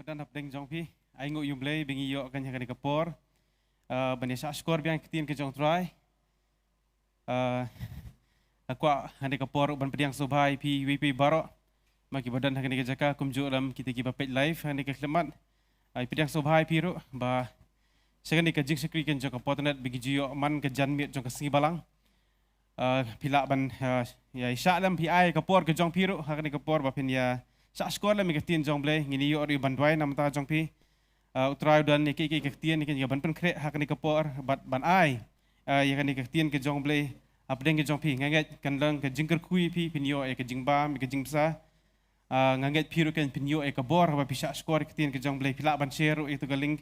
Badan hapdeng jong pi, ai ngu yum lay bingi yo kan yakani kapor, bani sa skor biang ketin ke jong try, aku handi kapor ban pediang subhai pi WP baro, maki badan hakani ke jaka kumju dalam kita kiba page live handi ke klemat, ai pediang subhai pi ru ba sekali ke jing sekri kan jong kapor net bingi jiyo man ke janmit jong kesingi balang, pila ban ya isya dalam pi ai kapor ke jong pi ru hakani kapor ba pin ya sa skor lamiketin jong blay ngini yo ri bandwai nam ta jong pi utrai dan ikiiketin iki ban pen kre hakani kapor ban ai yakaniiketin ke jong blay apdeng ke jong pi nganget kan lang ke jingker kui pi pinyo e ke jingbam ke jingsa nganget piru kan pinyo e ke bor ba bisa skoriketin ke jong blay pila ban share itu galing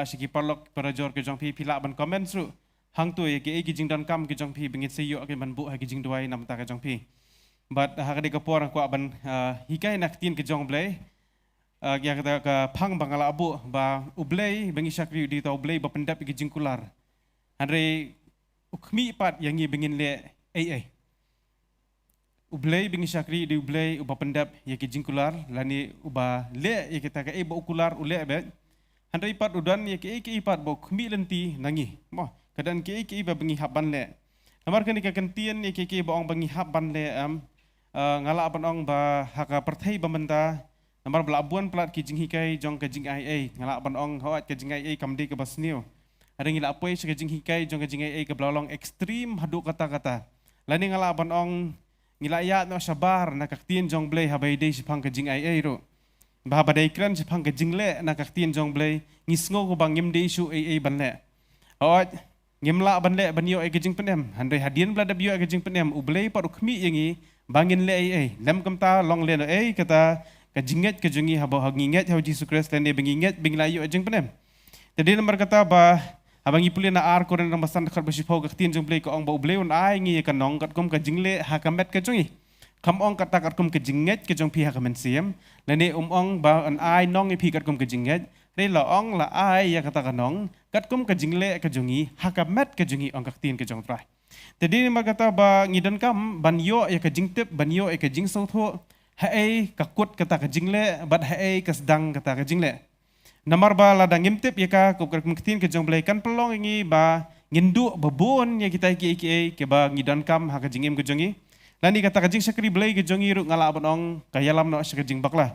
sigi parlok parajor ke jong pi pila ban comment ru hang tu ke jingdan kam ke jong pi bingit seyo ke ban bu ha ke jingdwai nam ta ke jong pi but hakadi kapor ko ban hikai nak tin ke jong blay ya kata ke phang bangala abu ba ublay bengi syakri di tau ublay ba pendap ke jingkular andre ukmi pat yang ngi bengin le ai ublay bengi syakri di ublay uba pendap ya ke jingkular lani uba le ya kita ke ba ukular ule bet andre pat udan ya ke pat ba ukmi lenti nangi mo kadan ke ba bengi haban le amar kan ke kentian ya ke ba ong bengi haban le ngala abanong ba haka perthai bamenta namar belabuan pelat kijing hikai jong kajing ai ngala abanong hawat kajing ai kamdi ke basniu ada ngila apoi kajing hikai jong kajing ai ke belalong ekstrim hadu kata-kata lani ngala abanong ngila ya no sabar nak kaktin jong blay habai dei sipang kajing ai ro ba badai kran sipang kajing le nak kaktin jong blay ngisngo ko bangim dei su ai banle hawat ngimla banle banyo ai kajing penem handai hadian blada bio ai kajing penem ublay par ukmi yangi bangin le ai lam kamta long le ai kata kajinget kajungi habo haginget hau Jesus Christ le benginget binglayu ajeng penem jadi nomor kata ba abangi puli na ar koren ramasan dekat besipau kaktin jong play ko ong ba uble on ai ngi kanong kat kom kajingle hakamet kajungi kam ong kata kat kom kajinget kajong pi hakamen siam le ne ong ba an ai nong pi kat kom kajinget re la ong la ai ya kata kanong kat kom kajingle kajungi hakamet kajungi ong kaktin kajong trai jadi magata ba ngidan kam banyo ya kajingtip banyo ya kajing sautho hae kakut kata kajingle bat hae kasdang kata kajingle namar ba ladang ngimtip ya ka ko kemktin kajong kan pelong ingi ba ngindu babon ya kita ki ke ba ngidan kam ha kajingim kajongi lani kata kajing sakri blai kajongi ru ngala abonong kayalam no sakajing bakla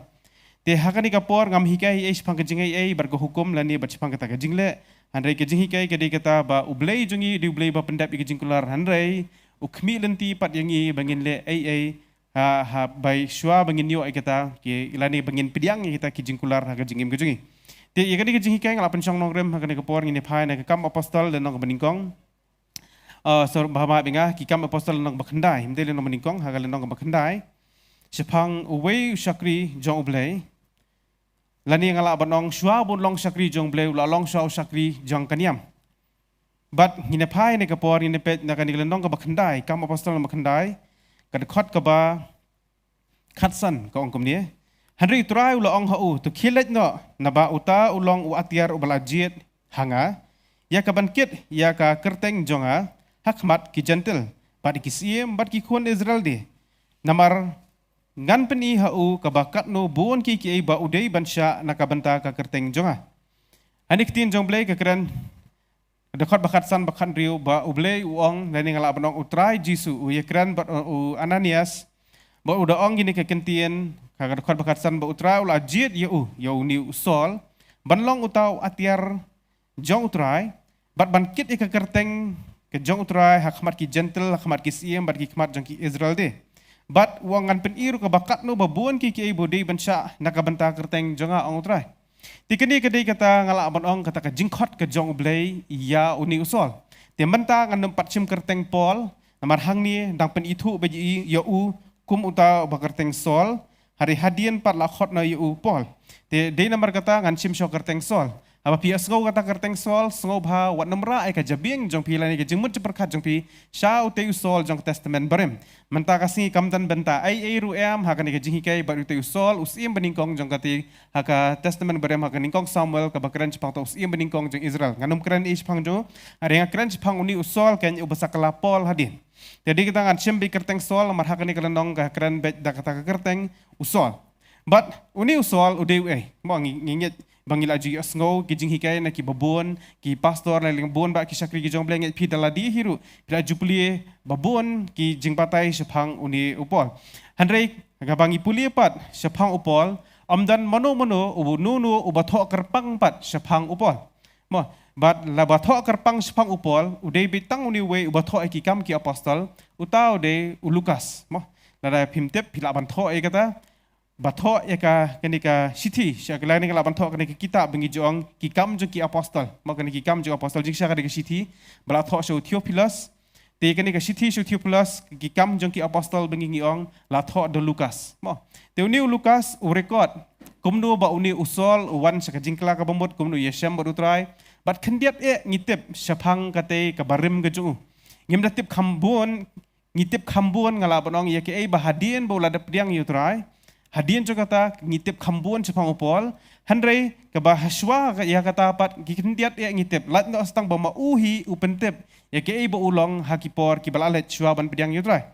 te hakani kapor ngam hikai ai spang kajing ai bargo hukum lani bat spang kata kajingle handai kajing hikai kadi kata ba ublay jungi di ublay ba pendap kajing kular handai ukmi lenti pat yangi bangin le ai ha bai shwa bangin yo ai kata ke ilani bangin pidiang kita kajing kular ha kajingim kajungi te ya kadi kajing hikai ngala penchong nogrem hakani kapor ngini phai na kam apostol dan nong beningkong sor bahama binga ki kam apostol nong bakhandai himdele nong beningkong ha kala nong bakhandai sepang uwei syakri jong ublay lani ngala banong shwa bun long sakri jong bleu la long shwa sakri jong kaniam but ngine pai ne kapor ngine pet na kanil nong ka bakhandai kam apostol bakhandai kad khot ka ba khatsan ka ong kumnie handri trai ula ong hau tu khilet no na ba uta ulong u atiar u balajit hanga ya ka bankit ya ka kerteng jonga hakmat ki gentle bat ki siem bat ki khon Israel de namar ngan peni hau kabakat no bon ki ba udai bansha nakabanta ka kerteng jonga anik tin jong blay ka kran dekat bakat san bakan riu ba ublay uong lani ngala banong utrai jisu u yakran ba Ananias ba udaong gini ka kentien ka dekat bakat san ba utrai ula jit ya ni usol banlong utaw atiar jong utrai bat bankit ka kerteng ke jong utrai hakmat ki gentle hakmat ki siem bat ki khmat jong ki Israel de but wangan peniru ke bakat no babon ki bodai bansha nakabanta kerteng jonga ong utrai tikeni kedai kata ngala abon kata ka jingkhot ke jong ublay ya uni usol te menta ngan patsim kerteng pol namar hangni dang pen itu beji ya kum uta ba kerteng sol hari hadian pat la khot na yu pol te de namar kata ngan sim sho kerteng sol apa pia sngau kata kerteng sol sngau bha wat namra ai ka jabing jong pi lani ka jingmut perkat jong pi sha u te sol jong testament barem menta kasi kamtan benta ai ru em ha kani ka jingi kai ba te sol usim beningkong jong kati ha ka testament barem ha kaningkong Samuel ka bakran chpang to usim beningkong jong Israel nganum kran is phang jo are kran chpang uni usol kan u basakala pol hadin jadi kita ngan sim bi kerteng sol mar ha kani kalanong ka kran bet da kata kerteng usol But uni usol ude mo ngingit bangila ji asngo kijing hikai na ki babon ki pastor na lingbon ba ki sakri ki jong bleng pi daladi hiru pila jupli babon ki jing patai sepang uni upol handrei gabangi puli pat sepang upol amdan mano ubu nunu ubatho kerpang pat sepang upol mo bat la batho kerpang sepang upol ude bitang uni we ubatho ki kam ki apostol utau de ulukas mo la pimtep pila bantho kata batho ka kenika sithi syakla ni kala banthok kenika kitab bengi jong ki kam jo ki apostol mo kenika ki kam jo apostol jing syakra ke sithi bala tho so Theophilus te kenika sithi so Theophilus ki kam jong ki apostol bengi ngiong la tho do Lukas mo te uni Lukas u record kumno ba uni usol wan syaka jingkla ka bombot kumno yesham bodutrai bat khendiat ngitep syapang kate ka barim ke ju ngimdatip khambon ngitip khambon ngala banong ye ke bahadien bola dap diang yutrai hadian jo kata ngitip khambun sepang upol handrei ke bahaswa ya kata pat gikindiat ngitip lat no stang bama uhi upentep ya ke bo ulong hakipor ki balalet chwa ban pediang yutrai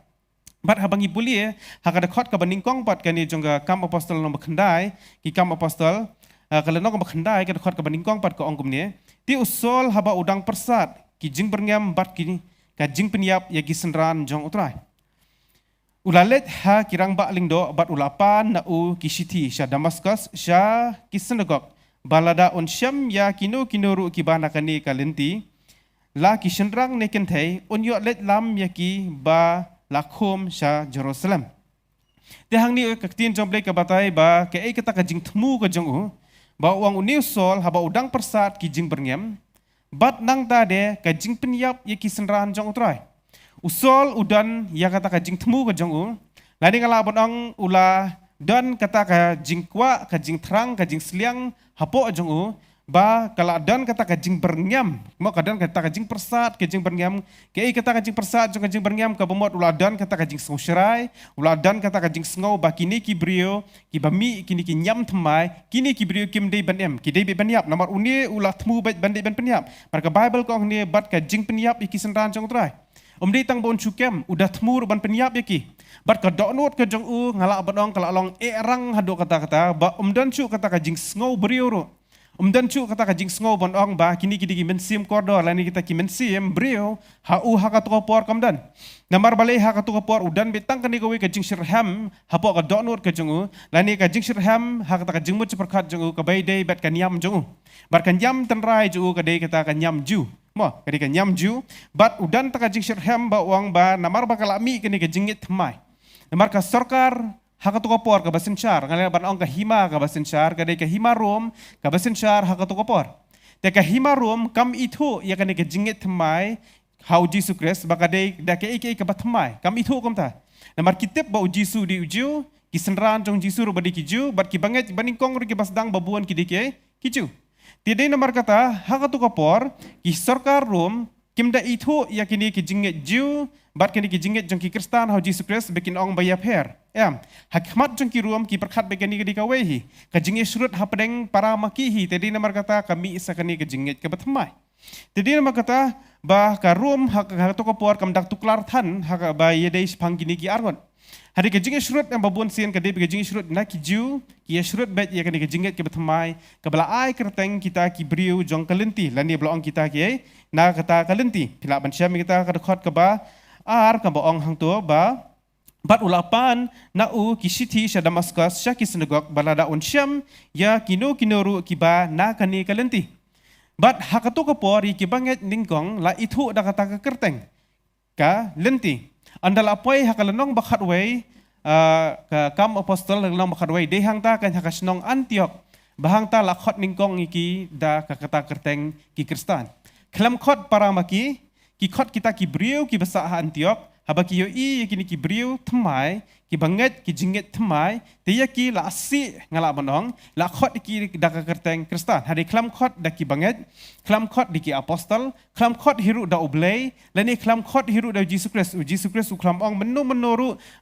bat habangi pulie hakada khot ka baningkong pat kani jongga kam apostol no bakhandai ki kam apostol kala no bakhandai ka khot ka baningkong pat ko ongkum ne ti usol haba udang persat ki jing berngam bat ki ka jing peniap ya ki senran jong utrai ulalet ha kirang ba lingdo bat ulapan na kisithi sya Damaskus sya kisenagok balada on syam ya kinuru kibana kani kalenti la kisenrang ne kenthai on yo let lam ya ki ba lakhom sya Jerusalem te hangni kaktin jomble ka batai ba ke kata ka jing thmu ka jong ba wang uniu sol haba udang persat ki jing berngem bat nang ta de ka jing penyap ya ki senran jong utrai usol udan ya kata ka jing temu ka jong lani ngala bonong ula dan kata ka jing kwa ka jing terang ka jing seliang hapo jong ba kala dan kata ka jing bernyam mo kadan kata ka jing persat ka jing bernyam ke kata ka jing persat jong ka jing bernyam ka bomot ula dan kata ka jing songserai ula dan kata ka jing sngo ba kini ki brio ki bami kini ki nyam thmai kini ki brio kim dei banem ki dei banyap nomor uni ula temu bandai ban penyap marka bible ko ni bat ka jing penyap iki senran jong trai Omdi tang bon chukem udah tmur ban penyap yaki. Bat ka donot ka jong ngala badong kala long erang hado kata-kata ba omdan chu kata ka jing sngo brio. Omdan chu kata ka jing sngo bon ong ba kini kidi mensim kordo lani kita ki mensim brio ha ka to por kamdan. Namar balai ha ka to por udan betang kani ko ka jing shirham hapo ka donot ka jong lani ka jing shirham ha kata ka jing mut perkat jong ka bai dei bat kan yam jong. Bar kan yam tenrai jong ka dei kata ka nyam ju. Mo ketika nyam ju bat udan taka jing shirham ba uang ba namar ba kalami kini ke jingit thmai namar ka sarkar haka to kopor ka basenchar ngale ban ong ka hima ka basenchar ka dei ka hima rom ka basenchar haka to kopor te ka hima rom kam ithu ya kani ke jingit thmai hau Jesus Christ ba ka dei da ke ka bathmai kam ithu kom ta namar kitep ba Jesus di uju ki senran jong Jesus ro badi kiju bat ki banget baningkong ro ki basdang babuan ki dike kiju Tidai nomor kata haka tu kapor ki sarkar rom kimda itu yakini ki jinget Jew bat kini ki jinget jong ki Kristen hau Jesus Christ bikin ong bayap her hakmat jong ki rom ki perkhat begini ki dikawehi ka jinget surut hapadeng para makihi tidai nomor kata kami isa kini ki jinget ke batmai tidai nomor kata bah ka rom haka tu kapor kam dak tuklar than haka ba yedai sepang kini ki argon Hari kejinget surut yang babun sian kadai kejinget surut nak kiju kia surut bet ya kani kejinget ke bethamai kabala ai kerteng kita ki briu jong kalenti lani blong kita ki na kata kalenti pila ban syam kita kadkhot ke ba ar ka baong hang tu ba bat ulapan na ki sithi sya Damaskus sya ki sinagog balada on syam ya kinuru ki ba na kani kalenti bat hakatu ka por ki banget ningkong la itu da kata ka kerteng ka lenti andal apoy hakalanong bakhatway ka kam apostol lanong bakhatway dehang ta kan hakasnong Antiok bahang ta lakhot ningkong iki da kakata kerteng ki Kristen klam khot para maki ki khot kita ki brio ki basa Antiok habaki yo i kini ki brio thmai ki banget ki jinget thmai teya ki la asi ngala bonong la khot ki da kerteng Kristen hari klam khot da ki banget klam khot di ki apostol klam khot hiru da oblay lani klam khot hiru da Jesus Christ klam ong menu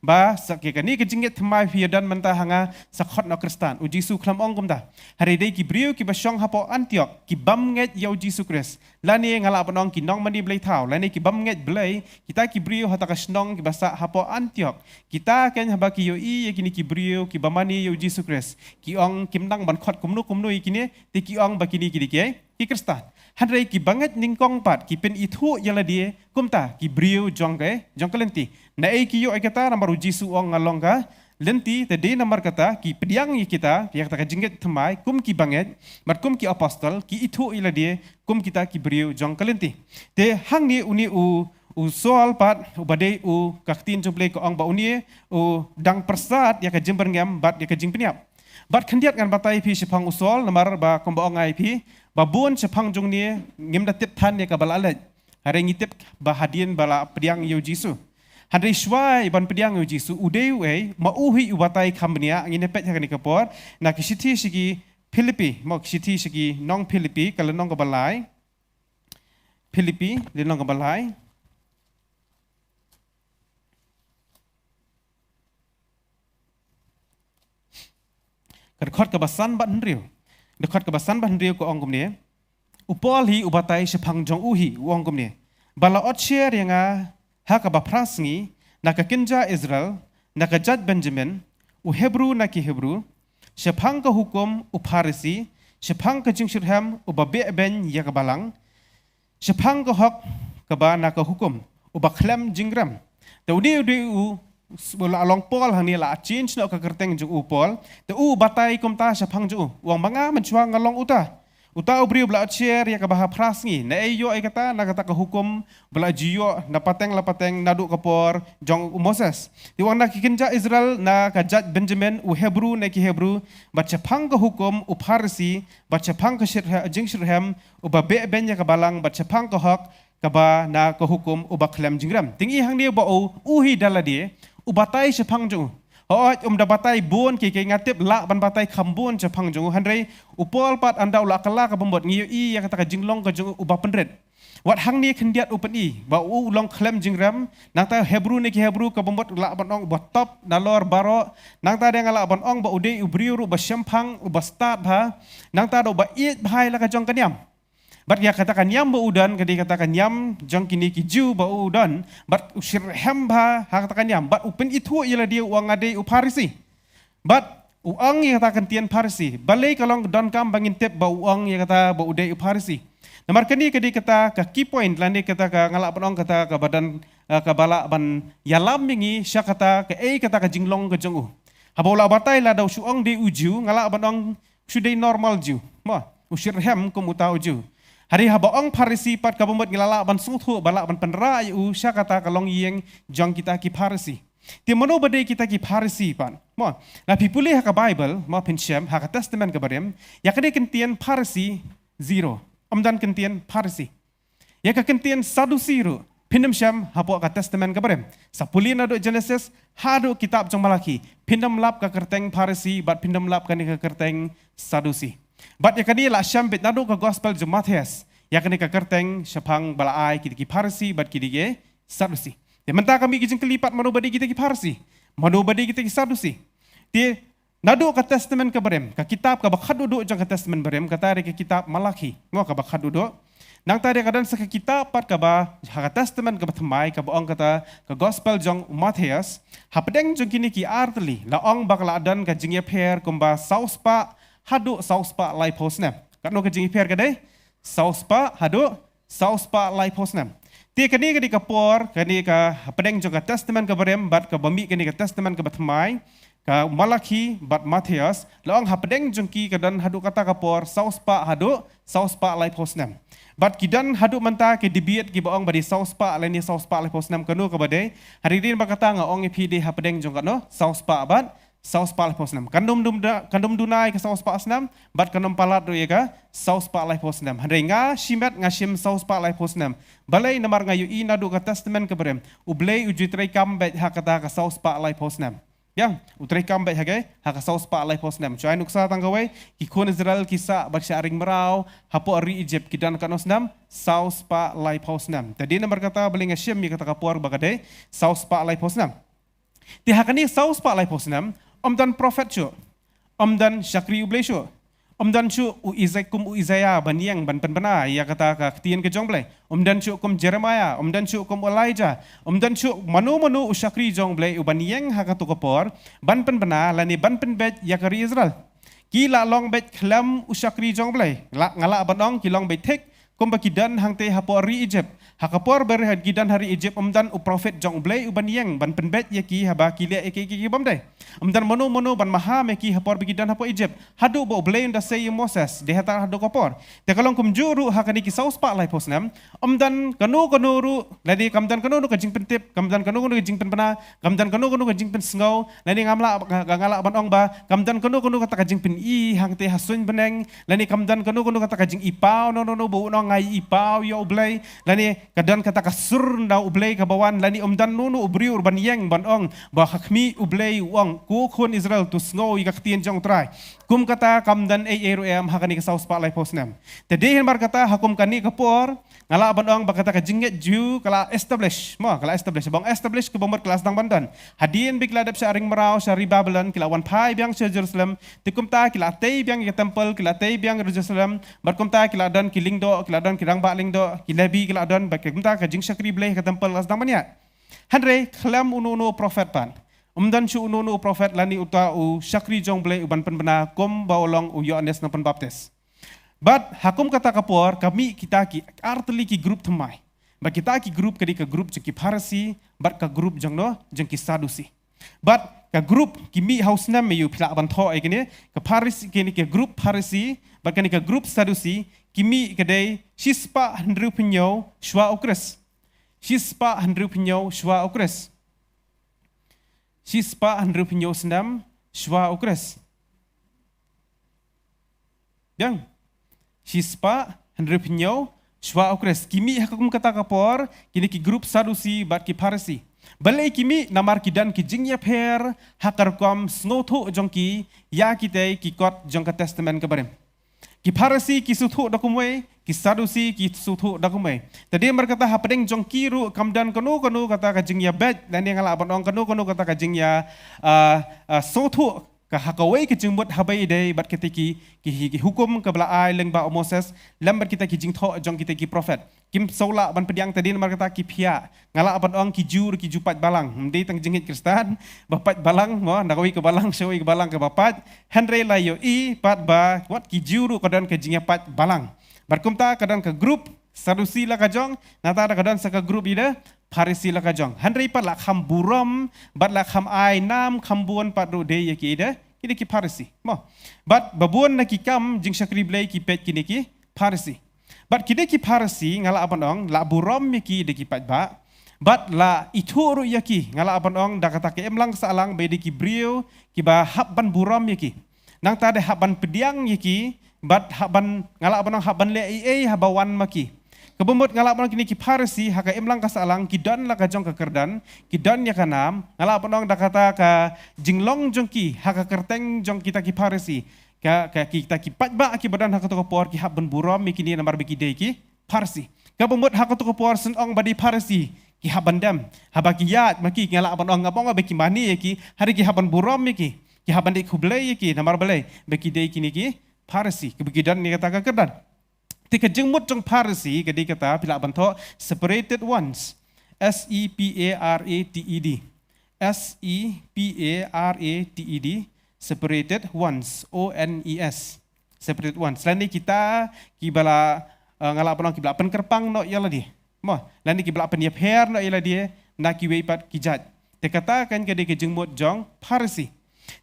ba sakya kani ki jinget thmai fi dan menta hanga sakhot no Kristen Jesus klam ong kumda hari dei ki brio ki basyong hapo Antiok ki bamnget yo Jesus Christ lani ngala bonong ki nong mani blay thau lani ki bamnget blay kita ki brio hata kasnong ki basa hapo Antiok kita kan habaki yo i kini ki brio ki bamani yo Jesus Christ ki ong kim nang ban khot kumnu ikini ti ki ong bakini ki Kristen handrai ki banget ningkong pat ki pen itu yala dia kumta ki brio jong kelenti na ki yo kata namar Jesus ong ngalong ka lenti tadi namar kata ki pediang kita yang kata jingget temai kum ki banget mat kum ki apostol ki itu yala dia kum kita ki brio jong kelenti te hang ni uni soal pat ubade kaktin jumple ko ong ba uni dang persat ya ka jember ngam bat ya ka jing peniap bat khandiat ngan batai pi sipang usol namar ba komba ong ai pi ba bun sipang jung ni ngim da tip than ya ka bala alaj hare ngitip ba hadien bala pediang yo jisu hare shwai ban pediang yo jisu udeu ei ma uhi ubatai khambnia ngine pet ha ni kapor na ki sithi sigi Filipi mo sithi sigi nong Filipi kala nong ka balai Filipi le nong ka balai dekat kebasan bat hendriu dekat kebasan bat hendriu ko ongkom ni upol hi ubatai sepang jong uhi ongkom ni bala otcher yang ha ka baprasngi naka kinja Israel naka jad Benjamin Hebrew naki Hebrew sepang ka hukum Parisi sepang ka jingshirham ubabe ben ya ka balang sepang ka hok ka ba naka hukum ubakhlem jingram taudi bola along pol hani la change no ka kerteng ju upol te batai komta sapang ju wang manga mencuang ngalong uta ubri bla chair ya ka baha prasngi na ayo ay kata na kata ka hukum bla jiyo na pateng la pateng nadu kapor jong Moses ti wang na kikinja Israel na ka jat Benjamin Hebrew na ki Hebrew baca pang ka hukum Parisi baca pang ka jingshirham ubabe ben ya ka balang baca pang ka hok kaba na ka hukum ubakhlem jingram tingi hang dia ba uhi daladi ubatai sepang jung da batai bon ki ngatip la ban batai khambon sepang jung handrai upol pat anda ula kala ka bombot ngiu i ya kata ka jinglong ka jung uba penret wat hang ni khendiat upen i ba long khlem jingram nang ta Hebrew ni ki Hebrew ka bombot la ban ong ba top nalor baro nang ta deng la ban ong ba udei ubriu ru ba sempang uba start ba nang ta do ba i bhai la ka jong kanyam bat ya katakan yam ba udan kadi katakan yam jang kini ki ju ba udan bat usir hamba ha katakan yam bat upen itu ialah dia uang ade Parisi bat uang ya katakan tian Parisi balai kalau don kam bangin tep ba uang ya kata ba ude Parisi namar kani kadi kata ka key point lani kata ka ngalak banong kata ka badan ka bala ban yalam mingi sya kata ka kata ka jinglong ka jongu habola batai la dau suang de uju ngalak banong sudai normal ju ma usir hem kum utau ju hari habaong Parisi pat kabumot ngilala ban sungthu balak ban penra yu sya kata kalong yeng jong kita ki Parisi ti mano bade kita ki Parisi pan mo na pipuli ha ka Bible mo pensem ha ka testament ka barem ya kade kentian Parisi zero amdan kentian Parisi ya ka kentian Sadusi ru pindam syam hapo ka testament ka barem sapuli na do Genesis hado kitab jong Malaki pindam lap ka kerteng Parisi bat pindam lap ka ni ka kerteng Sadusi bat ya kani la syam bet nadu ka gospel ju Matius ya kani ka kerteng syapang balaai ki Parisi bat ki dige Sadusi de menta kami ki jing kelipat manu badi kita ki Parisi manu badi kita ki Sadusi ti nadu ka testament ka barem ka kitab ka bakhat duduk jang ka testament barem kata re ka kitab Malaki ngo ka bakhat duduk nang tadi kadan sa kitab pat ka ba ha testament ka bathmai ka baong kata ka gospel jong Matius hapdeng jong kini ki artli la ong bakla adan ka jing ya pher kumba sauspa hadu sauspa lai posnam katno ka jing per kadai sauspa hadu sauspa lai posnam ti kani ka kapor kani ka pedeng joka testament ka barem bat ka bami kani ka testament ka batmai ka Malaki bat Matius laong hapedeng jengki kadan hadu kata kapor sauspa hadu sauspa lai posnam bat kidan hadu menta ke dibiet ki baong badi sauspa lai ni sauspa lai posnam kanu ka badai hari din bakata nga ong epide hapedeng jong katno sauspa bat saus pa lai posnam kandum dunai ke saus pa asnam bat kanum palat do ka saus pa lai posnam handai nga shimet nga shim saus pa lai posnam balai namar nga yu ina do ka testament ke berem ublei uji trai kam bet hakata ka saus pa lai posnam yang utrai kam bet hage ha ka saus pa lai posnam chai nuksa tanggawai ki kon Israel kisa bat sharing merau hapo ari Egypt kidan kanosnam saus pa lai posnam tadi namar kata balai nga shim mi kata kapor bagade saus pa lai posnam ti hakani saus pa lai posnam Om dan prophet syo, om dan Syakri ublay syo, Dan cu u Isaiah baniang ban penbena ia kata ka ketien ke jong blai. Dan cu kum Jeremiah, dan cu kum Elijah, dan cu manu usakri jong blai u baniang hakatu kapor ban penbena lani ban penbet ya kari Israel. Ki la long bet klam usakri jong blai. La ngala banong ki long bet tek kum bakidan hangte hapori Egypt. Hakapor berhad gidan hari Egypt dan u prophet jong blai u baniang ban penbet ya ki haba kilia ki bamdai. Dan manu ban maha meki hapor bikidan hapo Egypt. Hadu bo blai unda say Moses de hata hadu kapor. Te kalong kum juru hakani ki saus pa lai posnam. Dan kanu ru ladi kamdan kanu ka jing pentip, kamdan kanu ka jing penpena, kamdan kanu ka jing pen sngau, ladi ngala banong ba, kamdan kanu kata ka jing pen I hangte hasun beneng, ladi kamdan kanu kata ka jing ipau no bo no ngai ipau yo blai, ladi kadan kata ka sur na ublay kabawan lani dan nunu ubri urban yang banong ba hakmi ublay wang ku khon Israel tu snow igaktien jong try kum kata kamdan am hakani ka saus pa lai posnam tede bar kata hakum kani kapor ngala banong ba kata ka jinget ju kala establish bang establish ke bomber kelas dang bandan hadien bikla dap sharing merau syari Babylon kila wan pai biang Jerusalem tikum ta kila tei biang ke temple kila tei biang Jerusalem bar kum ta kila dan kiling do kila dan kirang ba ling do kilabi kila dan kumta ka jing syakri blai ka tempel las damanya hanre klam unu prophet pan dan chu unu prophet lani uta u syakri jong blai uban penbena kum baolong u Yohanes na penbaptis but hakum kata kapor kami kita ki artli ki group thmai ba kita ki group kadi ka group ki Pharisi bat ka group jong no jeng ki Sadusi but ka group ki mi house nam me yu phila ban tho ai kini ka Pharisi kini ka group Pharisi bat kani ka group Sadusi kimi kedai sispa hendru penyau shwa okres. Sispa hendru penyau shwa okres. Sispa hendru penyau senam shwa okres. Yang sispa hendru penyau shwa okres. Kimi hakum kata kapor kini ki grup Sadusi bat ki Pharisi. Balai kimi namar kidan ki jingya per hakar kom snotho jongki ya kitai ki kot jong ka testament kabarem. Ki Pharisi ki suthu dakumwe, ki Sadusi ki suthu dakumwe. Tadi berkata hapadeng jong kiru kamdan kanu kata kajing ya bet dan yang ngala banong kanu kata kajing ya suthu ka hakawai ki jingbut habai dei bat ketiki ki hukum ke belai leng ba Moses lambat kita ki jing tho jong kita ki prophet. Kim sola ban pediang tadi berkata ki pia ngala banong ki jur ki jupat balang. Mdei tang jingit Kristen bapat balang mo nakawi ke balang syoi ke balang ke bapat Henry layo I pat ba wat ki juru kadan ke jingya pat balang. Berkumta kadan ke grup Sadusi la kajong nata ada kadan sa ka grup ida Pharisi la kajong. Henry pat la kham buram bat la kham ai nam khambuan pat ro de ki ida kini ki Pharisi mo. Bat babuan na ki kam jing syakri blai ki pet kini ki Pharisi. Bat kini ki Pharisi ngala abanong la buram ki de ki pat ba. Bat la ituru yaki ngala abanong da kata ke emlang salang be de ki brio ki ba habban buram yaki. Nang ta de habban pediang yaki bat habban ngala abanong habban le ai habawan maki. Kebumut ngala abanong kini ki Pharisi haka emlang kasalang ki dan la kajong ka kerdan ki dan ya kanam ngala abanong da kata ka jinglong jongki haka kerteng jong kita ki Pharisi kita ki patba ki badan haka to por ki habban buram mi kini namar biki de ki Pharisi. Kebumut haka to por senong badi Pharisi ki habban dam habaki yat maki ngala abanong ngabong beki mani ki hari ki habban buram mi ki habban de kublai ki namar balai beki de kini ki Pharisi kebegidan ni kata ka kerdan. Tika jengmut jong Pharisi kadi kata pila banto separated ones SEPARATED SEPARATED separated ones ONES separated ones lani kita kibala ngala banong kibala penkerpang no yala di mo lani kibala peniap her no yala di na kiwe pat kijat te kata kan kadi ke jengmut jong Pharisi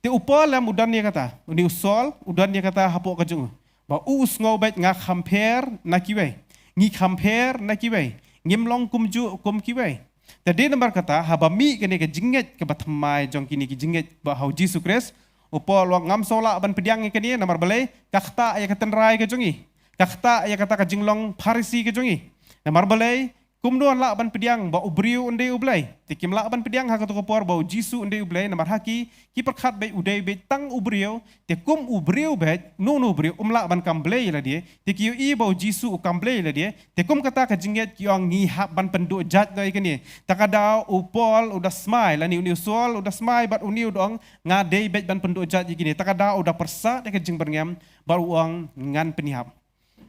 te upolam udan ni kata uni usol udan ni kata hapok kajung ba us ngobet nga compare na kiwe ngi compare na kiwe ngimlong kumju kum kiwe tadi nomor kata habami kene ke jinget ke batmai jong kini ke jinget ba hau Jesus Christ upo luang ngam sola ban pediang kene nomor balai kakta ya katenrai ke jongi kakta ya kata ke jinglong Pharisi ke jongi nomor balai Kumduan la ban pediang ba ubriu unde ublai. Tikim la ban pediang haka to por ba jisu unde ublai namar haki ki perkhat be udai be tang ubriu te kum ubriu be no ubriu umla ban kamblei la dia. Tiki i ba jisu u kamblei la dia. Te kum kata ka jinget ki ong ngi hap ban pendu jat dai kani. Takada upol udah smile lani uni usul udah smile bat uni udong ngadei be ban pendu jat gini. Takada udah persa de ka jing berngam baru uang ngan penihap.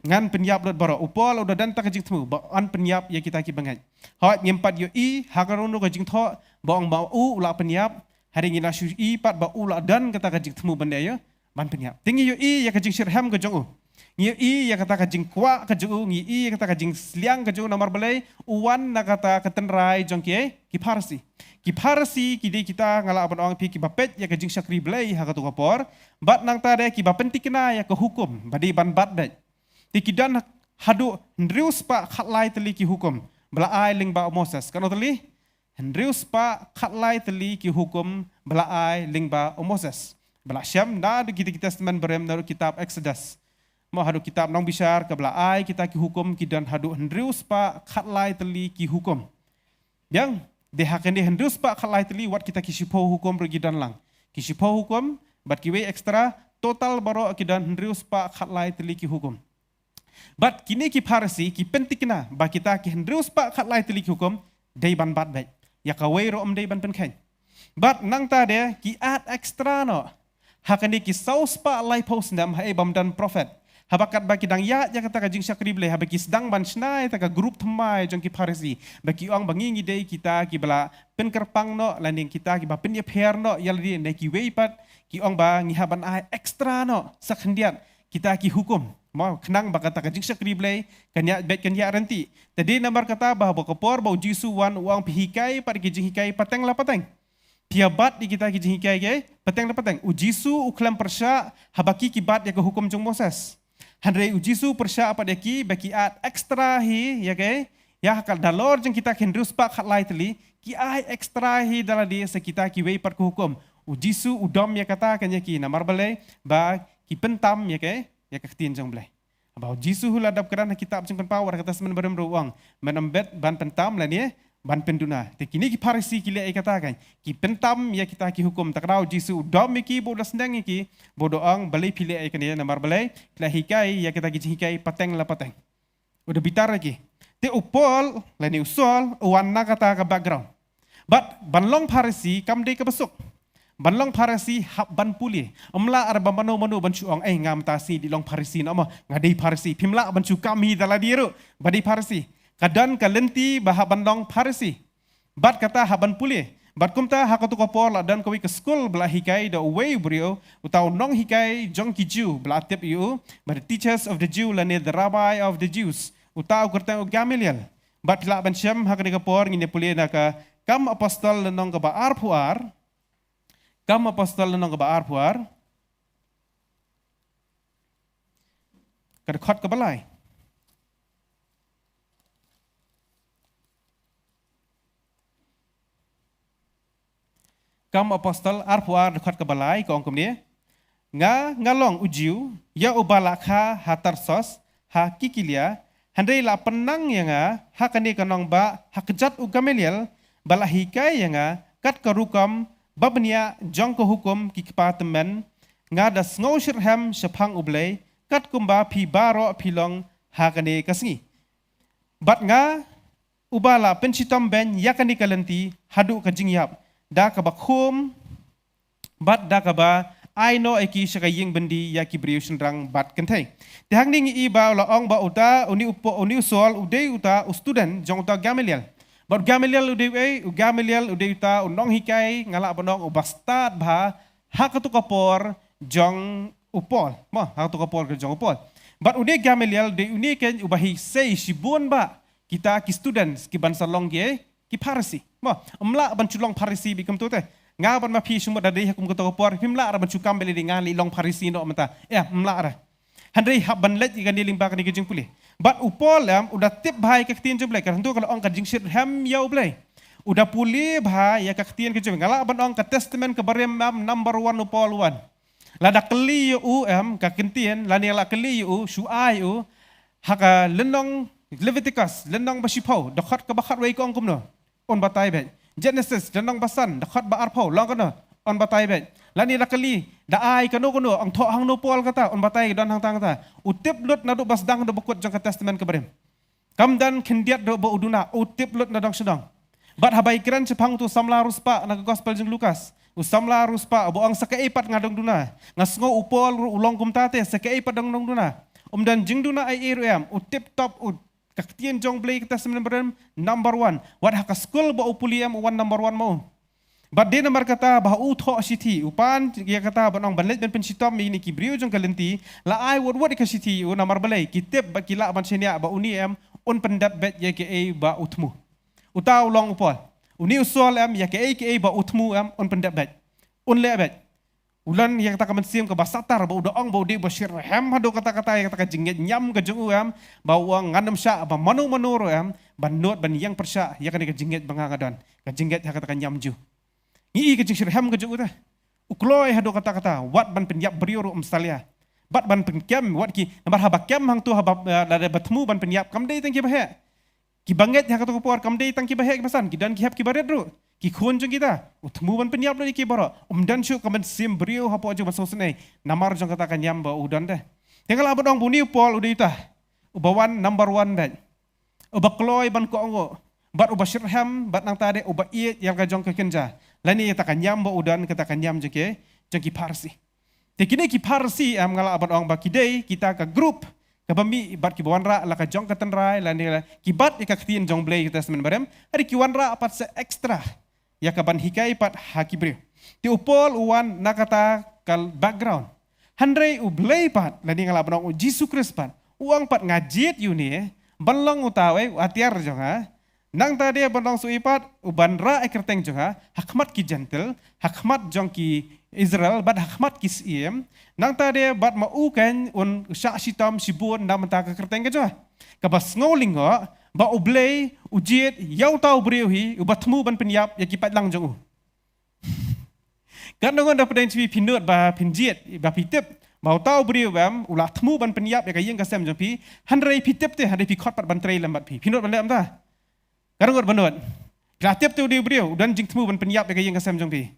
Ngan penyap lot baro upol udah dan tak kajing temu ba an penyap ya kita ki bangai hawat nyempat yo i hakarono kajing tho baong ba u ula penyap hari ngina shu i pat ba ula dan kata kajing temu benda yo ban penyap tinggi yo i ya kajing sirham kajong u ngi i ya kata kajing kwa kajong u ngi i ya kata kajing sliang kajong namar balai uwan na kata ketenrai jong ki parsi ki de kita ngala abon ong pi ki bapet ya kajing syakri balai hakatu kapor bat nang tade ki bapenti kena ya ke hukum badi ban bat dai Tikidan hadu hendrius pa khatlai teli ki hukum bela ai ling ba Moses kano teli hendrius pa khatlai teli ki hukum bela ai ling ba Moses bela syam da di kita testament berem daru kitab Exodus mau hadu kitab nong bishar ke bela ai kita ki hukum kidan hadu hendrius pa khatlai teli ki hukum yang de haken de hendrius pa khatlai teli wat kita ki sipo hukum bergidan lang ki sipo hukum bat kiwe extra total baro kidan hendrius pa khatlai teli ki hukum But kini ki parsi ki pentikna ba kita ki hendrius pa khat lai telik hukum dei ban bat bai ya ka wei ro dei ban pen khain but nang ta de ki at extra no hakani ki saus pa lai post ndam hai bam dan prophet habakat ba ki dang ya kata ka jing syakri ble habaki sedang ban snai ta ka group thmai jong ki parsi ba ki ong bangi ngi dei kita ki bala pen kerpang no landing kita ki ba pen ye pher no yal di ne ki wei pat ki ong ba ngi haban ai extra no sakhendiat kita ki hukum mau kenang bakata kajing syakri blai kanya bet kanya renti tadi nambar kata bahawa kepor bau jisu wan uang pihikai pada kijing hikai pateng la pateng tiabat di kita kijing hikai ke pateng la pateng ujisu uklam persya habaki kibat ya ke hukum jong Moses handrei ujisu persya apa deki baki at ekstra hi ya ke ya hakal dalor jeng kita kendrus pak hat lai teli ki ai ekstra hi dala dia sekita ki wei par ke hukum ujisu udom ya kata kanya ki namar balai ba ki pentam ya ke ya ketin jong blai abau jisu hula dap keran kitab jeng power kata semen berem ruang menembet ban pentam la ni ban penduna te kini ki parisi ki le kata kan ki pentam ya kita ki hukum takrau jisu dom ki bodo sendang ki bodo ang balai pile ai kan ya namar balai la hikai ya kita ki hikai pateng la pateng udah bitar lagi te upol la ni usol wan na kata ka background but banlong parisi kam de ke besuk Banlong parisi hab ban puli. Amla ar bambano manu bancu ong ngam tasi di long parisi nama ngadei parisi. Pimla bancu kami dala diru badi parisi. Kadan kalenti bahab banlong parisi. Bat kata haban puli. Bat kumta hakatu kopor la dan kawi ke school bela hikai da way brio utau nong hikai jong ki Jew bela tip you but the teachers of the Jew la ne the rabbi of the Jews utau kurtang Gamaliel. Bat pila ban syam hakani kopor ngine puli naka kam apostol nong ka ba arpuar Kam apostol nong ba arpuar khot ka balai Kam apostol arpuar khot ka balai ko ongkom ni ngalong ujiu ya ubalakha hatarsos ha kikilia handai la penang yanga hakani kanong ba hakjat u Gamaliel balahikai yanga kat karukam babnia jong ko hukum ki departemen nga das ngaushirham shapang ublay kat kumba pi baro pilong hakane kasngi bat nga ubala penchitom ben yakani kalanti hadu ka jingyap da ka bakhum bat da ka ba aino eki shakaying bendi ya ki briushn rang bat kentai te hangning i ba la ong ba uta uni upo uni usol udei uta student jong uta Gamaliel But Gamaliel udai ta unong hikai ngala bonong ubastad bha hakatu kapor jong upol. Mo hakatu kapor ke jong upol. But udai Gamaliel de uniken ubahi sei sibun ba kita ki students ki bansa long ki parsi. Mo amla ban chulong parsi bikum tu te. Nga ban ma pi sumut dadi hakum katu kapor pimla ban chukam beli di ngali long parsi no mata. Mla ara. Handai hab ban let ikan diling ba kan ikejeng pulih. But upol udah tip bahai kaktian je blai kerana tu kalau orang kajing shit ham yau blai udah pulih bahai ya kaktian kejeng ngala ban orang ke testament ke barem number 1 upol 1 lada keli u kakentian lani ala keli u shuai u haka lenong Leviticus lenang basipau dakat ke bakat wei kong kumno on batai bet. Genesis lenang basan dakat ba arpau long kono on batai bet. Lani lakali da ai kono ang tho hang no pol kata on batai don hang tang kata. Utip lut na do basdang do bukut jang ke testament ke barem. Kamdan kendiat do bo uduna utip lut na dong sedang. Bat habai kiran cepang tu samla ruspa na gospel jeng Lukas. Usamla ruspa abo ang sakaipat ngadong duna. Ngasngo upol ulong kumtate sakaipat dong duna. Dan jeng duna ai iruam utip top kaktian jong blay kita sebenarnya number 1. Wat haka school ba upuliam one number 1 mo. But dia nomor kata bah utho siti upan dia kata banong banlet ben pensitom ini kibriu jong kalenti la ai word ka siti u nomor balai kitip ba kila ban senia ba uniem on pendap bet ye ke ba utmu. Utau long upol. Uni usul ya ke ba utmu on pendap bet. On le bet. Ulan yang kata kemensiam ke basatar bau doang bau di basir hem hado kata-kata yang kata jingget nyam ke jung bau ngandam sya ba manu manur ban not ban yang persya ya kan ke jingget bangangadon ke jingget ya kata nyam ju ngi ke jing hem ke jung ta ukloi hado kata-kata wat ban penyap beriuru salia bat ban penkem wat ki nambar habak kem hang tu habab ada batmu ban penyap kam dei tangki bahe ki banget ya kata kupor kam dei tangki bahe ki pasan ki dan ki hap ki baret ru ki khun jong kita utmu ban penyap dari ki baro dan syu kamen sim beriu hapo aja masuk sene namar jong kata kanyam ba udan deh tinggal abot dong buni pol udah ita ubawan number 1 deh ubakloy ban ko ongo bat ubashirham bat nang tade uba iet yang ka jong ke kenja lani kata kanyam ba udan kata kanyam jeke jong ki parsi tekine ki parsi am ngala abot dong ba kidei kita ka grup kabami bat ki bawanra la ka jong ka tenrai lani ki bat ka ktien jong blay kita semen barem hari ki wanra apat se ekstra ya kaban hikai pat hakibri. Ti upol uwan nakata kal background. Handrei ublay pat lani ngala banong Jisu Kristus pat. Uang pat ngajit yuni balong utawe atiar jonga. Nang tadi banong suipat uban ra ekerteng jonga hakmat ki gentle, hakmat jong ki Israel bat hakmat ki siem. Nang tadi bat mauken un syaksitam sibun nam ta kerteng jonga. Kabas ngolingo ba ublay ujiet yau tau beriuhi ubatmu ban penyap ya kipat lang jong kan nongon da peden ci pinut ba pinjiet ba pitip mau tau beriu bam ulah tmu ban penyap ya kayeng kasem jong pi handrei pitip te handrei pikot pat ban trei lambat pi pinut ban lem ta kan nongon banut platip tu di beriu dan jing tmu ban penyap ya kayeng kasem jong pi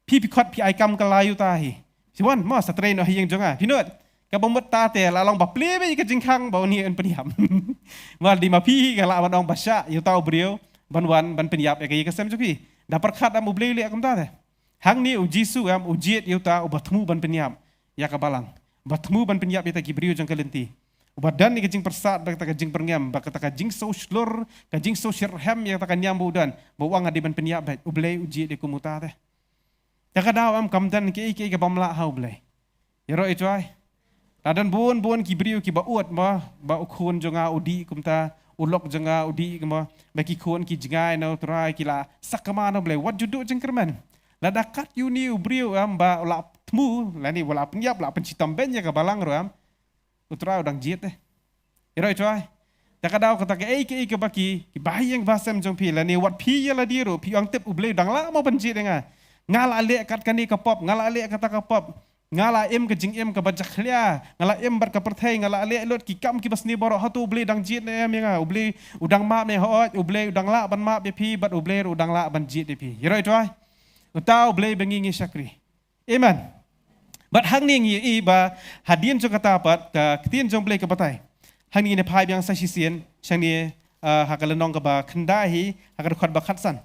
pikot pi ai kam kalayu ta hi siwan mo sa trei no hieng jonga pinut ka bomot ta te la long ba ple be ka jingkhang ba ni en peniam mal di ma pi ka la ba dong basya yu tau brio ban wan ban peniap e ka kasem ju pi da perkhat am ble le kam ta te hang ni u jisu am ujiet yu ta u batmu ban peniap ya ka balang batmu ban peniap ya ta ki brio jang kalenti u badan ni ka jing persat ba ta ka jing perngam ba ka ta ka jing so slur ka jing so shirham ya ta ka nyam budan ba wang adi ban peniap ba u ble ujiet de kumuta te ta ka daw am kam dan ki ka bamla ha u ble yero itu ai dan buon kibriu ki ba uat ma ba ukun jonga udi kumta ulok jonga udi kema baki kun ki jingai no trai kila sakama no ble wat judu jengkerman la dakat yuni ubriu am ba la tmu la ni wala penyap la pencitam bennya ka balang ro am utra udang jiet eh iro trai takadau kata ke baki ki bayang basam jong pi la ni wat pi ya la diru pi ang tep uble dang la mo benjit nga ngala le kat kani ka pop ngala le kata ka pop ngala em ke jing em ke bajak lia ngala em bar ke perthai ngala ale lot ki kam ki basni boro hatu uble dang jit ne em nga uble udang ma me ho uble udang la ban ma be pi bat uble udang la ban jit de pi yero itu ai utau uble bengi ngi sakri amen bat hang ni ngi i ba hadien jo kata pat ka ktien jong ble ke batai hang ni ne phai byang sa sisien sang ni hakalenong ke ba khandai hakar khot ba khatsan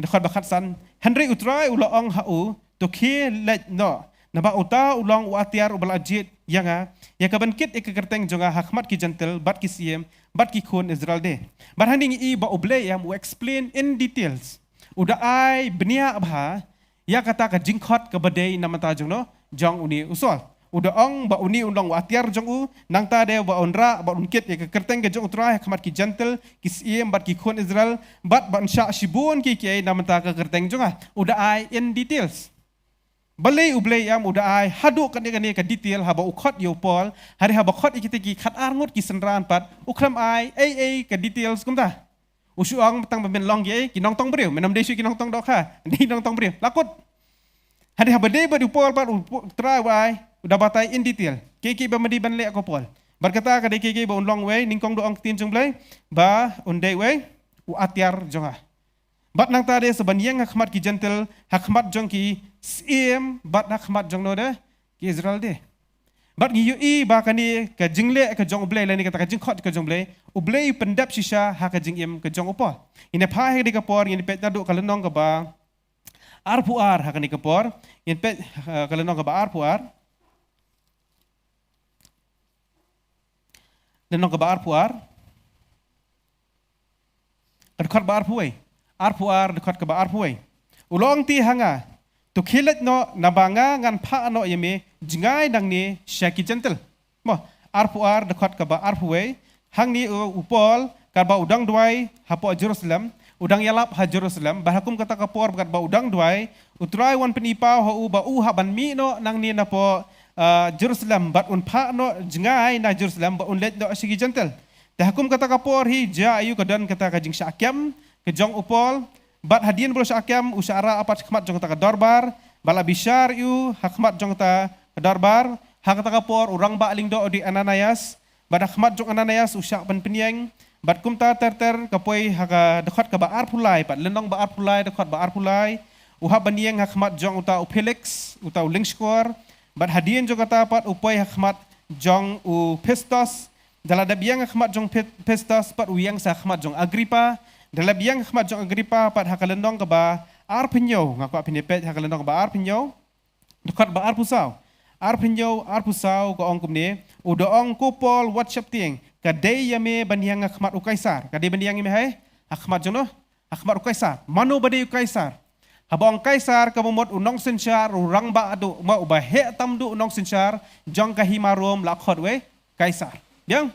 khot ba khatsan handre utrai ulo ong hau to ke let no naba uta ulang uatiar ubal ajit yanga ya kaban kit kerteng jonga hakmat ki gentle bat ki siem bat ki khun Israel de bat handing i ba uble yam u explain in details uda ai benia abha ya kata ka jingkhot ka badai namata jong no jong uni usol uda ong ba uni ulang uatiar jong u nang ta de ba onra ba unkit ya kerteng ke jong utra hakmat ki gentle ki siem bat ki khun Israel bat ban sha shibun ki namata ka kerteng jonga uda ai in details balai ublay am udah ai hadu kan ka detail haba ukhot yo pol hari haba khot ikite ki khat arngut ki senran pat ukram ai ka details kumta usuang tang ben long ye ki nong tong breu menam desu ki nong tong dok ha ni nong tong breu lakut hari haba de ba du pol pat try wai udah batai in detail ki ba medi ban le ko pol Berkata ka deke ba unlong we ningkong doang tin jong blay ba undai we u atiar jonga. Bat nang tade sebanyang hakmat ki gentle hakmat jong ki siem bat hakmat jong no de ki Israel de. Bat ngi yu i ba kani ka jingle ka jong blay lani kata ka jingkhot ka jong blay u blay pendap shisha ha ka jingim ka jong upol. Ina pha he de ka por ina pet nadu ka lenong ka ba arpuar ha kani ka por ina pet ka lenong ka ba arpuar. Lenong ka ba arpuar. Dekat ba arpuai. Arpuar dekat ke ba arpuai. Ulong ti hanga tu khilet no nabanga ngan pha no yeme jingai dang ni syaki gentle. Mo arpuar dekat ke ba arpuai hang ni upol ka ba udang duai hapo Jerusalem udang yalap ha Jerusalem bahakum kata kapor kat ba udang duai utrai wan penipa ho ba ha ban mi no nang ni na po Jerusalem bat un pha no jingai na Jerusalem ba un let no syaki gentle. Dahakum kata kapor hi ja ayu kadan kata kajing syakyam ke jong upol bat hadian bolo syakyam usara apat khmat jong ta darbar bala bishar yu hakmat jong ta darbar hak kata kapor urang ba ling do di Ananias bat khmat jong Ananias usyak ban penyeng bat kumta ter kapoi haka dekat ka ba arpulai pat lenong ba arpulai dekat ba arpulai uha banieng hakmat jong uta Felix uta Lingskor bat hadian jong kata pat upoi hakmat jong u Festus dalam biang hakmat jong Festus pat uyang sa hakmat jong Agripa dalam biang khmat jong Agripa pat hakalenong ka ba arpenyo ngako pinepet hakalenong ka ba arpenyo dekat ba arpusau ko ong kumne udo ong kupol WhatsApp tieng ka day yame baniang khmat u kaisar ka day baniang me hai khmat jong no khmat u kaisar manu badai u kaisar habong kaisar ka momot unong senchar urang ba adu ma uba he tamdu unong senchar jong ka himarom lakhot we kaisar yang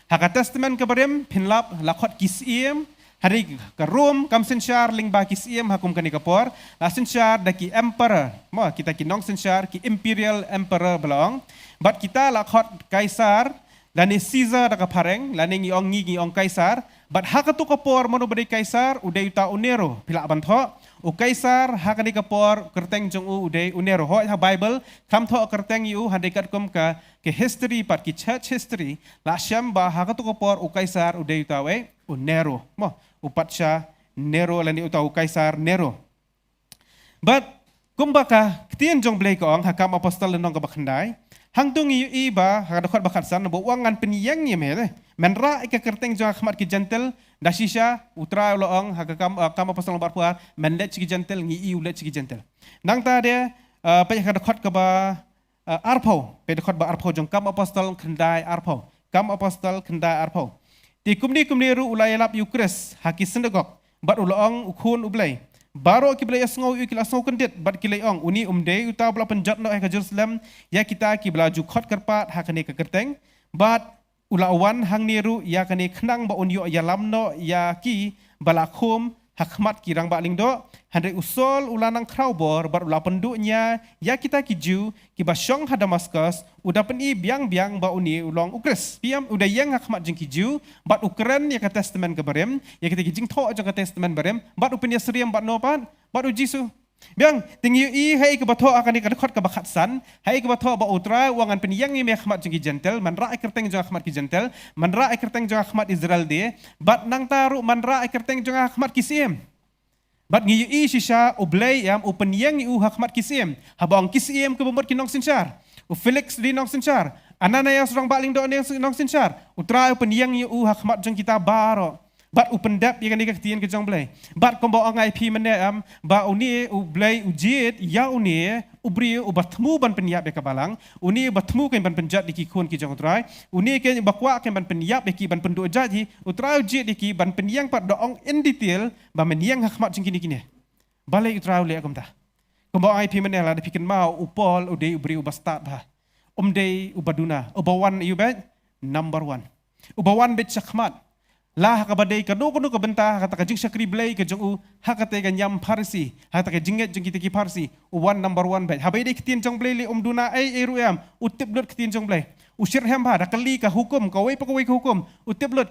haka testament ka barem pinlap lakhot kisiem hari ke Rom kam sensyar ling ba kisiem hakum kani kapor la sensyar daki emperor mo kita kinong sensyar ki imperial emperor belong bat kita lakhot kaisar lani Caesar da pareng lani ngi ong kaisar bat hakatu kapor mono bade kaisar udai uta unero pila bantho u kaisar hakani kapor kerteng jong u udai unero ho ha bible kam tho kerteng yu handekat kum ka ke history pat ki church history la syam ba hakatu kapor u kaisar udai uta we unero mo upatsya Nero lani utau kaisar Nero. But kumbaka ketien jong blay ko ang hakam apostol lenong kabakhandai hangtung i ba hakadakot bakatsan bo wangan peniyang ni me menra ika kerteng jong khmat ki gentle dasisha utra loong hakam kam apostol barpuar menlet ki gentle ngi i ulet ki gentle. Nang ta de pa hakadakot ka ba arpo pe dakot ba arpo jong kam apostol khandai arpo kam apostol khandai arpo. Di kumni ru ulai lap Ukres haki sendegok bat ulang ukun ublay baro ki blay asngau ki lasngau kendit bat ki layong uni umde uta bla penjat no ka Jerusalem ya kita ki bla jukhot kerpat hakane ka kerteng bat ulawan hang niru ya kane khnang ba unyo ya lamno ya ki balakhum hakmat ki rang ba lingdo handai usol ulanang kraubor bat ula penduknya ya kita ki Jew ki basyong ha Damaskus udah peni biang ba uni ulong Ukres piam udah yang hakmat jeng ki Jew bat Ukren ya ka testament ke barem ya kita ki jing tho jeng ka testament barem bat upenya seriam bat no bat ujisu biang tinggi i hai ke batho akan dikadkhot ke bakhatsan hai ke batho ba utra wangan peniyang ni hakmat jeng ki gentle man ra kerteng jeng hakmat ki gentle man ra kerteng jeng hakmat Israel de bat nang taru man ra kerteng jeng hakmat kisiem bat ngi i shisha ublay yam upenyang i hakmat kisiem habang kisiem ke bomot kinong sinchar u Felix di nong sinchar Ananias rong baling do nong sinchar utra upenyang i hakmat jeng kita baro bat upendap yang ni ketien ke jong blay bat kombo angai pi mene ba uni ublay ujit ya uni ubri ubatmu ban penyap be kabalang uni batmu ke ban penjat di kun ki jong utrai uni ke bakwa ke ban penyap be ki ban pendu jaji utrai ujit di ki ban penyang pat doong in detail ba menyang hakmat jeng kini balai utrai le akomta kombo angai pi mene la de piken mau upol ude ubri ubastat ba umde ubaduna ubawan yubet number 1 ubawan bet sakmat lah kabadai kado ka benta kata ka jing sakri blay ka jong u hakate ka nyam parsi hata ka jinget jong kitiki parsi one number 1 bet habai dei kitien jong blay li duna ai ruam utip lut kitien jong blay usir hem ba dakali ka hukum ka wei pakawai ka hukum utip lut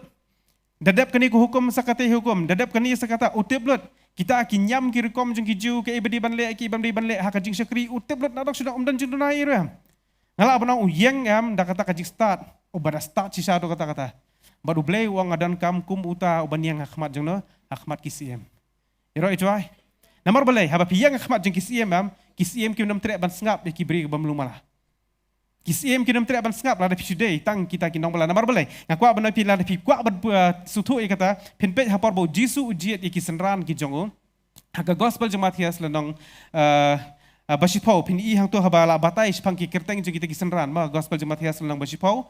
dadap kani ku hukum sakate hukum dadap kani sakata utip lut kita ki nyam ki rekom jong ki ju ke ibadi ban le ki ban le haka jing sakri utip lut nadok sudah dan jong duna ai ruam ngala banang uyeng dak kata ka jing start Uban start sisa do kata-kata. Baru blay wang adan kam kum uta uban yang hakmat jengno hakmat kisiem. Iro itu ay. Namar balay haba piyang hakmat jeng kisiem kisiem kim nam trek ban sengap ki beri bam lumala. Kisiem kim nam trek ban sengap la da pisudei tang kita ki nong bala namar balay. Ngakwa ban pi la da pi kwa ban sutu kata penpet hapar bo Jisu ujiat ki senran ki jongo. Haga gospel jeng Matias lenong basipau pin i hang tu habala batai spang ki kerteng jeng kita ki senran ma gospel jeng Matias lenong basipau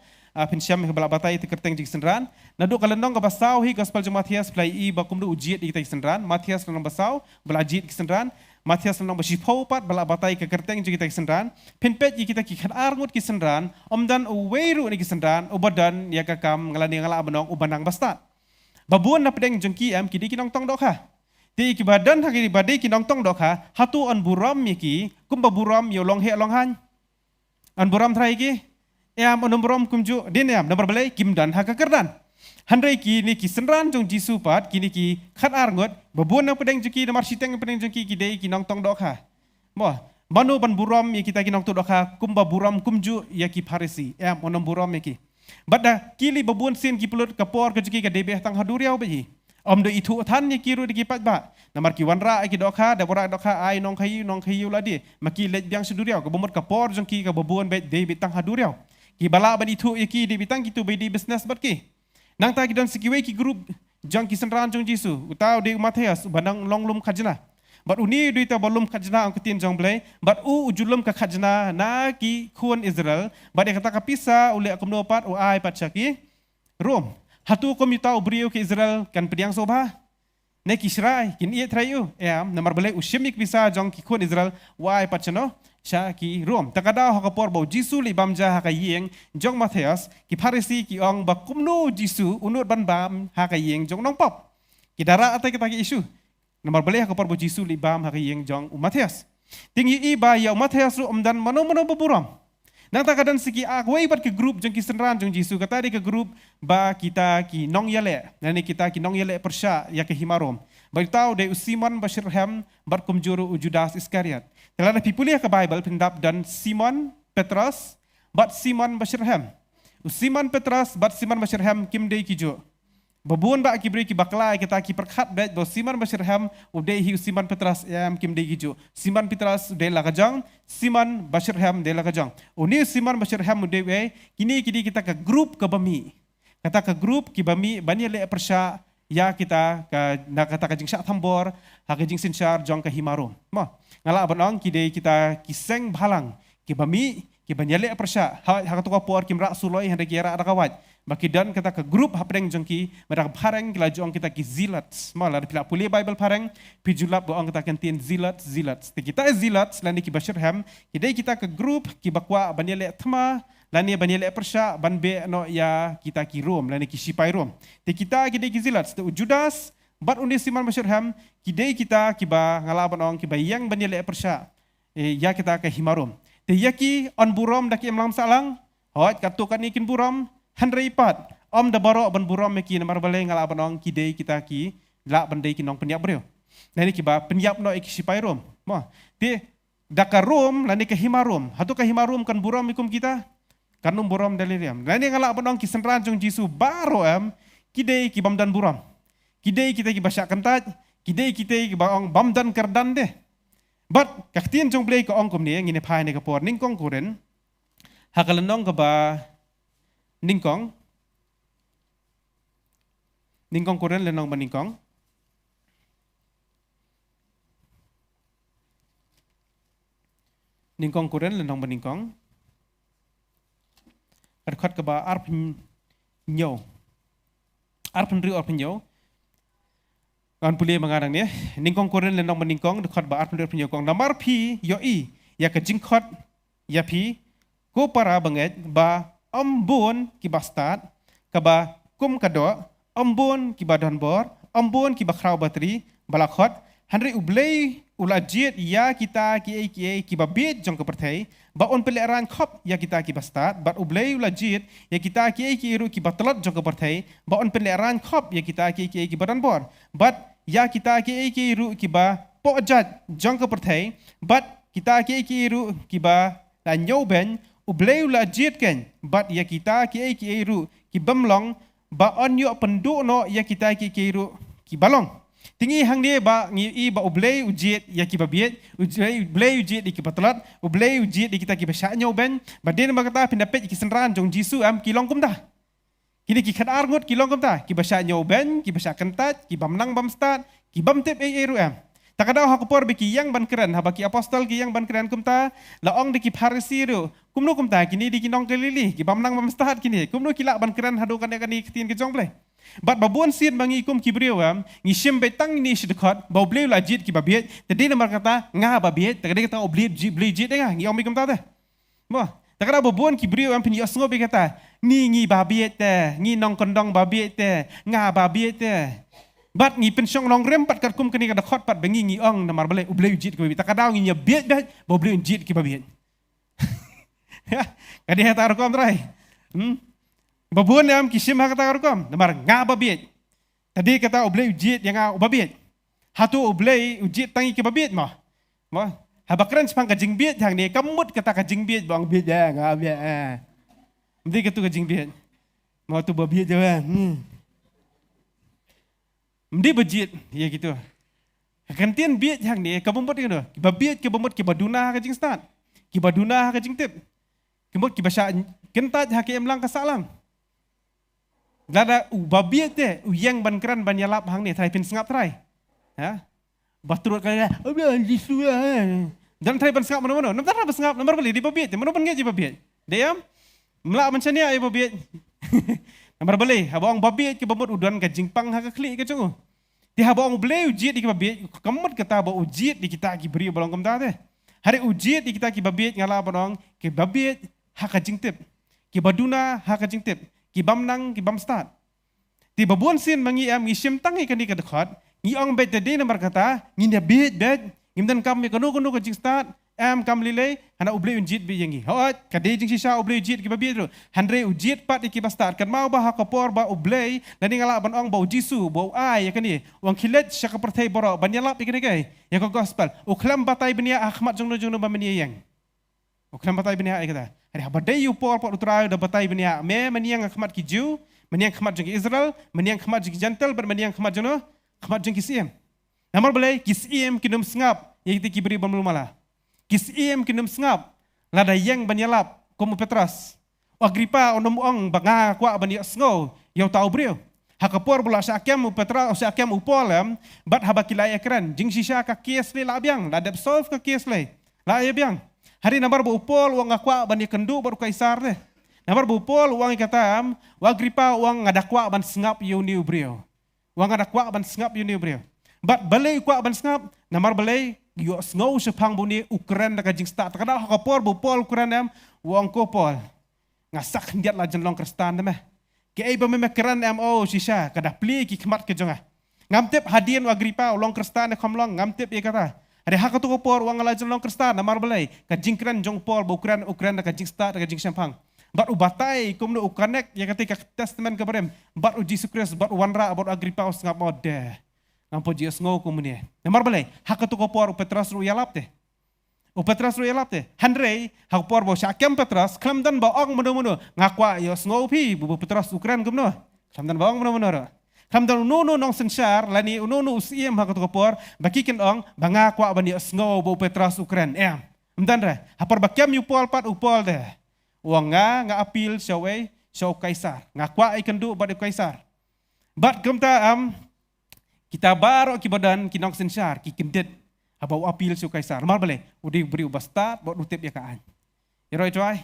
pin syam habala batai te kerteng jeng senran nadu kalenong ka basau hi gospel jeng Matias play i bakum du ujiat kita ki senran Matias lenong basau belajit ki senran Matias lenong basipau pat bala batai ke kerteng jeng kita ki senran pin pet kita ki kan arngut ki senran omdan uweiru ni ki senran ubadan ya kakam ngalani ngala benong ubanang bastat babuan na pedeng jengki kidi kinong tong dokha ti ibadan hagi badai kinong tong dokha hatu an buram miki kumba buram yo long he long han an buram thrai ki an buram kumju din nomor belai kim dan haka kerdan handai ki ni ki senran jong Jisu pat kini ki khat arngot babun na pedeng jeki nomor siteng pedeng jeki ki dei kinong tong dokha mo manu ban buram mi kita kinong tong dokha kumba buram kumju ya ki Farisi on buram miki bada kili babun sin ki pulut kapor ke jeki ka debeh tang haduriau beji om do itu than ni kiru di pat ba namar ki wanra ki dokha da bora dokha ai nong khayu ladi maki lej biang suduriau ka bomot kapor jong ki ka babun be de bitang haduriau ki bala ban itu ki di bitang kitu be di business bat ki nang ta ki don sikiwe ki group jong ki senran jong Jisu utau de Matias banang longlum khajna bat uni duita balum khajna ang ketin jong blai bat ujulum ka khajna na ki khun Israel bat kata ka pisa ule akum no pat ai pat chaki Rom hatu kom yutau beriu ke Israel kan pediang sobha ne kisrai kin ie trayu namar belai ushimik bisa jong ki khun Israel wai pachano sha ki Rom takada hakapor bau Jisu li bamja hakayeng jong Matias ki Farisi ki ong bakumno Jisu unut ban bam hakayeng jong nong pop ki dara atai kita ki isu namar belai hakapor bau Jisu li bam hakayeng jong Matias tinggi iba ya Matias ru omdan mano beburam nang takadan siki akwai bat ke grup jeng ki senran jeng Jisu kata di ke grup ba kita ki nong yale nani kita ki nong yale persya ya ke himarom bagi tahu de Simon Basirhem bat kumjuru Judas Iskariot telah pipuliah ke Bible pendap dan Simon Petrus bat Simon Basirhem Simon Petrus bat Simon Basirhem kim dei kijo babun ba ki beri ki baklai kita ki perkhat bet bo Simon Basirhem udei hi Simon Petrus kim dei kijo Simon Petrus de la kajang Simon Basirhem de la kajang uni Simon Basirhem udei we kini kita ke grup ke bami kata ke grup ki bami bani le persya ya kita ka na kata ka jingsha thambor ha ka jingsin char jong ka himarum mo ngala banong ki dei kita kiseng bhalang ki bami ki bani le persya ha ka to por kim ra suloi hande ki ra kawat baki dan kata ke grup hapdeng jongki merak pareng kila jong kita ki zilat mala pila puli Bible pareng pijulap boong kita kentin zilat kita zilat lani ki Basirhem kidai kita ke grup ki bakwa baniale thma lani baniale persya banbe no ya kita ki Rom lani ki sipai Rom te kita kidai ki zilat te Judas bat undi Simon Basirhem kidai kita ki ba ngala bonong ki bayang baniale persya ya kita ke himarom te yaki on burom daki emlam salang hot katukan ikin burom handrai pat om da barok ban buram meki namar balai ngala banong kidei kita ki la bandai ki nong penyak breu nani ki ba penyak no iki sipai Rom mo te daka Rom lani ke himarom hatu ke himarom kan buram ikum kita kanum buram daliriam nani ngala banong ki senran jong Jisu baro kidei ki bamdan buram kidei kita ki basyak kentat kidei kita ki baong bamdan kerdan deh bat kaktin jong blai ko ong kum ni ngine phai ne ka por ning kong kuren hakalenong ka ba ningkong kuren lenong baningkong kuren lenong baningkong arkhat ka ba arpin nyo arpin nyo kan puli mangarang ni ningkong kuren lenong baningkong dekhat ba arpin nyo kong namar pi yo i ya ka jingkhot ya pi ko para banget ba ambon ki bastat kaba kum kado ambon ki badan bor ambon ki bakrau bateri balakhot handri ublei ulajit ya kita ki babit jong ke perthai ba on peleran khop ya kita ki bastat ba ublei ulajit ya kita ki ru ki batlat jong ke perthai ba on peleran khop ya kita ki badan bor bat ya kita ki ru ki ba pojat jong ke perthai bat kita ki ru ki ba la nyau ben ubleu la jit ken bat ya kita ki ru ki bamlong ba on yo penduk no ya kita ki ru ki balong tinggi hang dia ba ngi ba ublei ujit ya ki babiet ublei ujit di ki patlat ublei ujit di kita ki basha nyo ben ba den ba kata pendapet ki senran jong jisu am ki long kum ta kini ki khadar ngut ki long kum ta ki basha nyo ben ki basha kentat ki bamnang bam start ki bam tep ru am takadau hakupor biki yang ban keren habaki apostol ki yang ban keren kum ta laong di ki pharisi ru kumnu kum ta kini di ki nong kelili ki bamnang bam start kini kumnu ki la ban keren hadu kan ni ketin ki jong ble bat babon sin bangi kum kibriu am ngishim betang ni sidekot bableu lajit ki babiet tadi nomor kata nga babiet tadi kata oblit bli jit nga ngi omi kum ta mo takara babon kibriu am pin yosngo be kata ngi babiet te ngi nong kondong babiet te nga babiet te bat ngi pen syong nong rem pat kat kum kini kada khot pat bangi ngi ong nomor bele obleu jit ki babiet takada ngi biet bet bableu jit ki babiet kadi hata rokom trai babun am kisim ha kata rokom namar nga babiet tadi kata oblei ujit yang nga babiet hatu oblei ujit tangi ke babiet mo habakran sepang kajing biet hang ni kamut kata kajing biet bang biet ya nga biet mesti katu kajing biet mau tu babiet je mesti bejit ya gitu kantian biet hang ni kamut gitu babiet ke bamut ke baduna kajing start ki baduna kajing tip kemut ki basha kentat hakim lang kasalang Lada babiet te yang ban keran ban yalap hang ni trai pin sengap trai. Ya. Baturut kali jisu dan trai ban sengap mana-mana. Nam tara ban sengap nomor beli di babiet. Mana ban ngaji babiet. Diam. Melak macam ni ai babiet. Nomor beli habang babiet ke bamut udan ka jingpang ha ka klik ke cungu. Ti habang beli ujiet di ke babiet kamut kata ba ujiet di kita ki beri balong kam ta te. Hari ujiet di kita ki babiet ngala balong ke babiet ha ka jingtip. Ki baduna ha ka jingtip. Ki bamnang ki bam start ti babon sin mangi am ngishim tangi kani ka dekat ngi ong bet de nomor kata ngi ne bet ngimdan kam me kono ka jing start am kam lile hana uble unjit bi yangi hot kade jing sisa uble ujit ki babiet ro handre ujit pat ki ba start kan mau ba ha kapor ba uble lani ngala ban ong bau jisu bau ai kani wang khilet syaka pertai boro ban yalap ikani kai ya ko gospel uklam batai benia ahmad jongno ba meni yang uklam batai benia ai kata hari habadai upor pot utrai da batai benia me meniang khmat ki Jew meniang khmat jeng Israel meniang khmat jeng Gentle ber meniang khmat jono khmat jeng kisiem namar belai kisiem kinum sengap ye ki beri balmala kisiem kinum sengap lada yang banyalap komu Petras Agripa onom ong banga kwa bani sngo yo tau brio hakapor bula syakem Petras syakem upolem bat habakilai ekran jeng sisa ka kes le labiang ladap solve ka kes le la ya biang hari nambar upol uang akwa bani kendu baru kaisar deh. Nambar upol uang ikatam, uang gripa uang ngadakwa ban sengap yuni ubrio. Uang ngadakwa ban sengap yuni ubrio. Bat balai kwa ban sengap, nambar balai yo sengau sepang buni Ukraine da kajing start. Kada hakapor upol Ukraine am uang kopol. Ngasak ndiat la jenlong kristan deh. Ke ai bame keran am sisa kada pli ki khmat ke jonga. Ngamtep hadian uang gripa uang kristan komlong ngamtep ye kata. Ada hak tu kopor uang alajan long kristan namar balai kajing kran jong pol Ukraine da kajing start da kajing sampang bat ubatai kumno ukanek ya ketika testament kabarem bat uji sukres bat wanra bat Agripa ngap mode ngampo jies ngo kumune namar balai hak tu kopor Petras ru yalap te Petras ru yalap te handrei hak por bo syakem Petras klamdan ba ong mono ngakwa yo ngo pi bu Petras Ukraine kumno klamdan ba ong mono Kamdan unono nong sensar lani unono usiem ha kapor bakikin ong banga kwa bani sngo bo Petras Ukraine mdandra hapar bakyam upol pat upol de uang nga apil syawai syaw kaisar ngakwa ikan du bad kaisar bat kamta kita baro ki badan kinong sensar ki kendet habau apil syaw kaisar mar bale udi beri ubastat bot utip ya kaan iroi coy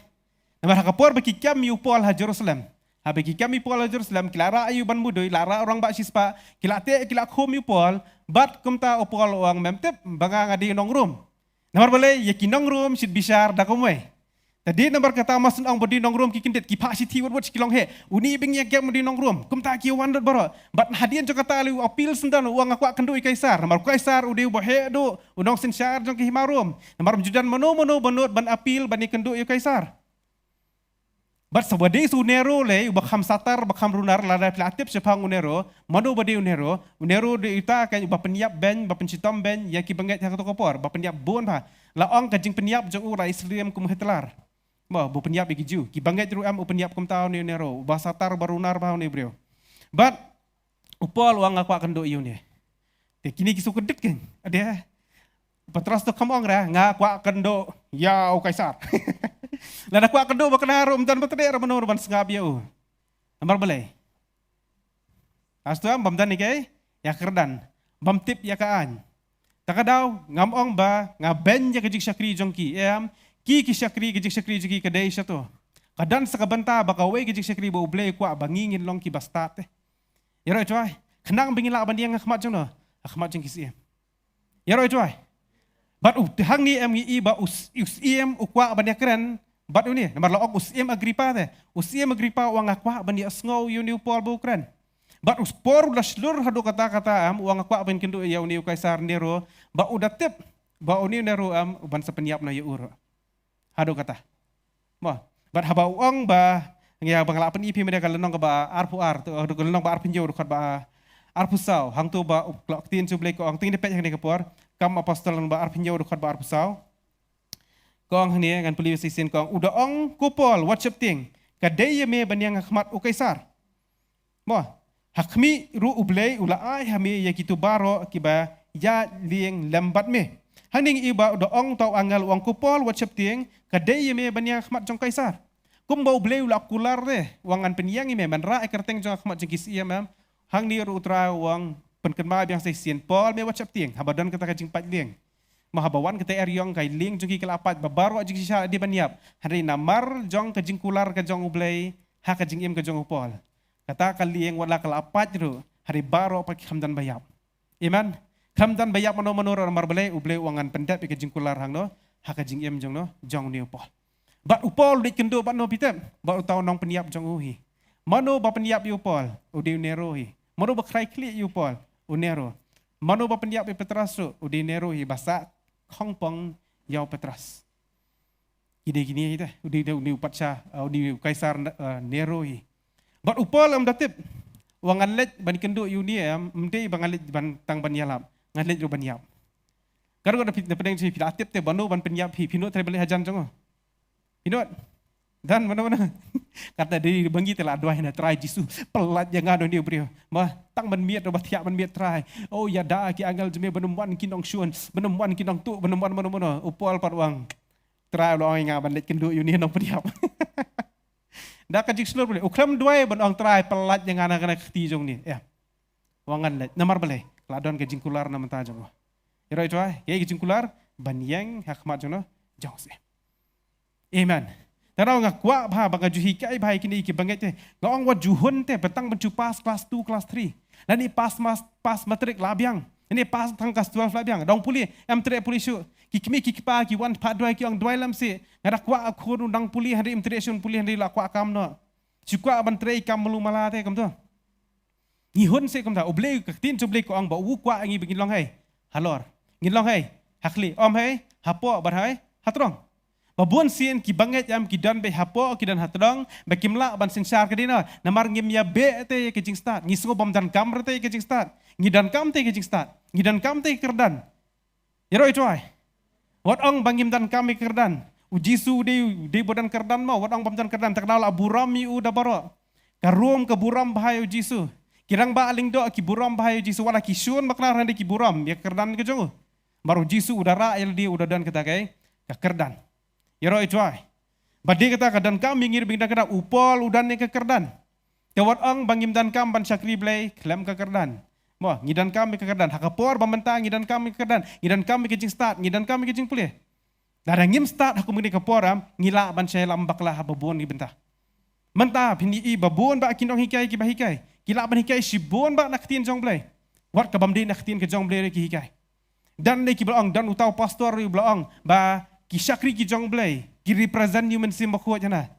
namar kapor bakikyam upol ha Jerusalem habis kami pol Jerusalem kilara ayu ban mudoi lara orang bak sispa kilate kilak home yu pol bat kumta opol uang memtep banga ngadi nong room namar bale ya kinong room sit bisar da komwe tadi namar kata mas ong bodi nong room kikindet kipak siti wat kilong he uni bing ya gam di nong room kumta ki wandot baro bat hadian jo kata ali apil sendan uang aku akan doi kaisar namar kaisar udi bohe do unong sensar jong ki himarum namar judan mano banut ban apil ban ikendu yu kaisar Bat sabadi su Nero le bakham satar bakham runar lada platip sepang Nero manu badi Nero de ita kan ba peniap ben ba pencitom ben ya ki benget ha kopor ba peniap bon ba la ong kajing peniap jong ura Islam kum Hitler Ba bo penyap ki ju. Ki banget ru am penyap kum tau ni nero. Bahasa tar barunar bahau ni bro. But upol wang aku akan do iu ni. Te kini ki sukedet kan. Ada Petras tu kamong ra nga kwa kendo ya o kaisar. Lada kwa kendo bakna ro mdan batde ra manor ban sngab ya o. Nomor belai. Astu am bamdan ni kay ya kerdan. Bam tip ya kaan. Takadaw ngamong ba nga ben ya kajik syakri jongki. Ki syakri kajik syakri jiki kadai siya to. Kadan sa kabanta baka way kajik syakri ba ublay kwa bangingin long ki bastat. Yaro choy. Kenang bingila ban dia ngakmat jong no. Akmat jong kisi. Yaro choy. But hang ni MI ba usiem ukwa ban dia keren. But ini nomor look usiem Agripa te. Usiem Agripa wang akwa ban dia sngow yuni upol bu keren. But uspor udah seluruh hadu kata-kata uang akwa ban kendo ya uni kaisar nero ba udah tip ba uni nero uban sepenyap na uro. Hadu kata. Mo, but haba uang ba ya bangla pen ipi mereka lenong ke ba arpu ar tu lenong ba arpinjo kat ba arpusau hang tu ba klok tin sublek ko ang tin depet yang dikepor kam apostol ba arpinjo kat ba arpusau. Kong ni ngan puli sisin kong udah ong kupol whatsapp ting kadai me banyang khmat u kaisar. Mo, hakmi ru ublay ula ai hami ya kitu baro kiba ya lieng lambat me. Haning iba udah ong tau angal uang kupol whatsapp ting kadai me banyang khmat jong kaisar. Kum bau bleu la kular deh wangan penyang ime man ra ekerteng jong khmat jengkis ia mam hang ni ru utra wang penkenma biang sesien pol me whatsapp ting habadan kata kajing pat lieng mahabawan kata eryong kai ling jengki kelapat babaru ajing sisa di banyap hari namar jong kajing kular ka jong ublay ha kajing im ka jong upol kata kalieng wala kelapat ru hari baro pak hamdan bayap iman hamdan bayap mano ramar belai ublay wangan pendat kajing kular hang no ha kajing im jong no jong ni upol. Bat upol di kendo bat no pitem, bat utau nong peniap jong uhi. Mano ba peniap yu upol, udi nerohi. Mano ba krai kli yu upol, unero. Mano ba peniap yu petrasu, udi nerohi basa kongpong yau petras. Gini ita, udi upatsa, udi kaisar nerohi. Bat upol am datip, wangan let ban kendo yu ni mde bangalit ban tang ban yalap, ngalet ru ban yap. Karo ada pedang si pidatip te bano ban peniap hi pinut tre beli hajan jong. Pinut, dan mana-mana kata dari banggi telah doa hina try jisu pelat yang ada ni beri, mah tang ban miat obat tiap ban miat try. Oh ya dah ki angal jeme benemuan kinong syun, benemuan kinong tu, benemuan mana-mana upol par wang try lo orang ban let kendu uni nong pediap. Dah kajik seluruh boleh. Ukram doa ban orang try pelat yang ana kena keti jong ni. Ya, wangan let namar boleh. Keladon kajing kular nama ta jong. Iro itu ay, kajing kular ban yang hakmat jong no jong se. Amen. Tarau ngak kwa bah banga juhi kai bahai kini iki banget te. Ngong wa juhun te petang bencu pas kelas 2 kelas 3. Dan ni pas matrik labiang. Ini pas tang kelas 12 labiang. Dong puli am tre puli su. Kikmi kikpa ki wan pa doi ki ong doi lam se. Ngara kwa aku undang puli hari im tre sun puli hari la kwa kam no. Sukwa ban tre kam melu mala te kam tu. Ngihun se kam ta oblei tin oblei ko ong ba wu kwa ngi begin long hai. Halor. Ngin long hai. Hakli om hai. Hapo bar hai. Hatrong. Babun sien ki banget yam ki dan be hapo ki dan hatdong be kimla ban sinsar ke dina namar ngim ya be te ke jing start ngisgo bom dan kamr te ke jing start ngidan kam te ke jing start ngidan kam te kerdan yero itu ai wat ong bangim dan kami kerdan ujisu de bodan kerdan mau wat ong bom dan kerdan taknal aburam mi u da baro karum ke buram bahaya ujisu kirang ba aling do ki buram bahaya ujisu wala ki syun makna rande ki buram ya kerdan ke jongo baru jisu udara LD udah dan kita kai ka kerdan. Yero itu ay. Badi kata kadan kami ngir bingda kada upol udan ni kekerdan. Kawat ang bangim dan kam ban syakri blay klem kekerdan. Mo ngidan kami kekerdan. Hakapor bamenta ngidan kami kekerdan. Ngidan kami kejing start, ngidan kami kejing pulih. Darang ngim start hakum ngini kaporam ngila ban syai lambak lah babon ni benta. Menta pini i babon ba kinong hikai ki bahikai. Kila ban hikai sibon ba naktin jong blay. Wat kabamdi naktin ke jong blay ki hikai. Dan ni ki blaong dan utau pastor ri blaong ba ki syakri ki jong blay ki represent you mensim bakhuat jana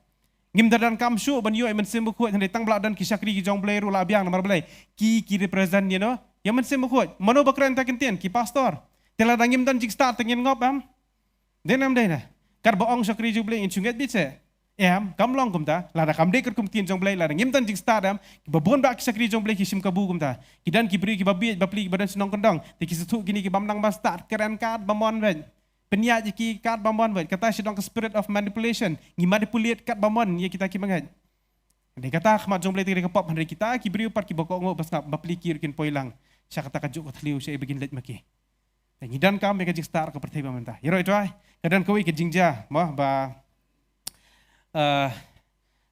ngim dadan kam shu ban you mensim bakhuat jana tang blak dan ki syakri ki jong blay ru la biang namar blay ki represent you know yang mensim bakhuat mano bakran ta kentien ki pastor tela dangim dan jik start tengin ngop am denam dena kar baong syakri ju blay in chunget bitse kam long kum ta la da kam de ker kum tien jong blay la ngim dan jik start am babon ba ki syakri jong blay ki sim kabu kum ta ki dan ki bri ki babi bapli ki badan sinong kendong te ki setu gini ki bamnang ba start keren kad bamon ben Penyak jiki kat bamon buat kata sidang ke spirit of manipulation, ngi manipulate kat bamon ye kita ki mangat. Dia kata khmat jong boleh tiga kepop hari kita ki beriu part ki bokok ngo pas ngap baplikir kin poilang. Saya kata kajuk thliu saya begin let maki. Dan ngidan kam mereka jing start ke pertai bamanta. Yero itu ai. Kadang kau ke jingja mah ba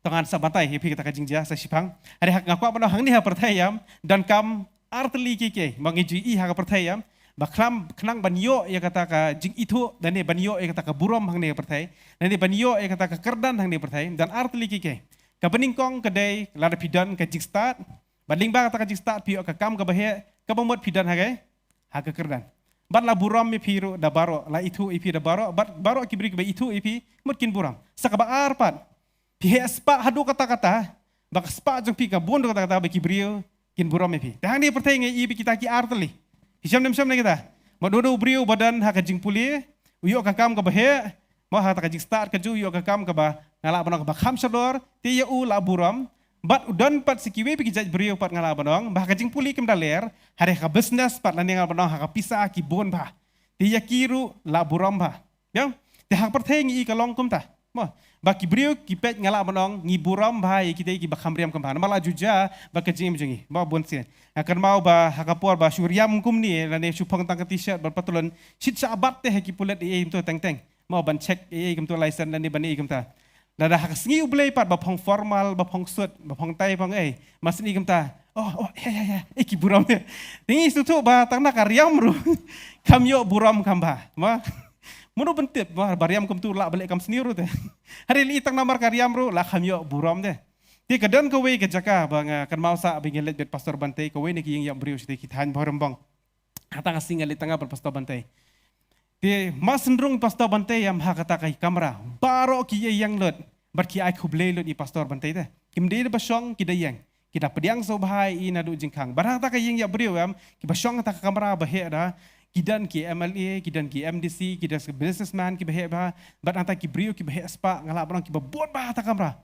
tangan sabatai hepi kita ke jingja sa sipang. Hari hak ngaku apa hang ni ha pertai yam dan kam artli kike mangiju I ha pertai yam. Baklam kenang banyo ya kata ka jing itu dan ni banyo ya kata ka burom hang ni pertai dan ni banyo ya kata ka kerdan hang ni pertai dan artli kike ka beningkong kedai lada pidan ka jing start banding ba kata ka jing start pio ka kam ka bahe ka bamot pidan hage ha ka kerdan bat la burom mi piru da baro la itu ipi da baro bat baro ki beri ka itu ipi mutkin buram sakaba arpat pihe spa hadu kata-kata bak spa jong pi ka bondo kata-kata ba ki beriu kin burom ipi hang ni pertai ngai ipi kita ki artli Hisham na kita. Madodo beriu badan hak jing puli, uyok kakam ke bahe, mau hak jing start keju uyok kakam ke bah ngalak banong ke bah kham sador, tiya u la buram, bat udan pat sikiwe pi kijaj beriu pat ngalak banong, bah jing puli kem daler, hari ka business pat lan ngalak banong hak pisah ki bon bah. Tiya kiru la buram bah. Ya, te hak perteng I kalong kum ta. Mo, bah ki beriu ki pet ngalak banong ngi buram bah kita ki bah khamriam kem bah. Malah juja bah kejing jengi, bah bon sien. Akan mau bah hakapor bah syuriam kum ni lane supang tang t-shirt berpatulan sit sabat teh ki pulet e im tu teng mau ban check e kem tu license dan ni bani kem ta lada hak sngi ublei pat bah phong formal bah phong suit bah phong tai phong mas ni kem ta oh ya ki buram ni tingi sutu bah tang na karyam ru kam yo buram kam bah ma munu bentit bah bariam kem tu la balik kam seniru teh hari li tang namar karyam ru la kam yo buram teh Ti kadan kawe ke jaka bang kan mau sa bingin let bet pastor bantai kawe ni ki yang beriu siti kitan borembang hata kasing ali tanga ber pastor bantai ti mas sendrung pastor bantai yam ha kata kai kamera baro ki yang let ber ki ai khuble let I pastor bantai te kim de basong ki dayang kita pediang so bahai I nadu jingkang bar hata kai yang ya beriu yam ki basong hata kamera bahe da kidan ki MLA kidan ki MDC kidan businessman ki bahe ba bar hata ki beriu ki bahe spa ngala barang ki babon ba hata kamera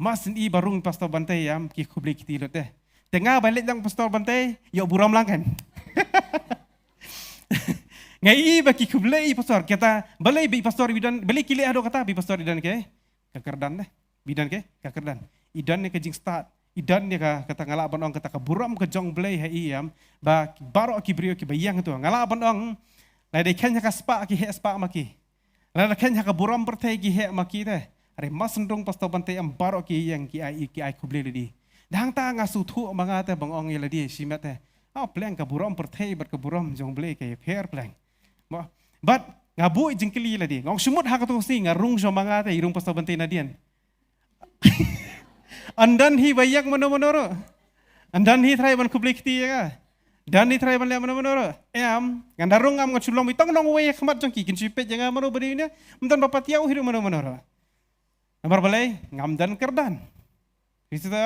Mas I barung pastor bantai yam ki kubli kiti lot deh. Tengah balik jang pastor bantai, yo buram lang kan. Ngai baki kubli pastor kata balai bi pastor bidan balik kile ado kata bi pastor bidan ke kakerdan deh. Bidan ke kakerdan. Idan ne ke jing start. Idan ne ka kata ngala banong kata ka buram ke jong blai hai yam ba baro ki brio ki bayang tu. Ngala banong lai de kenya ka spa ki he spa maki. Lai kenya ka buram pertai ki he maki deh. Are mas sendrung pastor bantai am baro ki yang ki ai kubli ledi. Dang ta ngasu thu manga te bangong yela di simet te. Plan ka buram perthai ber ka buram jong blei ke fair plan. But ngabu jingkili ledi. Ngong sumut ha ka tu si ngarung so manga te irung pastor bantai nadian. Andan hi bayak mono-monoro. Andan hi trai ban kubli kiti ya. Dan hi trai ban le mono-monoro. Ngandarung am ngaculong bitong nong we khmat jong ki kin sipet janga mono beri ne. Mdan bapat yau hiru mono-monoro. Nomor balai ngamdan kerdan. Itu tu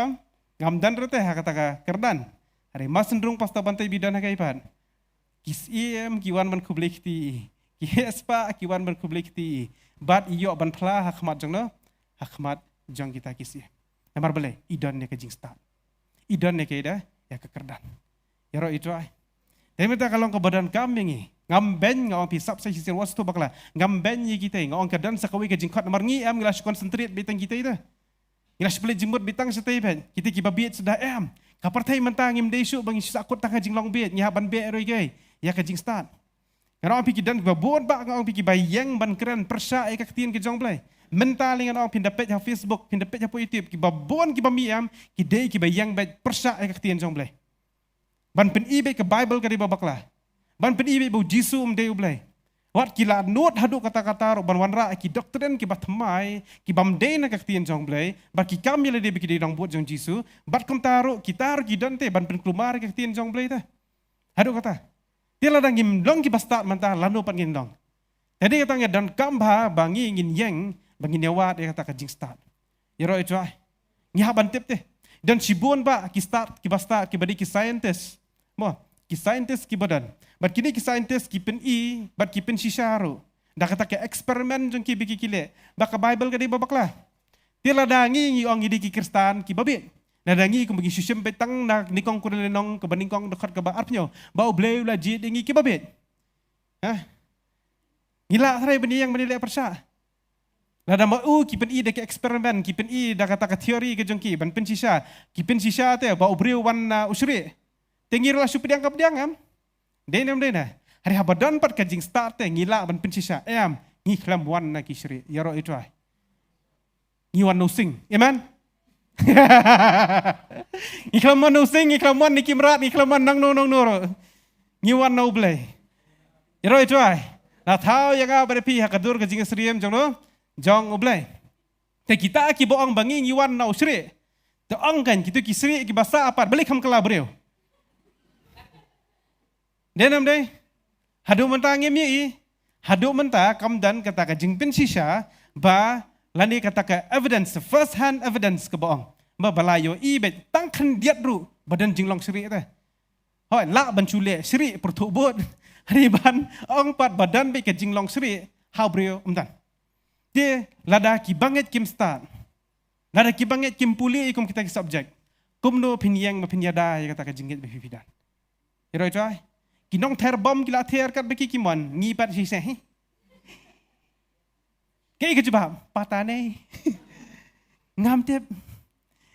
ngamdan rete kata kerdan. Hari mas sendrung pasta bantai bidan hakaipan. Kis kiwan ban kublikti. Kiespa kiwan ban kublikti. Bat iyo ban pla hakmat jang no. Hakmat jang kita kisi. Nomor balai idan ne ke jing start. Idan ne ke ida ya ke kerdan. Yaro itu ai. Tapi minta kalau ke badan kambing ni. Ngamben ngawang pisap saya sisir wastu bakla ngamben ye kita ngawang kedan sakawi ke jingkot nomor ngi am ngilas konsentrate bitang kita itu ngilas pelit jimut bitang setai ben kita ki babiet sudah kapartai mentang ngim desu bang sakut tang jinglong biet nya ban be roi ge ya ke jing start ngawang piki dan babon ba ngawang piki bayang ban keren persa e kaktian ke jong blai mental ngawang pindah page ha Facebook pindah page ha YouTube ki babon ki bamiam ki dei ki bayang bet persa e kaktian jong blai ban pen ibe ke Bible ka di babakla ban pedi bu Jisu mdeu blai wat kila not hadu kata-kata ro ban wanra ki doktrin ki batmai ki bamde na kaktien jong blai bat ki kam yele de bi ki dong buat jong Jisu bat kom taro ki dante ban pen klumar kaktien jong blai ta hadu kata tila dang ngim long ki bastat manta lanu pan ngin dong jadi katanya dan kamba bangi ngin yang bangin yawat kata ka jing start yero itu nya ban tip teh dan sibun ba ki start ki bastat ki badi ki scientist mo ki scientist ki badan bat kini ki scientist ki pen bat ki pen sisharu dah kata ke eksperimen jong ki biki kile baka Bible ka di babakla tila dangi ngi ong idi ki Kristen ki babit na dangi kung bagi sisem betang na nikong kurenong ke baningkong dekat ke ba arpnyo bau bleu la jid ngi ki babit Ngila sarai bani yang menilai persya. Lada ma kipen i dek eksperimen, kipen i dah kata ke teori ke jengki, ban pensisa, kipen sisa te ba ubriu wan usri. Tengir lah supir yang kapdiang am. Denam dena. Hari habadan pat kajing start te ngila ban pensisa. Ngiklam wan na kisri. Yaro itu ai. Ngiwan no sing. Amen. Ngiklam wan no sing, ngiklam wan nikimrat, ngiklam wan nang no. Ngiwan no blay. Yaro itu ai. Nah tahu yang apa pi hakadur kajing sriem jong no. Jong oblay. Te kita ki boong bangi ngiwan na usri. Te ong kan kita kisri ki basa apa balik ham kala breu. Denam deh. Hadu mentah ngemi hadu mentah kamdan kata ka jingpin sisa ba lani kata ka evidence first hand evidence ke boong. Ba balayo i bet tangkan diat ru badan jinglong sri te. Hoi la ban chule sri pertubut. Riban ong pat badan be ka jinglong sri how breu umdan. Dia lada ki banget kim start. Lada ki banget kim puli ikum kita ki subjek. Kumno pinyang ma pinyada ya kata ka jingit be pipidan. Iro itu ai. Kinong ter bom kila ter kat be ki kimon ngipat si seh. Kei ke coba patane. Ngam tep.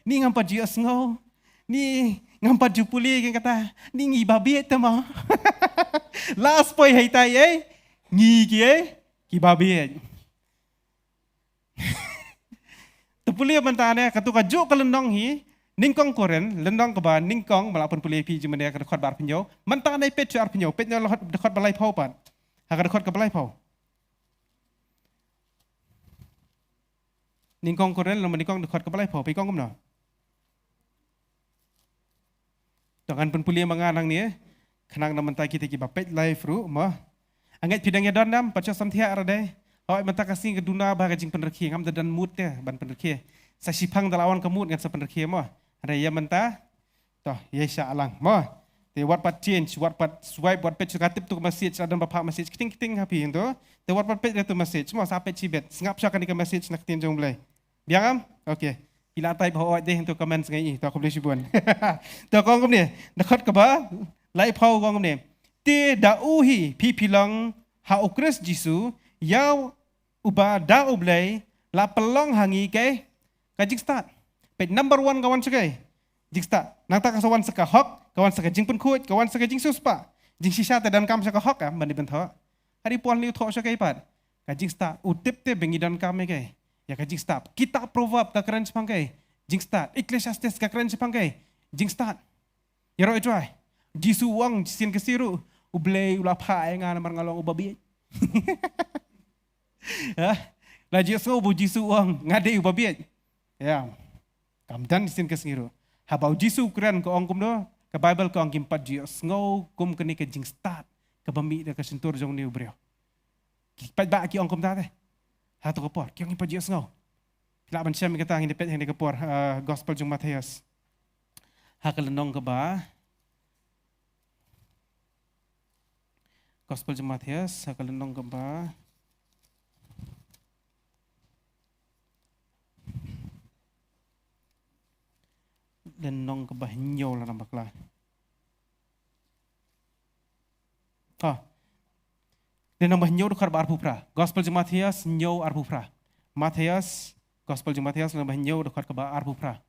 Ni ngam pa jios ngau. Ni ngam pa jupuli kan kata ni ngi babi ta ma. Last point hai tai ngi ki babi. Tepuli bantane katuka jo kalendong hi ningkong koren lendong ke ba ningkong malapun puli pi jumene ka dekat bar pinyo mantane pet ar pinyo pet no dekat balai pau pan ha dekat ke balai pau ningkong koren lo ningkong dekat ke balai pau pi kong kumno dengan pun puli manganang ni kenang na mantai kita ki ba pet life ru ma anget pidangnya dondam pacho samthia arade. Oh, mentah kasih ke duna bah kajing penerki, ngam dan mood ya, ban penerki. Saya sipang dalawan ke mood dengan sa penerki mah. Ada ya mentah, toh ya insya Allah mah. Te wat pat change, wat pat swipe, wat pat cakatip tu message, ada bapak message, kiting happy itu. Te wat pat pet itu message, semua sampai cibet, ngap siakan ke message nak tin jong belai. Biang am? Okey. Ila type hawa deh untuk comment ngai, tu aku boleh sibuan. Tu kau ngom ni, dekat ke ba? Lai pau kau ngom ni. Te dauhi pipilang ha ukris Jisu, yau uba da ublay la pelong hangi ke kajik start pet number 1 kawan sekai jik start nang tak kasawan seka hok kawan seka jing pun kuat kawan seka jing suspa jing sisa te dan kam seka hok bani bentho hari puan liu tho sekai pat kajik start utip te bengi dan kam ke ya kajik start kita proverb ka keren sepangkai jing start Ecclesiastes ka keren sepangkai jing start ya ro itu ai jisu wang sin kesiru ublay ula pha ngan mar ngalong ubabi. La Jisu bu Jisu uang ngade ubabiat. Ya. Kamdan disin kesengiru. Habau Jisu keren ke ong kumdo ke Bible ke ong kimpat Jius ngau kum keni ke jing start ke bami de ke sentur jong ni ubreo. Kipat ba ki ong kum ta teh. Ha to kepor ki ong kimpat Jius ngau. Kila ban syam kata ngin depet hang de kepor gospel jong Matius. Ha ke lenong ke ba. Gospel jong Matius ha ke lenong ke ba. Dan nong ke bahnyo lah nampak lah. Dan nong bahnyo dekat arpu pra. Gospel jeng Matius nyo arpu pra. Matius Gospel jeng Matius nong bahnyo dekat ke arpu pra.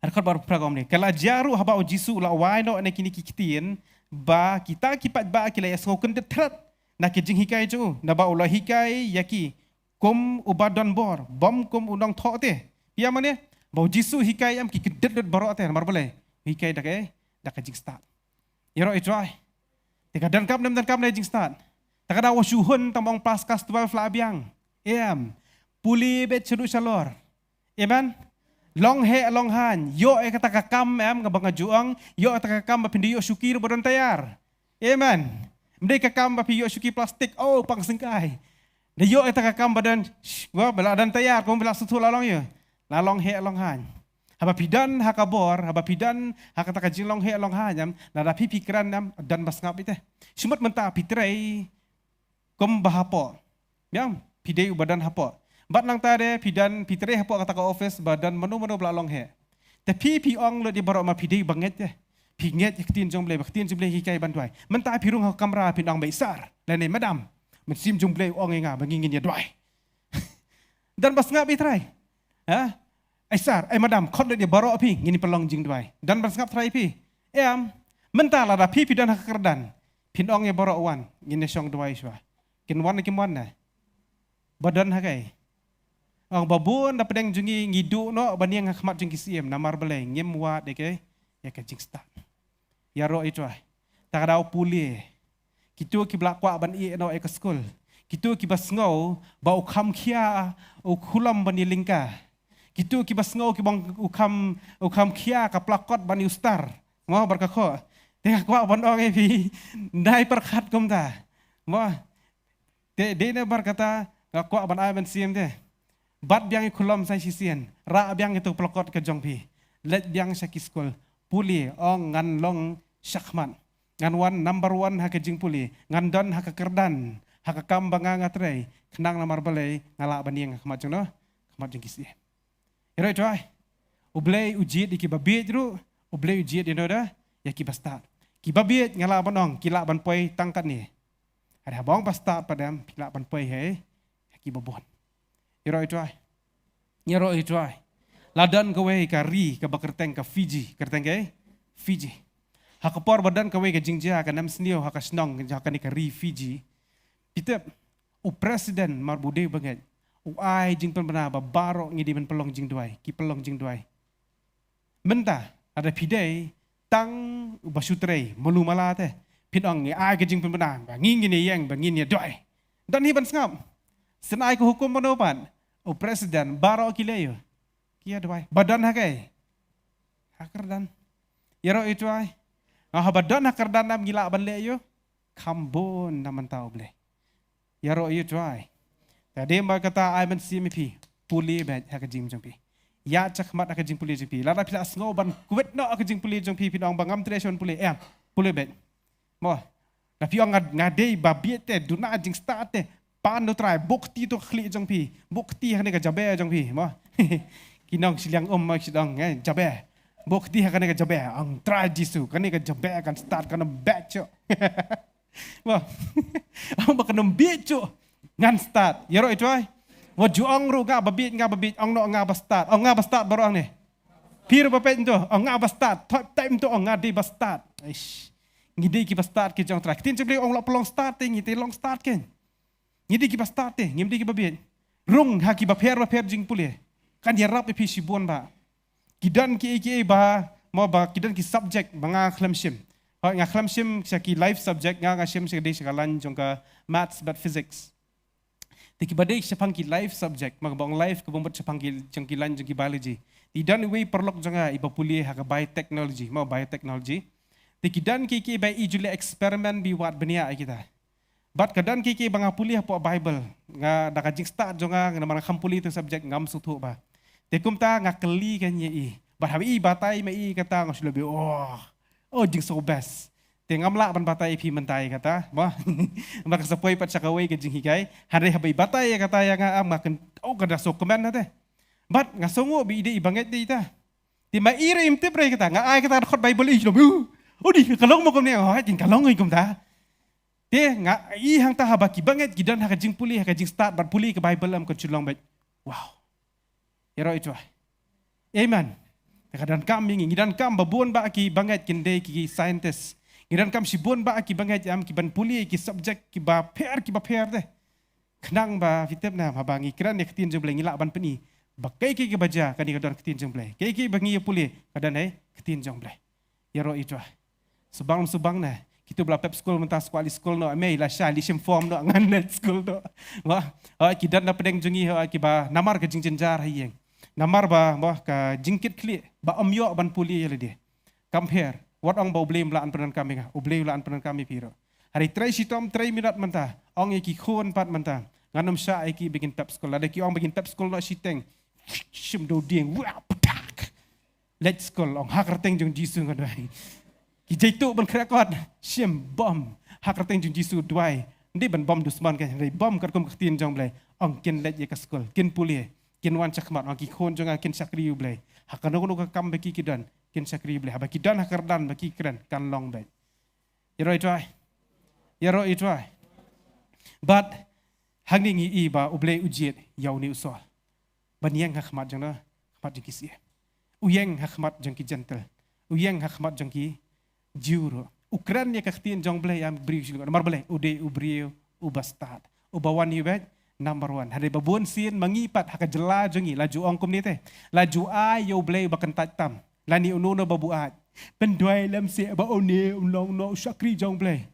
Dekat arpu pra kau ni. Kalau jaru haba o Jisu la wai no ane kini kikitin ba kita kipat ba kila yasngau kendet trat. Nak jeng hikai tu. Na ba ulah hikai yaki kum ubadon bor. Bom kum undang thok te. Pia mana? Bau Jisu hikai am ki kedet baro ate mar boleh hikai dak jing start yero itrai tika dan kam na jing start takada wa shuhun tamong paskas 12 labiang puli bet cedu salor amen long he long han yo kata kakam ngabang juang yo kata kakam pindiyo syuki bodon tayar amen mdei kakam piyo syuki plastik pang sengkai de yo kata kakam badan wa beladan tayar kom bela sutu lalong yo lalong he long han haba pidan hakabor haba pidan hakata kajing long he long han nada pikiran dan basngap ite sumut menta pitrai kom bahapo yang pidei badan hapo bat nang tade pidan pitrai hapo kata ka office badan manu belalong he tapi ong lo di baro ma pidei banget ya pinget yaktin jong ble baktin jong ble hikai bantuai menta pirung kamera pinang besar lene madam มันซิมจงเบลอองงาบางงี้เนี่ยด้วยดันบัสงับอีไตรฮะไอสารไอมาดามคอนเดียบารอพี่งี้นี่ประลองจริงด้วยดันบัสงับไตรพี่mentah lah pipi dan kerdan pin ong ya borok wan ngine song dua iswa kin wan kim wan na badan hakai ong babun da pedeng jungi ngidu no baniang khmat jung kisiem namar beleng ngem wa deke ya ka jing sta ya ro itwa ta dau puli kitu ki blak kwa ban i no e ka skul kitu ki bas ngau ba ukham khia u khulam bani lingka kitu ki bas ngau ki bang ukham khia ka plakot bani ustar ngau berkakho tengah kuat bondong epi, dai perkat kumta, mo, de ne berkata kuat ban ai ban siem de, bat biang ikulom sai sisian, ra biang itu pelokot ke jongpi, let biang syaki skol, puli ong ngan long syakman, ngan wan number one hak jing puli, ngan don hak kerdan, hak kambang ngatrai, kenang namar balai ngalak baniang khmat jong no, khmat jing kisien. Iroi try, ublei ujiet iki babit ru, ublei ujiet ino dah, ya ki basta. Ki babit ngala banong kila ban poi tangkat ni. Ada bang basta padam kila ban poi he ki babon. Iroi try. Iroi try. Ladan kowe ka ri ka bakerteng ka Fiji, kerteng ke Fiji. Hakapor badan kowe ka jingja ka nam snio haka snong ka ni ka ri Fiji. Pitep u presiden marbude banget. U ai jing pen bana ba baro ngidi men pelong jing duai, ki pelong jing duai. Mentah ada pidai tang basutrei melu mala te pidong ni ai ke jing pembenan ba nging ni yang ba ngin ni doi dan hi ban ngam senai ko hukum manopan o presiden baro kileyo kia doi badan hakai hakerdan yaro itu ai badan hakerdan nam gila ban leyo kambon naman tau ble yaro itu ai tadi ba kata ai ban CMP puli ba hakajim jongpi ya cak mat ak jing puli jing pi la pila asngo ban kuwet no ak jing puli jing pi pinong bangam treson puli puli bet mo la piong ngade babiete duna jing starte pan no try bukti to khli jing pi bukti hane ka jabe jing pi mo kinong siliang ma sidong jabe bukti hane ka jabe ang try jisu kane ka jabe kan start kan batcho mo ang bakan becho ngan start yero itu ai waju ong ru nga babit ong no nga bastat barang ni pir bapet tu ong nga bastat time tu ong nga di bastat ish ngidi ki bastat ki jong trak tin cebli ong lo pelong start te ngiti long start ken ngidi ki bastat te ngimdi ki babit rung ha ki baper jing puli kan dia rap pi sibon ba kidan ki ba mo ba kidan ki subject banga khlamshim nga khlamshim ki life subject nga shim de sikalan jong ka maths but physics Tiki badai sepang ki life subject, magbang life kabang bat sepang ki jangkilan jangki biology. Tidan way perlok janga iba puli haka biotechnology, mau biotechnology. Tiki dan kiki bai ijule eksperimen biwat benia kita. Bat kadan kiki banga puli po Bible, nga dakajing start jonga nga namang kampuli tu subject ngam sutu ba. Tekum ta nga keli kan ye Bat habi batai mai kata ngos lebih jing so best. Tengamla ban batai pi mentai kata, bah, maka sepoi pat sakawai ke jing hikai, hari habai batai kata yang makan kada sok kemen nate. Bat ngasongo bi ide ibanget di ita. Ti mai ire imte pre kata, nga ai kata khot Bible i lo. Di kalong mo kom ne, jing kalong i kom ta. Te nga i hang ta habaki banget gidan haka jing puli haka jing start bat puli ke Bible am ko chulong bet. Wow. Yero itu. Amen. Kadang kami ngidan kam babon ba ki banget kinde ki scientist. Ngidan kam sibon ba ki banget am ki ban puli ki subject ki ba per deh. Kenang ba fitep na mabangi kran ne ketin jemble ngila ban peni. Bakai ki baja kan kadang ketin jemble. Ki bangi puli kadang ketin jemble. Yero itu. Subang na kita bela pep school mentah school no amei la sha li form no ngan school no. Wah, kidan na pedeng jungi ki ba namar ke jingjenjar hayeng. Namar ba ka jingkit kli ba omyo ban puli yele dia. Compare what ong bau blame laan penan kami nga, ublay laan penan kami piro. Hari try sitom 3 minit mentah, ong iki khon pat mentah. Nganom sya iki bikin pep school, ada ki ong bikin pep school no siteng. Shim do ding, wah petak. Let's school ong hakerteng jung jisu ngadai. Ki jaitu ban krakot, shim bom hakerteng jung jisu duai. Ndi ban bom dusman kan, hari bom karkum ketin jong blai. Ong kin let ye ka school, kin puli. Kin wan cakmat ong ki khon jong kin sakri blai. Hakano ka kam beki kidan. Kin sakri boleh bagi dan hakardan bagi keren kan long bet. Yero itu ai. But hang ni ngi ba uble ujiet yau ni usol. Banyang hakmat jang na hakmat jang kisi. Uyeng hakmat jang ki gentle. Uyeng hakmat jang ki jiuro. Ukran ya kakhtien jang ble yang beri sila. Nomor ble ude ubrio ubastad. Ubawan yubet number 1. Hari babun sin mangipat haka jela jangi laju ongkum ni teh. Laju ai yo ble bakentat tam. Lani unono babuat. Penduai lam se ba one unong no syakri jang ble.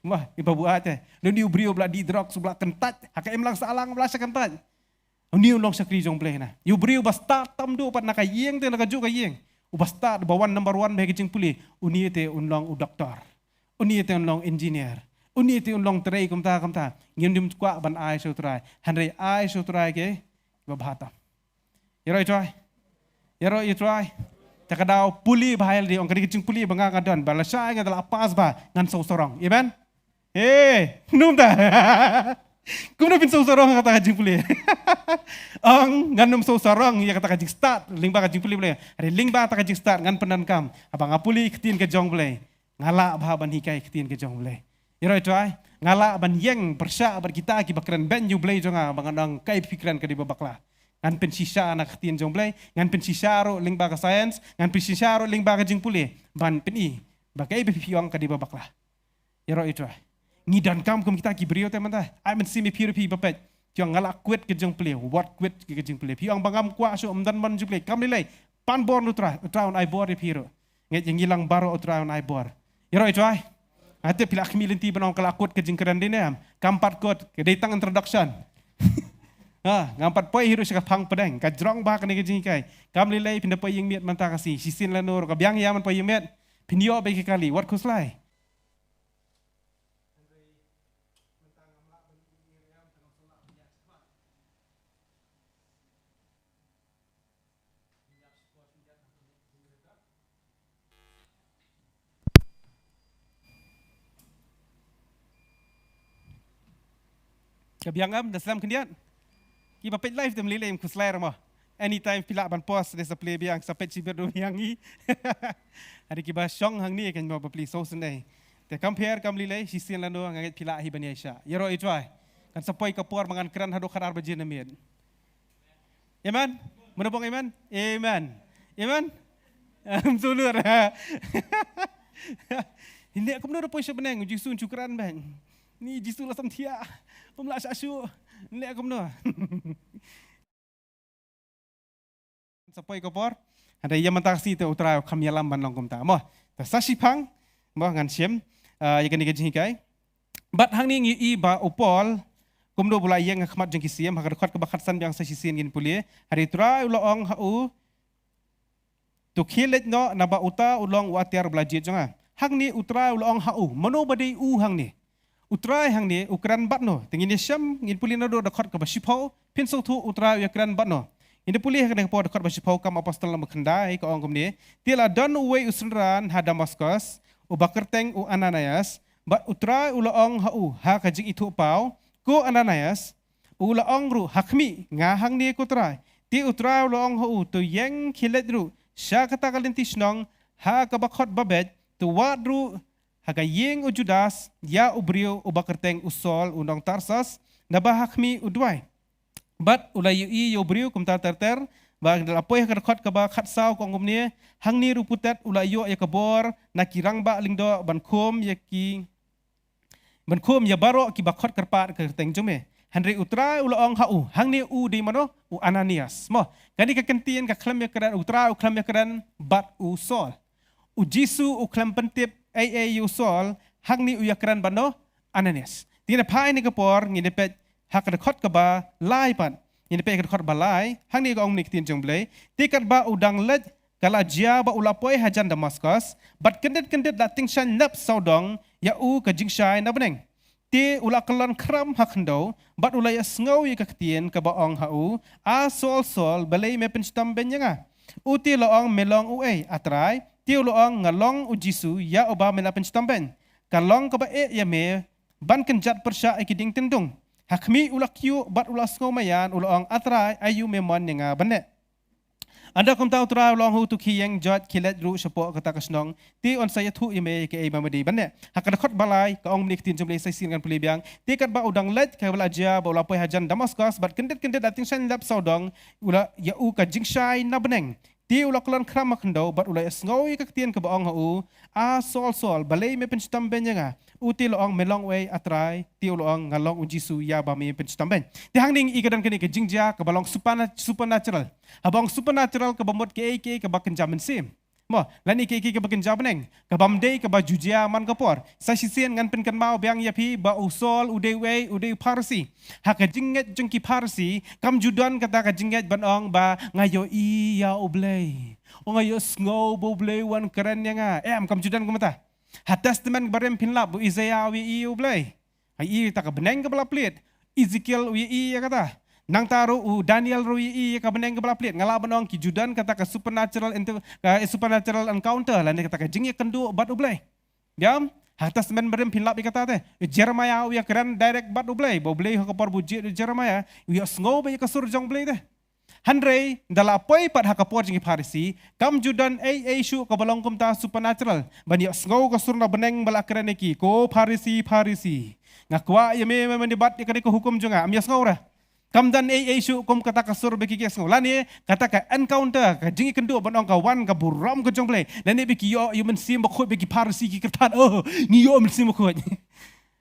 Wah, iba buat eh. Lalu ubrio belah di drog sebelah kentat. Haka emlang salang belah kentat. Ni ulong sakri jong bleh na. Ubrio basta tam do pat nak yeng te nak ju ka yeng. Ubasta bawan number 1 bagi jing puli. Uni te unlong u doktor. Uni te unlong engineer. Uni te unlong tray kamta. Ngim dim kwa ban ai so try. Hanre ai so try ke babhata. Yero try. Yero you try. Takadaw puli bahayal di ong kadi jing puli banga kadon balasay nga dala pas ba ngan so sorong. Amen. Num ta. Kung na pinso sarong kata kajing puli. Ang nganum so sarong ya kata kajing start lingba kajing puli boleh. Hari lingba kata kajing start ngan penan kam. Abang apuli ketin ke jong boleh. Ngala bahaban hikai ketin ke jong boleh. Iroi tuai ngala ban yeng persya bar kita ki bakran ben you boleh jonga bang nang kai pikiran ke di babakla. Ngan pensisa anak ketin jong boleh. Ngan pensisa ro lingba ka science. Ngan pensisa ro lingba kajing puli. Ban peni bagai bepiong ke di babakla. Iroi tuai. Ngidan kam kita ki brio teman ta. I men simi pure pi bapet. Tiang ngalak kuat ke jeng play. What kuat ke jeng play. Piang bangam kuat so amdan man jeng play. Kam nilai pan bor nutra on I bor piro. Nget yang hilang baro utra on I bor. Yero itu ai. Ate pila khmilenti banong kalak kuat ke jeng keran dinam. Kampat kuat ke datang introduction. Ngampat poi hiru saka pang pedang. Ka jrong ba ke jeng kai. Kam nilai pinda poi yang miat man ta kasi. Sisin lanur ka biang yaman poi yang miat. Pinyo ba kali. What kuslai. Kabiangam dalam kendian. Ki bapet live dem lele im kuslair mo. Anytime pila ban post desa play biang sapet si berdo biangi. Hari ki ba syong hang ni kan mo bapli so sendai. Te compare kam lele si sin lando nganget pila hi ban Asia. Yero itwai. Kan sapoi kapor mangan keran hado kharar bajin amid. Amen. Menopong amen. Amen. Amen. Sulur. Hindi aku menurut poin sebenarnya jisu cukran bang. Ni jisu lah samtia. Pemla asyu. Ni aku menurut. Sapoi kapor. Ada yang mentasi tu utara kami alam ban longkom ta. Moh. Tasasi pang. Moh ngan siem. Ya kan dikajih kai. Bat hang ni i ba upol. Kumdo bula yang khmat jeng kisiem hakar khat ke bakhatsan biang sasisin gin puli. Hari tura ulong hau. Tu khilet no naba uta ulong watiar belajit jonga. Hang ni utrai ulong hau. Mano badai hang ni. Utrai hang ni ukran bat no. Tingin ni syam ngin puli na do dakhat ke basipau. Pinsau tu utrai ukran bat no. Ini puli hang ko dakhat basipau kam apostol na makhandai ko ongkom ni. Tila dan uwe usnran ha Damaskus. U bakerteng u Ananias. Ba utrai ulong hau. Ha kajing itu pau. Ko Ananias. Ulong ru hakmi ngahang ni ko trai. Ti utrai ulong hau tu yang khilet ru. Sya kata kalintis nong ha kabakhat babet. Tu wadru haga yeng u Judas ya ubrio u bakerteng usol undang Tarsas nabahakmi udwai. Bat ulai yo ubrio kum tar ter ba dalapoy hakar khot ka ba khat saw ko ngumni hangni ruputet ulai yo ya kabor nakirang ba lingdo bankhom ya ki bankhom ya baro ki bakhot karpat kerteng jume. Henry utra ulong hau hangni u di mano u Ananias. Mo kani ka kentien ka klam ya keran utra u klam ya keran bat u sol. U Jisu u klam pentip ay usol hang ni uyakran bano Ananias. Tina pai ni kapor ngini pet hak rekod ka ba lai pan. Ngini pet rekod ba lai hang ni ka ong niktin jong blay. Tikat ba udang led kala jia ba ulapoy hajan Damaskus. Bat kendet dating shan nap saudong ya u ka jingshai na beneng. Ti ula kelon kram hak ndo bat ulaya sngau ya kaktien ka ba ong hau a sol balay me penstam benyanga. Uti loong melong uay atrai. Tiu loong ngalong u Jisu ya oba melapen stamben. Kalong ka ba ya me ban kenjat persya ikiding tendung. Hakmi ulak yu bat ulas ngomayan uloong atrai ayu memon nga banet. Anda kum tahu tura long hu tu ki yang jot kilet ru sepo kata kasnong ti on saya tu ime ke iba madi banne hakad khot balai ka ong mnik tin jumle sai singan puli biang ti kat ba udang let ka bala ja ba lapoi hajan Damaskus bat kendet ating san lap saudong ula ya u ka jingshai na beneng ti ula klon kram khndo bat ula sngowi ka tien ka ba ong hu a sol balai me penstam benjanga uti loong melong way atrai ti loong ngalong ujisu ya ba me penstam ben ti hangning igadan kini ke jingja ka balong supernatural habang supernatural ka bamot ke ka ba kenjamen sim mo lani ke ka ba kenjamen ka bamdei ka ba jujia man ka por sa sisien ngan pen kan mau biang ya pi ba usol udei parsi ha ka jinget jengki parsi kam judan kata ka jinget banong ba ngayo I ya oblei o ngayo sngo boblei wan keren nga kam judan kumata hatas teman barem pinlap bu Isaiah wi I oblei ai ta ka beneng ka bala plit Ezekiel wi I ya kata nang taru Daniel rui ka beneng ka bala plit ngala banong ki judan kata ka supernatural encounter lan kata ka jingye kendu bat oblei diam hatas teman barem pinlap kata te Jeremiah wi keren direct bat oblei boblei ka por buji Jeremiah wi sngo ba ka sur jong blei te Handrei dalapoi pat hakapor jingi Parisi kam judan shu ka balong kum ta supernatural bani sngo ka surna beneng bala keren ki ko Parisi ngakwa ya me mendebat ka ko hukum junga am sngo ra kam dan shu kum kata ka sur beki ki sngo lani kata ka encounter ka jingi kendu banong ka wan ka buram ka jong play lani beki yo men sim ba khot beki Parisi ki kertan ni yo men sim khot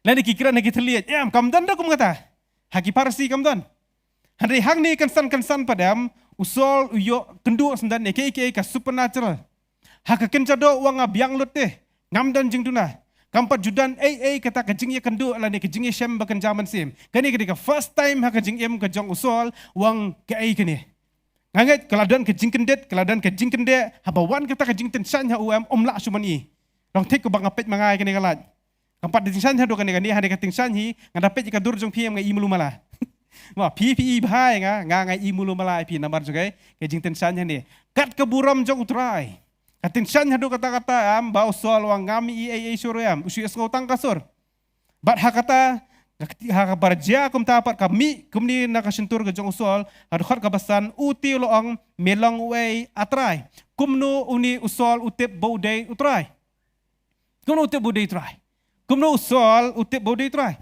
lani ki kira ki terlihat kam dan da kum kata haki Parisi kam dan Hari hang ni kansan padam usol uyo kendu sendan ke ka supernatural. Haka kencado wang abiang lote ngam dan jing tuna. Kampat judan kata ka jing ye kendu ala ni ka jing ye shem bakan jaman sim. Kani ketika first time haka jing em ka jong usol wang ke kani. Nganget keladan ka jing kende habawan kata ka jing tensan ha omla sumani. Long tek ko bang apet mangai kani kalat. Kampat tensan ha do kani hari ka tensan hi ngadapet ka dur jong piem ngai imulu mala. Wah, PPE bahai ngai imulu malai pi namar juga ke jing tensan ni. Kat keburam jong utrai. Kat tensan hadu kata-kata bau soal wang ngami suruam usu esgo tang kasur. Bat hakata barja kum tapat kami kumni nakasentur ke jong usol hadu khat kabasan uti loong melong way atrai. Kumno uni usol utip bodai utrai. Kumno utip bodai utrai. Kumno usol utip bodai utrai.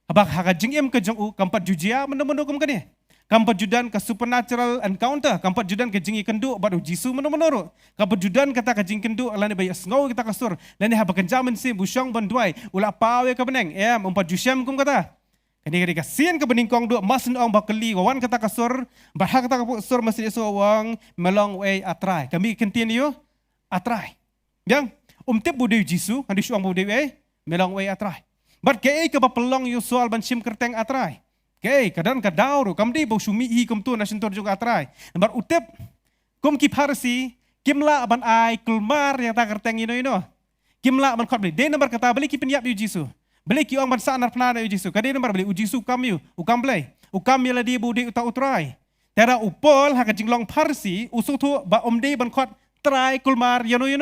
Abang haka jingem ke jong kampat jujia menu-menu kum kani. Kampat judan ke supernatural encounter, kampat judan ke jingi kendu baru jisu menu-menu. Kampat judan kata ke jing kendu alani bayi ngau kita kasur. Lani haba kenjaman sim busyong banduai ula pawe ke beneng. Empat jusyam kum kata. Kani kani kasian ke bening kong du masen ong bakeli wawan kata kasur, bahak kata kasur masih esok wang melong way atrai. Kami continue atrai. Yang tip budai jisu, andi syuang budai way melong way atrai. But kay ka ba pelong yu soal ban sim kerteng atrai. Kay kadan ka dauro kam di bo sumi hi kum tu na sentor juga atrai. Bar utep kum ki Parsi kimla ban ai kulmar yang ta kerteng ino. Kimla ban khot beli. De nomor kata beli ki penyap yu jisu. Beli ki ong ban sanar pnana yu jisu. Kade nomor beli ujisu kam yu. Ukam beli. Ukam yela di budi uta utrai. Tera upol haka jinglong Parsi usu tu ba omde ban khot trai kulmar yano.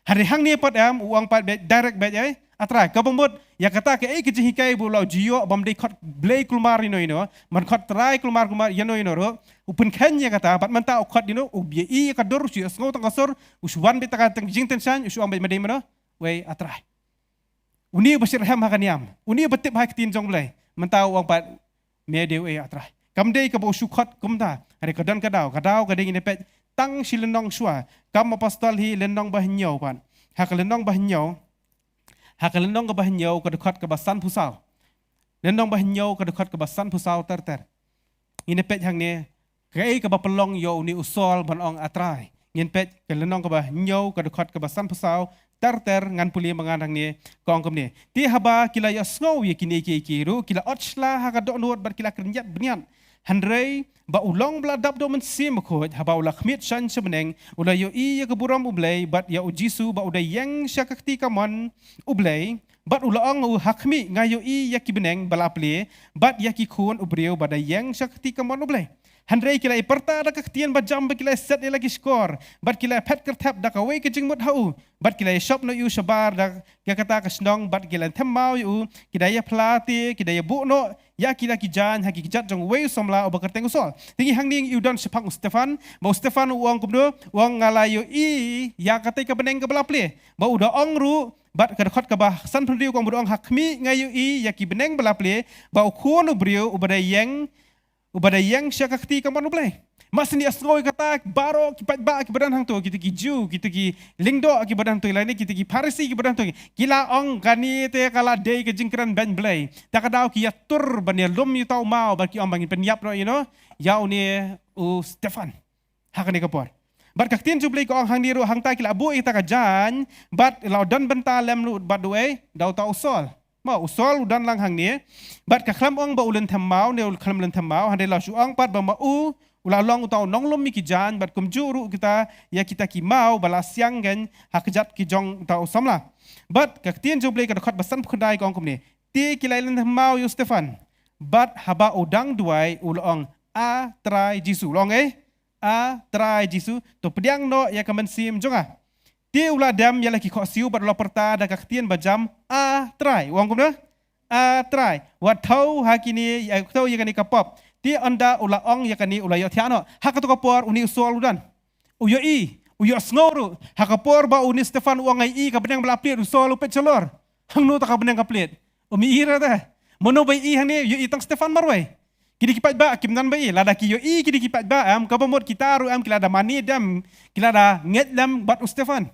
Hari hang ni pat uang pat direct bet ai. Atrai kabamut ya kata ke ke jihikai bulau jio bamdei khot blei kulmar ino man khot trai kulmar yano ro upun khen ya kata bat manta khot dino ubye ka dor si sngo tang kasor uswan bita ka tang jing tensan usu ambai madai mano we atrai uni basir ham hakaniam uni betip hak tin jong blei manta wang pat me de we atrai kamdei ka bo su khot kumta hari kadan kadau kadai ni pet tang silenong shwa kam apostol hi lenong bahnyau pan hak lenong bahnyau Hakalenong ke bahnyau ke dekat ke basan pusau. Lenong bahnyau ke dekat ke basan pusau ter. Ini pet hang ni kei ke bapelong yo ni usol banong atrai. Ini pet ke lenong ke bahnyau ke dekat ke basan pusau ter ngan puli mangandang ni kong kem ni. Ti haba kila ya snow ye kini ru kila ochla hakadok nuot bar kila kernyat benian. Handrei ba ulong bla dab do men sim khot haba ula khmit shan sebeneng ula yo ya keburam ublei bat ya ujisu ba uda yang syakakti kamon ublei bat ula ong hakmi ngayo ya ki beneng bala ple bat ya ki khun ubriu bada yang syakti kamon ublei Handrai kila iperta da kaktian bajam ba kila set ni lagi skor. Bat kila pet kertap da kawai ke jingmut hau. Bat kila shop no yu shabar da ya kata ka snong bat kila themau yu kida ya plati kida ya bu no ya kila ki jan haki kijat jong wei somla oba kerteng usol. Tingi hang ning yu don sepang Stefan, ba Stefan uang kumdo uang ngalayo i ya kata ka beneng ka belaple. Ba udah ong ru bat kedekot ke bah san pendriu kong berdoang hakmi ngayu i ya ki beneng belaple ba ukun ubriu ubada yang syakakti kaman ublay. Mas ni asngoi kata baro kipat ba ki badan hang tu kita ki ju kita ki lingdo ki badan tu lain kita ki parisi ki badan tu kila ong kani te kala day ke jingkran ban blay tak kadau ki yatur ban lum yu tau mau ba ki ong bangin penyap no yau ni Stefan hakani kapor bat kaktin ju blay ko ong hang ni ru hang ta kila bu ita ka jan bat lau dan benta lem lu bat duai dau tau sol ma usol udan lang hang ni bat ka khlam ong ba ulen thamau ne ul khlam len thamau hande lau su ong pat ba ma ulah long utau nong lom mi ki jan bat kum juru kita ya kita ki mau balas siang gen hakjat ki jong utau samla bat ka tien jo blei ka khot basan khundai kong kum ni ti kilai len mau yu Stefan bat haba udang duai ulong a trai jisu long a trai jisu to pediang no ya kamen sim jonga ti ulah dam ya laki kho siu bat lo perta da ka tien bajam a trai wong kum na a trai wat thau hakini ya thau ya kani kapop ti anda ula ong yakani ula yo thiano hakato kapor uni usol udan uyo snoru hakapor ba uni Stefan uang ai ka benang belaplit usol upet celor hangno ta ka benang kaplit umi ira ta mono bai hang ni yo tang Stefan marwai kidi kipat ba kim nan bai lada ki yo kidi kipat ba am ka bomot kita ru am kila da mani dam kila da nget lam bat Stefan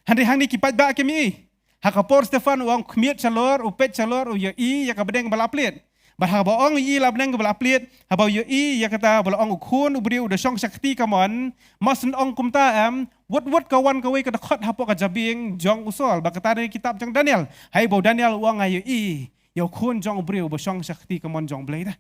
hang ni kipat ba kimi hakapor Stefan uang kmiet celor upet celor uyo ya ka benang belaplit Bahwa ong i la benang bela plit, haba yo i ya kata bela ong ukun ubri udah syong sakti kamon, masen ong kumta wot kawan kawe kada khot hapo ka jabing jong usol, ba kata dari kitab jong Daniel, hai bau Daniel uang ayo i, yo kun jong ubri udah syong sakti kamon jong blay dah.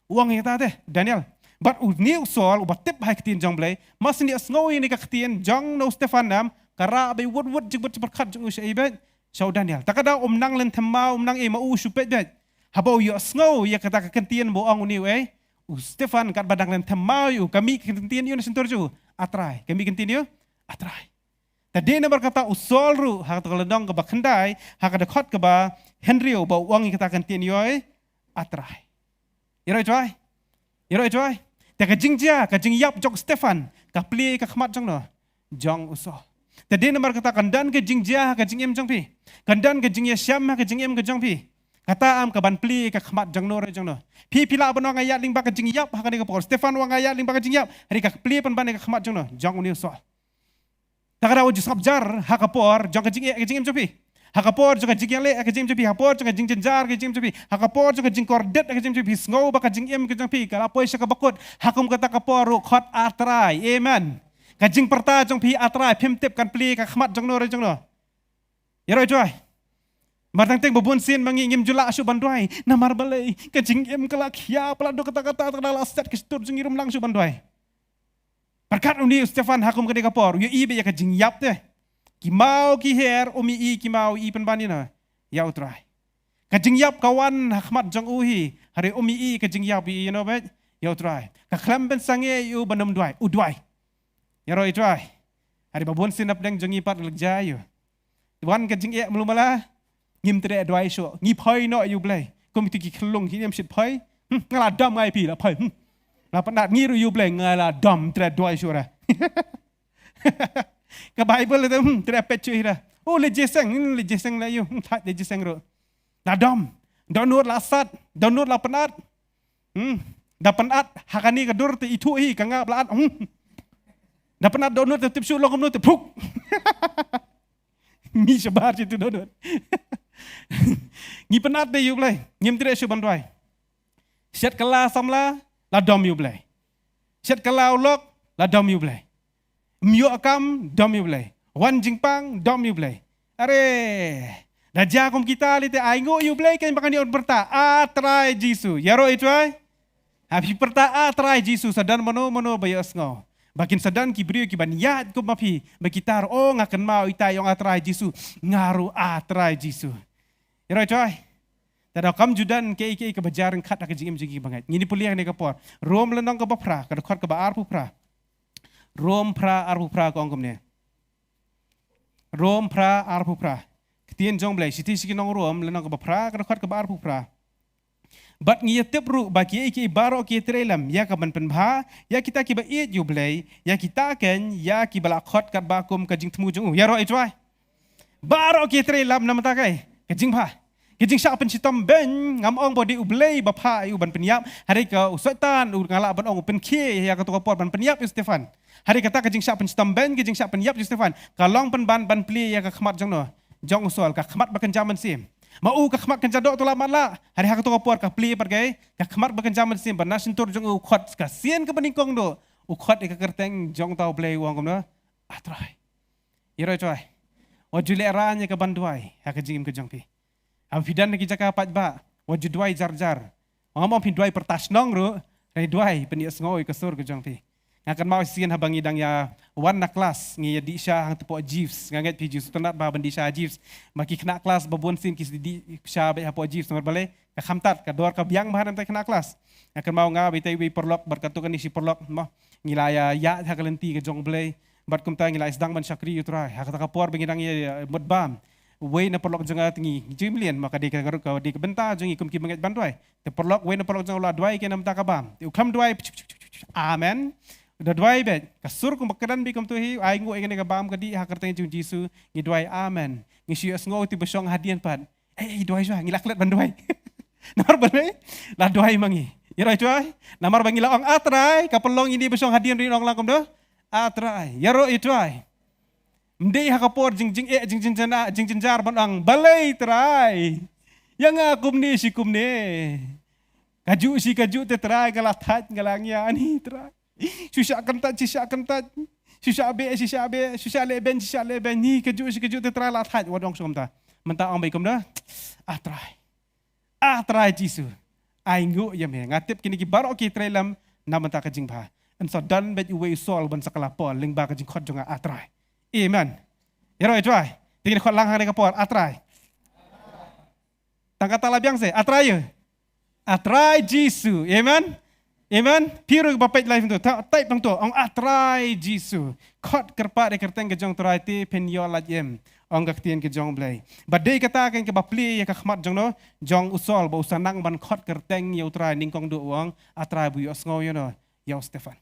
Uang ya teh Daniel. But ni usol ubat tip hai ketin jong blay, masen dia sngowi ni ka ketin jong no Stefanam, kara bay wot jibut berkat jong usai bet, syau Daniel. Takada nang len temau nang mau supet bet. Habau yo snow ya kata kekentian boong uni Stefan kat badang len temau yu kami kekentian yu sentur ju atrai kami kekentian yu atrai tadi na berkata usol ru hak kelendong ke bakendai hak ada khot ke ba Henry ba uang kita kekentian yu atrai iro joy ta ka jingjia ka jingyap jok Stefan ka pli ka khmat jong no jong usol tadi na berkata kandan ke jingjia ka jingem jong pi kandan ke jingya syam ka jingem ke jong pi kata am kaban pli ka khmat jang no re jang no pi pila bano ngaya ling ba ka jing yap hakani ka por Stefan wa ngaya ling ba ka jing yap hari ka pli pan ban ka khmat jang no jang uni so takara wo jusab jar hakapor jang ka jing jopi hakapor jang ka jing le ka jing jopi hapor jang ka jing jar ka jing jopi hakapor jang ka jing kordet ka jing jopi sngo ba ka jing em ka jang pi kala poi ka bakut hakum kata ka por khot atrai amen ka jing perta jang pi atrai phim tip kan pli ka khmat jang no re jang no yaro joy Martang teng babun sin mangingim jula asu banduai namar balai kajing em kelak ya pelado kata-kata terdalam set kestur jengirum langsung banduai. Berkat uni Stefan hakum ke kapor yo ibe ya kajing yap teh. Ki mau ki her umi ki mau penbani na ya utrai. Kajing yap kawan hakmat jong uhi hari umi kajing yap bet ya utrai. Ka khlam ben sange yu banam duai udwai. Ya roi utrai. Hari babun sin apdeng jongi pat legja yo. Tuan kajing ya melumala ngim tere dwai sho ngi phoi no yu blai kom ti ki khlung hi nem sit phoi ngala dam ngai pi la phoi la panat ngi ru yu blai ngala dam tere dwai sho ra ka bible te tere pet chui ra o le jeseng la yu tha le jeseng ro la dam download la sat download la panat da panat hakani ka dur te itu hi ka nga blat da panat download te tip shu lo kom no te phuk mi sebar situ download ngi penat deh yuk leh, ngim tidak suban doai. Siat kala samla, la dom yuk leh. Siat kala ulok, la dom yuk leh. Myo akam, dom yuk leh. Wan jingpang, dom yuk leh. Are, raja kum kita lite aingo yuk leh, kan makan dia berta, atrai Jisu. Yaro itu ay. Habis berta atrai Jisu, sadan mano bayas ngau. Bakin sadan kibrio kiban yat kum mapi, bakitar ngakan mau ita yang atrai Jisu, ngaru atrai Jisu. Yaro coy. Tada kam judan ke kebajaran kat ak jingim jingi banget. Ngini puliah ni kapor. Rom lenong ke bapra, kada khot ke ba arpu pra. Rom pra arpu pra ko angkom ne. Rom pra arpu pra. Ketien jong blai siti siki nong rom lenong ke bapra kada khot ke ba arpu pra. Bat ngi tep ru bagi iki baro ki trelam ya ka ban penbha ya kita ki ba it yu blai ya kita ken ya ki bala khot kat ba kum ka jing tmu jung ya ro ai twai. Baro ki trelam nam ta kai ka jing pha. Kijing syak pencitom ben ngam ong bodi ublei bapa yu ban penyap hari ke usaitan ngala ban ong pen kie ya ka tu kapor ban penyap yu Stefan hari kata kijing syak pencitom ben kijing syak penyap yu Stefan kalong pen ban pli ya ka khmat jong no jong usol ka khmat bakan jaman sim mau ka khmat kan jadok tu lamat la hari ha ka tu kapor ka pli pergai ka khmat bakan jaman sim ban nasin tur jong u khot ka sien ka peningkong do u khot ka kerteng jong tau blei wong kom no atrai iro choi wajule ranya ka banduai ha ka jingim ka jong pi am fidan ki jaka pat ba waju duai jar ngomong pin duai pertas nong ru rai duai peni ngoi ke sur ke jong pi ngakan mau sien habang idang ya warna kelas ngi di sya hang tepo jifs nganget pi jus tenat ba bendi sya jifs maki kena kelas babon sin kis di sya be hapo jifs nomor bale ka khamtat ka dor ka biang bahan tai kena kelas ngakan mau nga be tai we perlok berkatukan isi perlok mah ngilaya ya ha kalenti ke jong blai bat kum ta ngilai sedang ban syakri utrai ha kata kapor bengidang ya mudbam way na perlok jeng tinggi jimlian maka dia garuk kau dia kebentar jeng ikum ki banget bantuai te perlok way na perlok jeng ulah duai ke nam ta kabam te ukam duai amen udah duai bet kasur kum bakadan bi kum tu hi ai ngu ngene kabam kadi ha kerteng jung jisu ngi duai amen ngi sias ngo ti besong hadian pat duai jua ngilak let banduai nomor bane la duai mangi ya duai nomor bangi la ong atrai kapelong ini besong hadian ri ong langkom do atrai ya ro duai Mdei hakapor jing jar banang balai terai. Yang akum ni si kum ni. Kaju te terai kalah tat galangnya ani terai. Susah kentat. Susah leben ni kaju te terai lah tat wadong sum ta. Mentah ang baikum dah. Terai jisu. Ainggu ya me ngatip kini ki barok ki trelam na mentah kajing ba. En so dan bet uwe sol ban sakala pol ling ba kajing khot jonga atrai. Amen. Ya roh cuai. Tingin khot lang hang kapor atrai. Tangkata labiang se atrai ye. Atrai Jisu. Amen. Amen. Piru bapet life tu. Type tang tu. Ong atrai Jisu. Khot kerpa de kerteng ke jong trai ti pen yo lajem. Ong gak tien ke jong blai. Badai kata kan ke bapli ya ka khmat jong no. Jong usol ba usanang ban khot kerteng yo trai ningkong du wong atrai bu yo sngo yo no. Yo Stefan.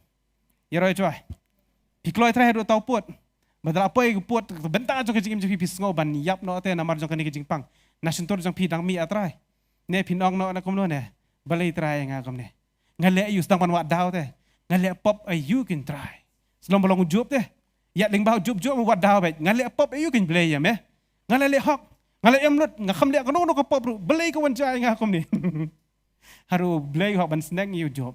Ya roh cuai. Pikloi trai do tau put. Badal apa yang puat bentar jong kejing jong pis ngo ban yap no te namar jong kejing pang nasintor jong pidang mi atrai ne pinong no na kom no ne balai trai nga kom ne ngale ayu stang pan wa daw te ngale pop ayu kin try selom bolong job te ya ling ba job wa daw bet ngale pop ayu kin blay ya me ngale le hok ngale emnut ngakam le kono no ko pop balai ko wan jai nga kom ne haru blay hok ban snang yu job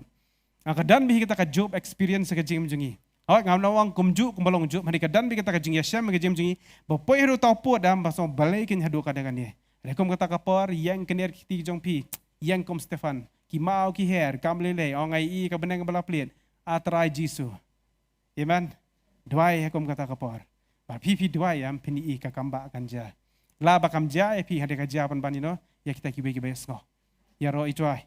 akadan bi kita ka job experience ka jing jongi awak ngam nawang kumju kumbalong ju hari kadan bi kata kajing yasam ke jem jingi bopoi ru tau pot dam baso balai kin hadu kadangan ye rekom kata kapor yang kener kiti jong pi yang kom Stefan ki mau ki her kam lele ong ai i ka beneng bala pliet atrai Jisu amen duai rekom kata kapor ba pi duai am pini i ka kamba kanja la ba kamja e pi hade ka japan banino ya kita ki be ngo ya ro ituai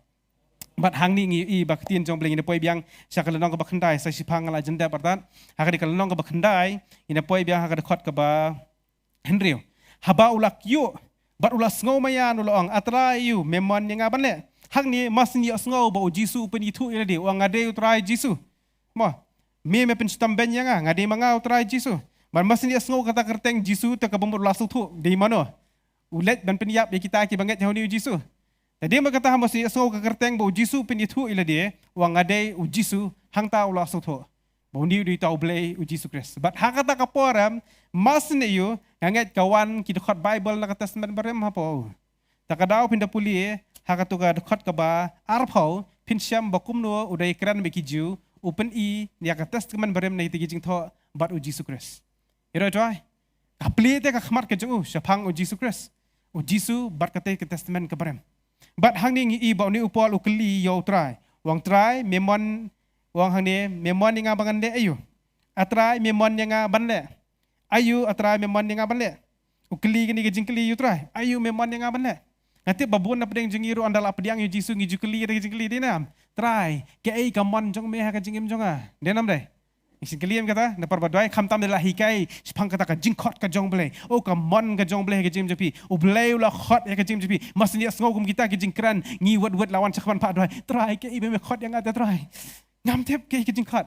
Bat hang ni ngi baktin jong bling ina poi biang sya kalenong ka bakhandai sa sipang la jenda partan hakadi kalenong ka bakhandai ina poi biang hakadi khot ka ba Henry haba ulak yu bat ulas ngau mayan ulong atrai yu memon yang aban le hang ni mas ni ngau ba Jisu pen itu ina de wang ade utrai Jisu mo me pen stam ben yang ngade mangau utrai Jisu ban mas ni ngau kata kerteng Jisu te ka bumur lasu tu de mano ulet ban pen yap kita ki banget hau ni Jisu Tadi makata hamba si so ka kerteng ba Jisu pin itu ila dia wang ade Jisu hang ta ulah so tho. Ba ni di tau blay Jisu Kristus. But hakata ka poram mas ne yu nganget kawan ki khot Bible na testament barem hapo. Takadaw pin da puli hakatu ka khot ka ba arpau pin syam ba kumno udai kran be ki ju open i ya ka testament barem na iti jing tho bat Jisu Kristus. Iro toy. Kapli te ka khmat ke ju syapang Jisu Kristus. Jisu bat ka te testament ka barem. Bat hang ni i ba ni upol ukli yo try wang try memon wang hang ni memon ni ngabangan de ayu atrai memon yang ngaban le ayu atrai memon yang ngaban le ukli ni gejing kli yu try ayu memon yang ngaban le Ngati babun na pedeng jengiru andala pedang yu jisu ngiju keli de jengkeli dinam. Try ke ai kamon jong me ha ka jingim jonga. Denam deh. Isin keliam kata na parbadwai kham tam de la hikai spang kata ka jingkhot ka jong ble. O kamon ka jong ble ka jim jepi. O ble la khot ya ka jim jepi. Masnya sngogum kita ka jingkran ngi wet lawan chakban pa dwai. Try ke ai be me khot yang ada try. Ngam tep ke ka jingkhot.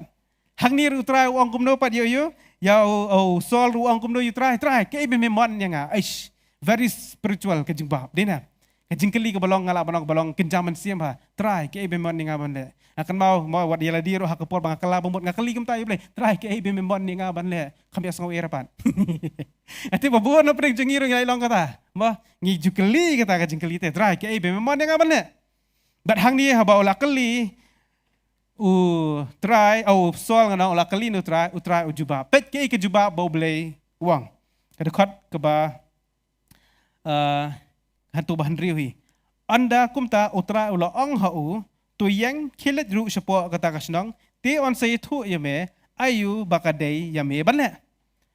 Hang ni ru try ong kum no pat yo. Ya o sol ru ong kum no you try ke ai be me mon yang aish. Very spiritual ka jingbab. Dena. Kejingkeli ke balong ngala balong kenjaman siam ha. Try ke ibe mon ninga banle. Akan mau wat yala diro ha kepor bang kala bomot ngakeli kem tai ble. Try ke ibe mon ninga banle. Kami asngau erapan. Ati babuan no preng jengiro ngai long kata. Mo ngi jukeli kata kejingkeli te. Try ke ibe mon ninga banle. Bat hang ni ha ba ola keli. Try soal ngana ola keli no try ujuba. Pet ke juba bau ble uang. Kedekot ke ba hantu bahan riuhi. Anda kumta utra ula ong hau tu yang kilet ru sepo kata kasnong ti on say tu yame ayu bakadei yame banle.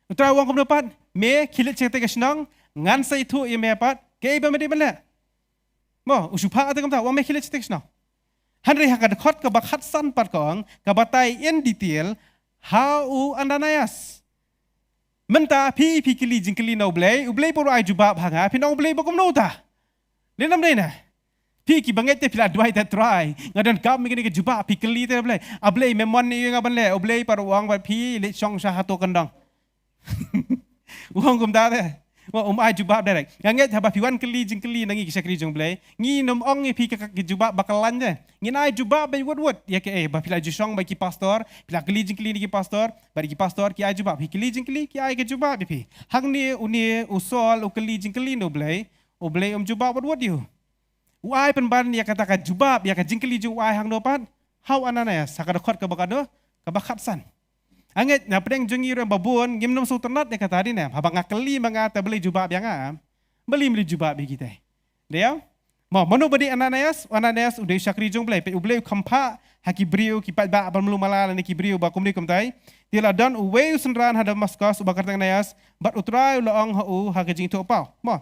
Utra wang kum dapat me kilet cete kasnong ngan say tu yame pat ke ba medi banle. Mo usupa ate kumta wang me kilet cete kasnong. Hanri hakad khot ka bakhat san pat kong ka batai in detail how andanayas. Menta pi kili jingkeli no blay ublay puro ay jubab hanga pi no blay bakum no ta. Lenam dena. Pi ki banget te pila dwai ta try. Ngadan kam mi ke jubab pi keli te blay. Ablay memon ni ngaban le ublay paro wang ba pi le chong sa hato kandang. Wang kum da te. Wa ay jubab direct. Nganget haba pi wan keli jingkeli nangi kisakri jong blay. Ngi nom ong pi ka jubab bakalan je. Ngi ay jubab bay wot ya ke ba pila jusong ba ki pastor, pila keli jingkeli ni ki pastor. Bari ki pastor ki ay jubab, ki jingkeli ki ay ke jubab pi. Hang ni uni usol ukeli jingkeli no blay, o blay jubab what you. Uai penban ya kata ka jubab ya ka jingkeli ju uai hang no pan. How anana ya sakada khot ka bakado ka bakat san. Anget na pedeng jongi ro babun ngim nom suternat ya kata din ya. Habang ngakeli mangata beli jubab yang am. Beli jubab bi kita. Dia mau mano badi ananias udah syakri jong blay, pe ublay kampa haki brio ki pat ba abal melu malala ni ki brio ba kumni kumtai. Tila dan uwe usenran hada maskas ubakar tanganayas, bat utrai laong hau hakajing to pau. Mo.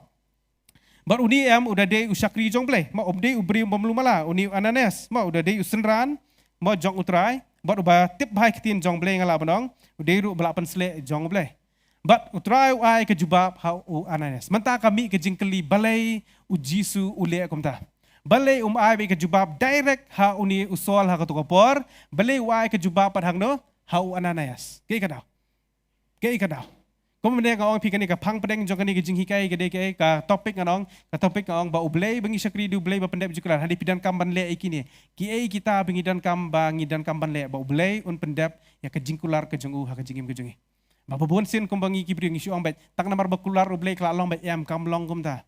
Bat uni udah de usyakri jong blay, mo obde ubrio melu mala uni ananias, mo udah de usenran, mo jong utrai, bat uba tip bahai kitin jong blay ngala banong, udah ru belapan sele jong blay. But utrai ai ke jubab hau ananias. Menta kami ke jingkeli balai ujisu ule kumta. Balai ai ke jubab direct ha uni usol ha katukapor. Balai ai ke jubab padhang no hau ananias. Kei kadau. Kemudian kau orang pikir ni ke pang pedeng jong ni ke jinghikai ke dek ka topik nganong ba ublay bengi sakri du ublay ba pendep jukulan hadi pidan kam ban le ikini. Ki ai kita bengidan kam ban le ba ublay un pendep ya ke jingkular ke jongu ha ke jingim ke jongi. Bapa buan sin kumbangi kibri ngi syong bet tak namar bakular ublay klalong bet yam kam long kum ta.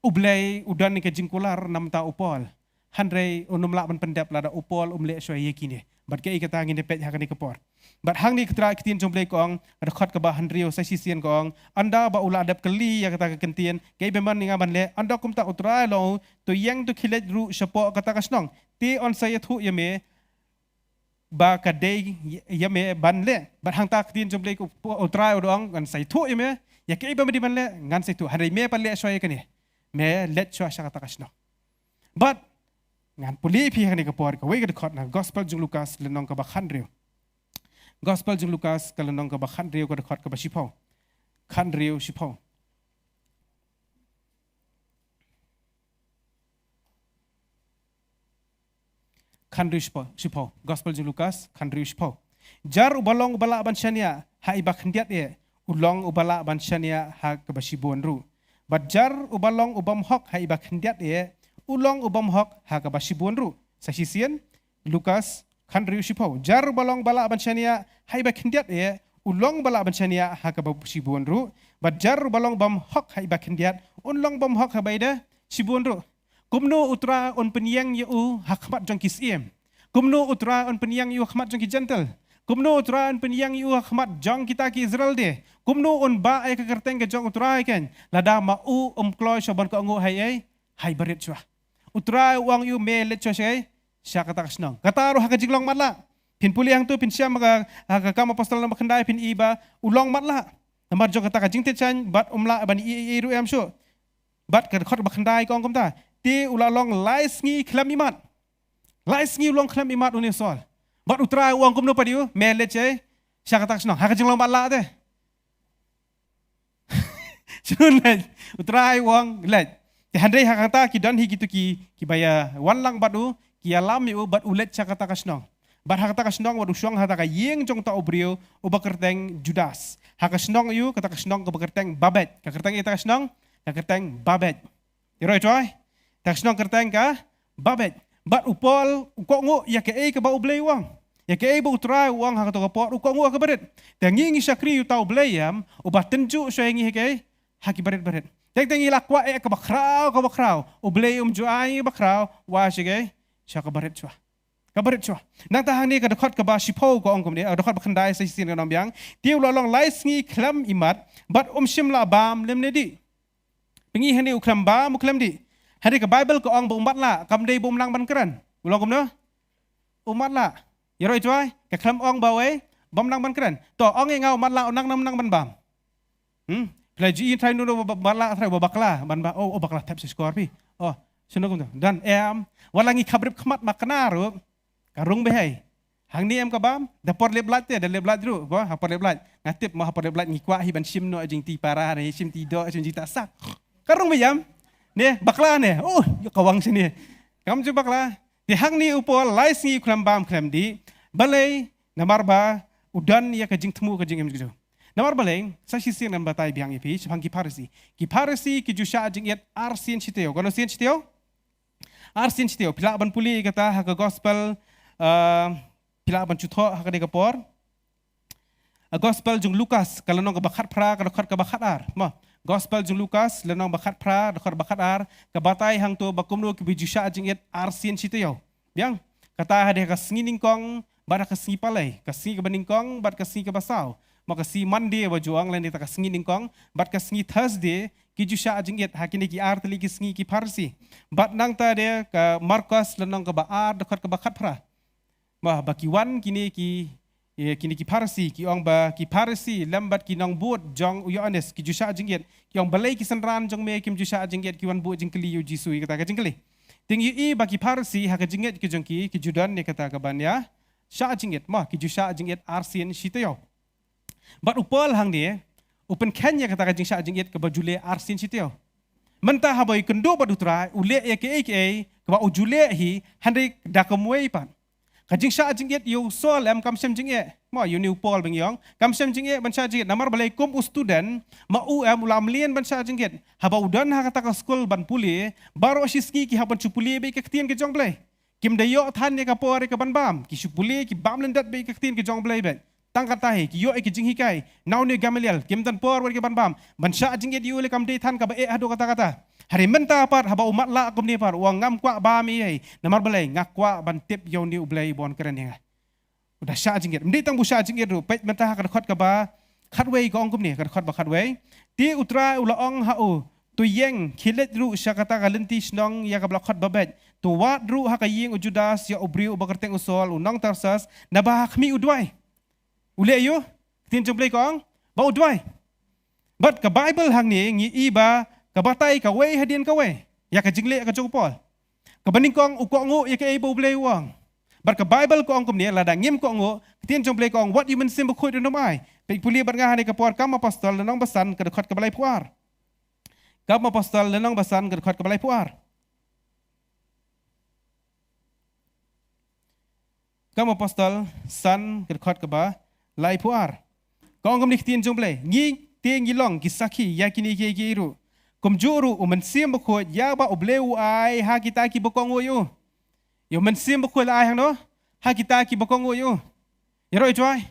Ublay udan ni ke jingkular nam ta upol. Handre unum lak ban pendep lada upol umle syoy yekini. Bat ke ikata ngin depet hakani kepor. Bat hang ni ketra kitin jomblay kong ada khot ke bahan rio sa sisian kong anda ba ula adap keli ya kata ke kentien ke beman ni ngaban le anda kum ta utrai lo to yang tu khilet ru syapo kata kasnong ti on saya thu yame ba kadai yame banle bat hang tak tin jomblay ko utrai odong kan sai thu yame ya ke iba medi banle ngan sai thu hari me panle soy kani me let syo sya kata kasno but ngan puli pi hani ka por ka we ka khot na gospel jung Lukas lenong ka ba khanrio gospel jung Lukas ka lenong ka ba khanrio ka khot ka ba sipau khanrio sipau khanrio sipau gospel jung Lukas khanrio sipau jar ubalong ubala bansyania ha iba khandiat ye ulong ubala bansyania ha ka ba sibon ru bat jar ubalong ubam hok ha iba khandiat ye ulong ubam hok ha ka ba sibon ru sa sisian Lukas khanrio sipau jar ubalong bala bansyania ha iba khandiat ye ulong bala bansyania ha ka ba sibon ru bat jar ubalong bam hok ha iba khandiat ulong bam hok ha ba ida sibon ru kumno utra on penyang yu hakmat jong kisiem. Kumno utra on penyang yu hakmat jong ki gentle. Kumno utra on penyang yu hakmat jong kita ki Israel de. Kumno on ba ay kakerteng ke jong utra ken. Lada mau kloy soban ko angu hay barit chwa. Utra uang yu me let chwa shay sya kata kasnong. Kataro hakajiglong matla. Pin puli hang tu pin siya maka kama apostol na makandai pin iba ulong matla. Namar jong kata kajing te chan bat umla ban i ru am syo. bat ka khot ba khandai kong kom ta ti ula long lai sngi khlam imat lai sngi long khlam imat uni sol bat utrai uang kom no padiu mele che sya kata snong ha ka jing long bat la te chun le utrai uang le te handai ha kata ki dan hi gitu ki baya wan lang batu ki alam yu bat ulet sya kata snong bat ha kata snong wadu syong ha ta ka yeng jong ta obrio ubakerteng Judas ha ka snong yu kata snong ka bakerteng babet ka kerteng ita snong ka kerteng babet iroi choi ta snong kerteng ka babet bat upol ukongo ya ke ka ba ublei wang ya ke ba utrai wang ha ka to ka pot ukongo ka berit tangi sakri yu ta ublei yam ubat tenju so yangi ke haki berit teng ilakwa ka bakrau ublei juai bakrau wa sige sya ka berit chwa nang ta hang ni ka dekhot ka ba sipo ko ongkom ni dekhot ba khandai sa sin nam yang tiu lo long lai sngi khlam imat bat shim la bam lem ne di pengi hani uklam ba muklam di hari ka bible ko ong ba umat la kam dei bum lang ban kran ulong kom no umat la yaroi choi ka khlam ong ba we bom lang ban kran to ong e ngau umat la onang nam nang ban bam plaji in trai no ba la trai ba bakla ban ba bakla tap skor pi sino kom dan walangi khabrip khmat makna ru karung behai hang ni ka bam dapor leblat te da leblat ru ba hapor leblat ngatip ma hapor leblat ngikwa hi ban sim no jing ti para ni sim ti do jing ta sak karung bayam ne bakla ne kawang sini kam ju bakla di hang ni upol lai singi khram bam khram di balai namar ba udan ya ka jing temu ka jing em ju namar balai sa si sin nam batai biang ipi chang ki parasi ki ju sha jing yet arsin chiteo kono sin chiteo arsin chiteo pila ban puli kata ha ka gospel pila ban chutho ha ka de kapor gospel jung Lukas kalano ka bakhat pra ka dokhat ka bakhat ar ma gospel jung Lukas lanong bakhat pra dokhat bakhat ar ka batai hang to bakumno ki bijusha jing yet arsin chiteo biang kata ha de ka singining kong bara ka singi palai ka singi ka baningkong bat ka singi ka basau maka si Monday wajuang lain ta ka singi ningkong bat ka singi Thursday ki jusha jing yet hakini ki ar tali ki singi ki parsi bat nang ta de ka Markus lanong ka ba ar dokhat ka bakhat pra ma baki wan kini ki parsi ki ong ba ki parsi lambat ki nong buat jong Yohanes ki jusha jingget ki ong balai ki sanran jong me kim jusha jingget ki wan buat jingkeli yu jisui kata ka jingkeli ting yu baki parsi ha ka jingget ki jongki ki judan ne kata ka banya sha jingget ma ki jusha jingget arsin shiteo bat upol hang ni open kenya kata ka jing sha jingget ka bajule arsin shiteo mentah habai kendo badutra ule ya ke ka ba ujule hi handai dakamwei pan kajing sha jingget yu sol am kam sem jingge ma yu new pol beng yong kam sem jingge ban sha jingget namar balai kum student ma am ulam lien ban sha jingget haba udan ha kata ka school ban puli baro shiski ki haban chupuli be ke tien ke jong blai kim de yo than ne ka por ke ban bam ki chupuli ki bam lendat be ke tien ke jong blai be tang kata he ki yo ke jing hikai naw ne gamalial kim tan por ke ban sha jingget yu le kam de than ka ba hado kata hari menta par haba umat la kum ni par uang ngam kwa ba mi ai namar balai ngakwa ban tip yo ni ublai bon keren ya udah sha jingget mdi tang bu sha jingget ru pet menta ka khot ka ba khatwei ko ong kum ni ka khot ba khatwei ti utra ula ong ha u tu yeng khilet ru sha kata ka lenti snong ya ka blok khot ba bet tu wat ru ha ka yeng Judas ya ubri u bakerteng usol unong tarsas na ba khmi udwai ule yo tin jomblai ko ong ba udwai bat ka bible hang ni ngi iba kabatai ka wei hadian ka wei ya ka jingle ka jogpol ka baningkong ukongo ya ka ibo blai wang bar ka bible ko angkom ni lada ngim ko ngo tien jomblai ko what you mean sim khoi do mai pe puli bar nga hani ka por kam apostol nang basan ka dekhot ka balai puar kam apostol nang basan ka dekhot ka balai puar kam apostol san ka dekhot ka ba lai puar ko angkom ni tien jomblai ngi tien ngilong kisaki yakini ke iru kumjuru umensim bako ya ba obleu ai ha kita ki bokong yo yo mensim bako ai hang no ha kita ki bokong yo yero joy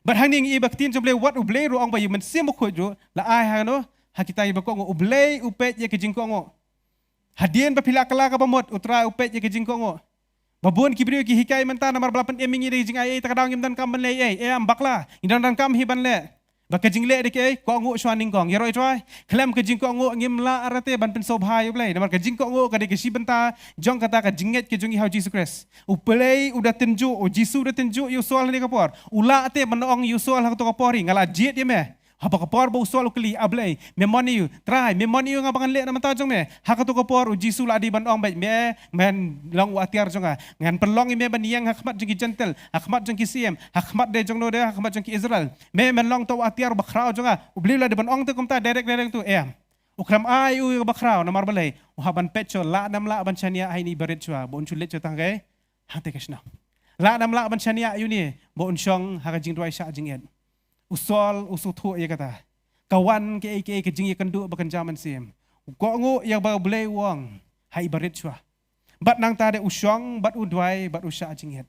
but hanging i baktin joble what obleu ong ba yo mensim bako jo la ai hang no ha kita ki bokong oblei upet ye ke jingkong hadien ba pila kala ka bamot utra upet ye ke jingkong babun ki brio ki hikai menta namar belapan emingi de jing ai takadang ngim dan kam ban le am bakla indan dan kam hi ban le baka jingle de ke ko ngo shwaning kong yero itoi klem ke jing ko ngo ngim la arate ban pen sobha yo blai namar ke jing ko ngo ka de ke sibenta jong kata ka jinget ke jongi hau Jesus Christ upelei udah tenju o Jesus udah tenju yo soal ni kapor ula ate manong yo soal ha to kapori ngala jet ye me Haba kapor ba usol ukli ablay memoni you try memoni you ngabangan le naman ta jong me hakatu kapor uji sula di ban ong bai me men long watiar jonga ngan perlong me ban yang hakmat jong ki gentle hakmat jong ki siem hakmat de jong no de hakmat jong ki Israel me men long to watiar bakrao jonga ubli la de ban ong te kumta direct tu ukram ai u bakrao namar balai uhaban pecho la nam la ban chania ai ni baret chua bon chulet chotang ke hate kashna la nam la ban chania yu ni bon shong hakajing doi sha jing ed usol usuthu ya kata kawan ke jing kan du bakan jaman sim ko ngo ya ba blai wong hai baret chua bat nang ta de usyong bat udwai bat usha jing ed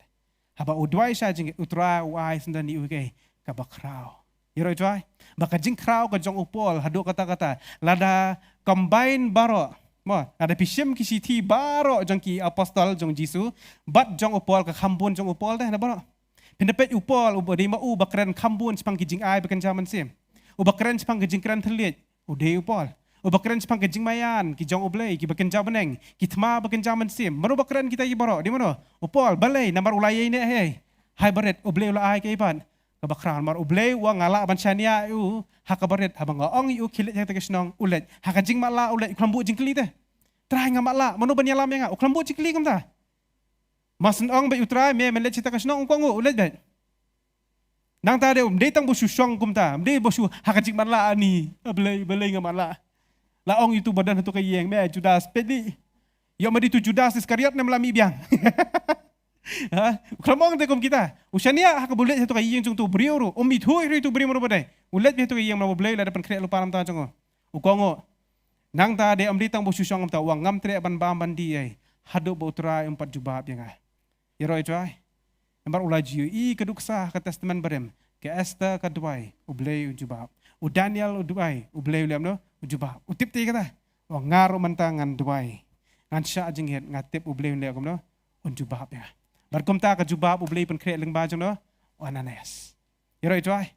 haba udwai sha jing ed utra wai sendan ni uke ka bakrao yero twai baka jing krao ka jong upol hadu kata-kata lada combine baro mo ada pisim kisiti baro jong ki apostol jong Jisu bat jong upol ka khambun jong upol teh na baro Pendepet upol ubadi ma u bakran kambun sepang kijing ai bakan jaman sim. Ubakran sepang kijing kran telit ude upol. Ubakran sepang kijing mayan ki jong ublay ki bakan jamaneng ki thma bakan jaman sim. Mano bakran kita i baro di mano? Upol balai namar ulay ne he. Hai baret ublay ulay ke ipan. Kabakran mar ublay wa ngala ban chania u hakabaret habang ong yu kilit yang tegesnong ulet. Hakajing mala ulet klambu jingkli teh. Trai ngamala mano ban yalam yang klambu jingkli kam ta. Masen ong ba utrai me melet cita kasnong ko ngo ulet bet. Nang ta de tang bosu syong kum ta. De bosu hakajik manla ani. Belai ngamala. La ong itu badan tu kayeng me Judas pedi. Yo madi tu Judas Iskariot nam lami biang. Ha, klamong te kum kita. Usania hakabulet tu kayeng jung tu brioro. Umi tu itu bri mo badai. Ulet me tu kayeng mo belai la depan krek lupa nam ta jong. Ukongo. Nang ta de tang bosu syong ta wang ngam tre ban bam bandi ai. Hadu bo utrai 4 jubab yang ai. Yero itwai. Embar ulaju i keduksa ke testament barem. Ke Esther kedua ublay ujubab. U Daniel uduai ublay uliam no ujubab. Utip ti kata. O ngaro mantangan duai. Ngan sya jinghet ngatip ublay uliam no ujubab ya. Barkom ta ke jubab ublay pen krek ling bajang no Ananias. Yero itwai.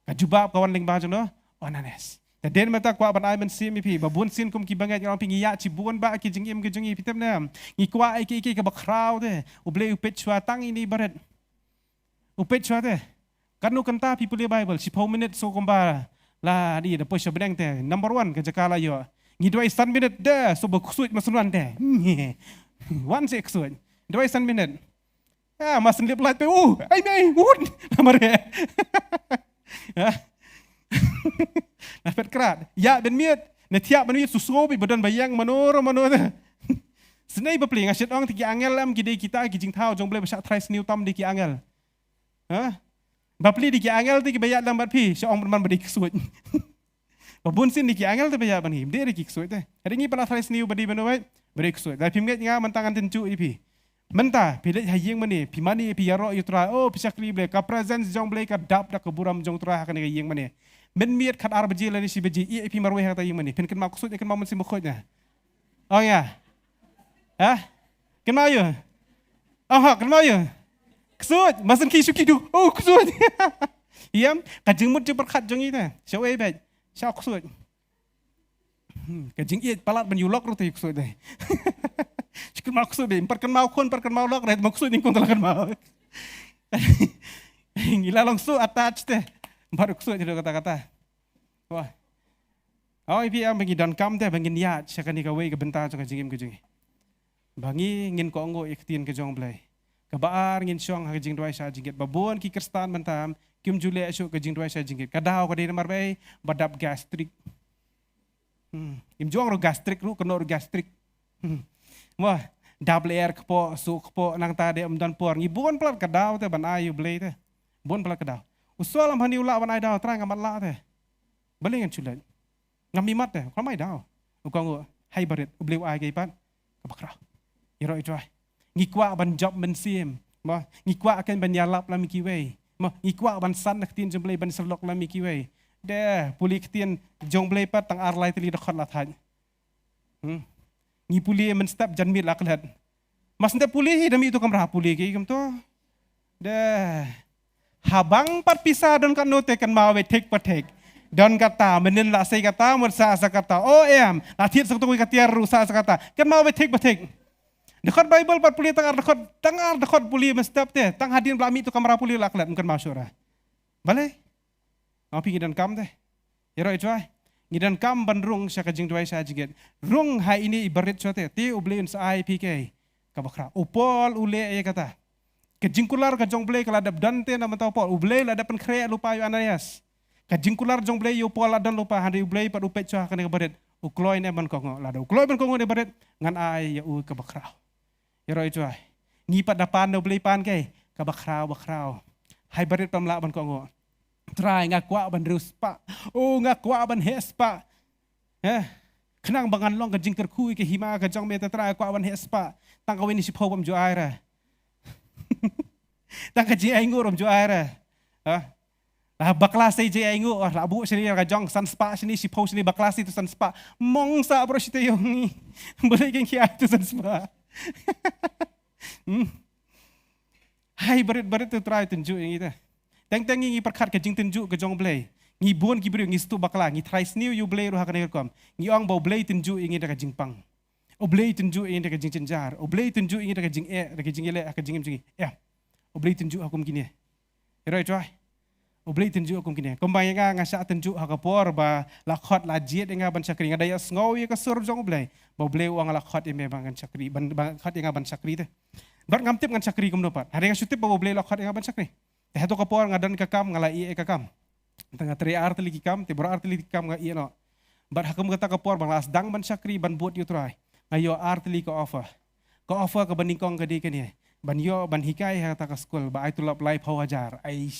Ke jubab kawan ling bajang no Ananias. Den mata kwa ban ai men sim pi babun sin kum ki bangat yang pingi ya ci buon ba ki jingim ki jingi pitem nam ngi kwa ai ki ka bakrau de uble upet chwa tang ini baret upet chwa de kanu kanta people Bible 10 minute so komba la di de push bedeng te number 1 ke jakala yo ngi 2 san minute de so ba kusuit masunwan de 1 6 suit 2 san minute mas lip light pe ai mai wud mare Nafet kerat. Ya ben miet. Netiap ben miet susobi badan bayang manoro. Senai bepli ngasyat orang tiki angel lam kide kita kijing tau jong boleh besar try sniu tam diki angel. Ha? Bepli diki angel tiki bayat lam bat pi. Syong berman badi kesuit. Babun sin diki angel tu bayat bani. Dia diki kesuit teh. Hari ni pernah try sniu badi banoit badi kesuit. Dah pimget nga mentangan tencu ipi. Menta pilih hayeng mani pimani pi yaro yutra bisa kli boleh ka presence jong boleh ka dap dak keburam jong tra akan hayeng mani. Men miet kat ar beji lani si beji i pi marwe hata yimani pen ken maksud ken mamun si mukhonya oh ya ken mau yo ken mau yo ksud masan ki suki du ksud yam kajing mut berkat jong ita syawai bet syak ksud kajing i palat ben yulok rute ksud deh ken maksud be ken mau lok ret maksud ni kon telah ken mau ngila langsung attach teh baru kusut jadi kata-kata. Wah. Oh ipi am bagi dan kam teh bagi niat syakani kawe ke bentar jong jingim ke jingi. Bangi ngin ko ngo iktien ke jong blai. Kebaar ngin syong ha jing doi sa jingit babon ki kristan bentam kim jule asuk ke jing doi sa jingit. Kadau ka de marbai badap gastrik. Kim jong ro gastrik ru kenor gastrik. Wah, double air kepo su kepo nang tade dan por ngibon plat kadau teh ban ayu blai teh. Bon plat kadau. Usolam hani ula wan ai dau terang amat la teh. Balingan culat. Ngamimat teh, kalau mai dau. Ukang hai baret ubleu ai ge pat. Kabakra. Yero itu ai. Ngikwa ban job men sim. Ma ngikwa akan ban yalap lam kiwe. Ma ngikwa ban san nak tin jomblei ban serlok lam kiwe. De puli ketien jomblei pat tang arlai teli dekat la thaj. Ngi puli men step janmit la klat. Mas ndep puli demi itu kamra puli ge kam to. De habang pat pisah don kan note kan mau tek patek don kata menen la sei kata mersa sa kata latit sak tu katiar rusa sa kata kan mau tek patek dekat Bible pat puli tangar dekat puli mestap teh tang hadin blami tu kamera puli laklat mungkin masyura bale mau pingin dan kam teh Yero itu ngidan kam ban rung sya ka jing duai sya jinget. Rung hai ini ibarat chote ti ubleun sa ai PK kabakra. Upol ule ya kata. Kejingkular ka jong blei kala dap dante na mentau pol ublei la dapan kre lupa yu Ananias. Kejingkular jong blei yu pol adan lupa hari ublei pat upet cho ka ne baret. Ukloi ne ban kongo la da ukloi ban kongo ne baret ngan ai ya u kabakra. Yero itu ngipat dapan no blei pan ke kabakrau. Hai baret pamla ban kongo. Try ngakwa ban rus pa. Oh ngakwa ban hes pa. Kenang bangan long ka jingker kui ke hima ka jong meta try ngakwa ban hes pa. Tang kawin si pau pam jo aira. Tang ka ji ai ngur pam jo aira. Baklas say ji ai ngur la bu sini ka jong san spa sini si pau sini baklas itu san spa. Mong sa bro site yung ni. Boleh ken kia itu san spa. Hai baret tu try tunjuk yang itu. Teng ngi perkat ke jing tunjuk ke jong blei. Ngi buon ki brio ngi stu bakla ngi try sniu you blei ru hakane kom. Ngi ong bau blei tunjuk ingi da ka jing pang. O blei tunjuk ingi da ka jing cenjar. O blei tunjuk ingi da ka jing da ka jing ele ka jing jing. O blei tunjuk hukum gini. Ero itu o blei tunjuk hukum gini. Kombay nga ngasa tunjuk hakapor ba lakhot lajiet nga ban chakri nga daya sngow ye ka sur jong blei. Bau blei uang lakhot ye me ban chakri ban khot nga ban chakri te. Bar ngamtip ngan chakri kum nopat. Hari nga syutip bau blei lakhot nga ban chakri. Teh to kapor ngadan kakam ngala ie kakam. Tengah tri artli kikam te bor artli kikam nga ie no. Bar hakum kata kapor bang las dang ban chakri ban buat yu try. Ngayo artli ko offer. Ko offer ka baningkong kadi kani. Ban yo ban hikai ha ta ka school ba ai tulap lai phawajar. Ai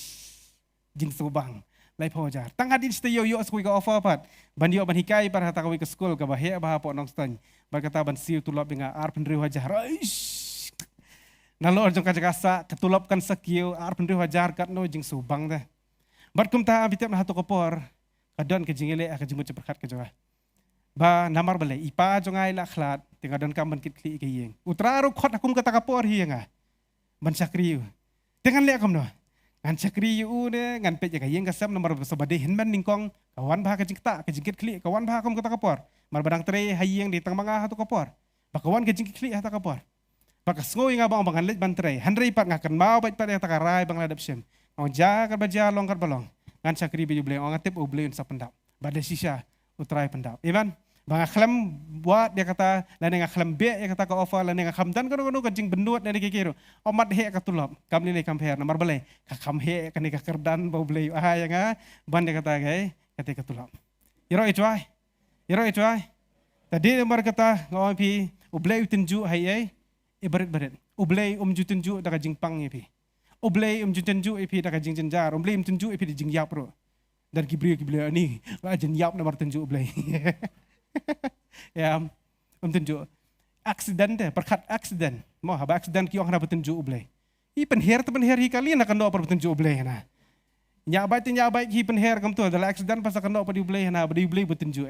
jing subang lai phawajar. Tang hadin ste yo skui ka offer pat. Ban yo ban hikai par ha ta ka wi ka school ka ba he ba po nong stan. Bar kata ban siu tulap nga ar pendri wajar. Ai nalor jong kajagasa ketulapkan sakiu ar pendri wajar kat no jing subang dah. Barkum ta abitap na hato kapor kadon ke jingele ka jimu ceperkat ke jawa. Ba namar bale ipa jong ai la khlat tingadon kam ban kitli ke yeng. Utraru khot akum kata kapor hienga. Ban sakriu. Dengan le akum no. Ngan sakriu ne ngan pe jaga yeng kasam nomor sabade hinman ningkong kawan ba ka jingta ke jingkit kli kawan ba akum kata kapor. Mar badang tre hayeng di tang manga hato kapor. Ba kawan ke jingkit kli hata kapor. Baka sngoy nga bang bangan let bantray. Handray pat nga kan mau bait pat ta karay bang ladap siem. Ang ja ka baja long kar balong. Ngan sakri bi bleng ang atip ubleun sa pendap. Bada sisa utray pendap. Iman bang akhlam buat dia kata lan nga akhlam be ya kata ka offer lan nga khamdan kono ka jing benut ne kikiro. Omat he ka tulop. Kam ni kam her namar bale. Ka kham he ka ni ka kerdan ba ubleu aha nga ban dia kata gai kate ka tulop. Yero itu ai. Tadi nomor kata ngawang pi ubleu tunju hai ibarat-barat. Ublei jutunju da ka jing pang pi. Ublei jutunju pi da ka jing cenjar. Ublei tunju pi di jing yap ro. Dar kibri ni la jing yap namar tunju ublei. Ya tunju. Accident perkat accident. Mo haba accident ki ong na tunju ublei. I penher hi kali na kando par tunju ublei na. Nyabai hi penher kam tu adalah accident pas kando pa di ublei na ba di ublei tunju.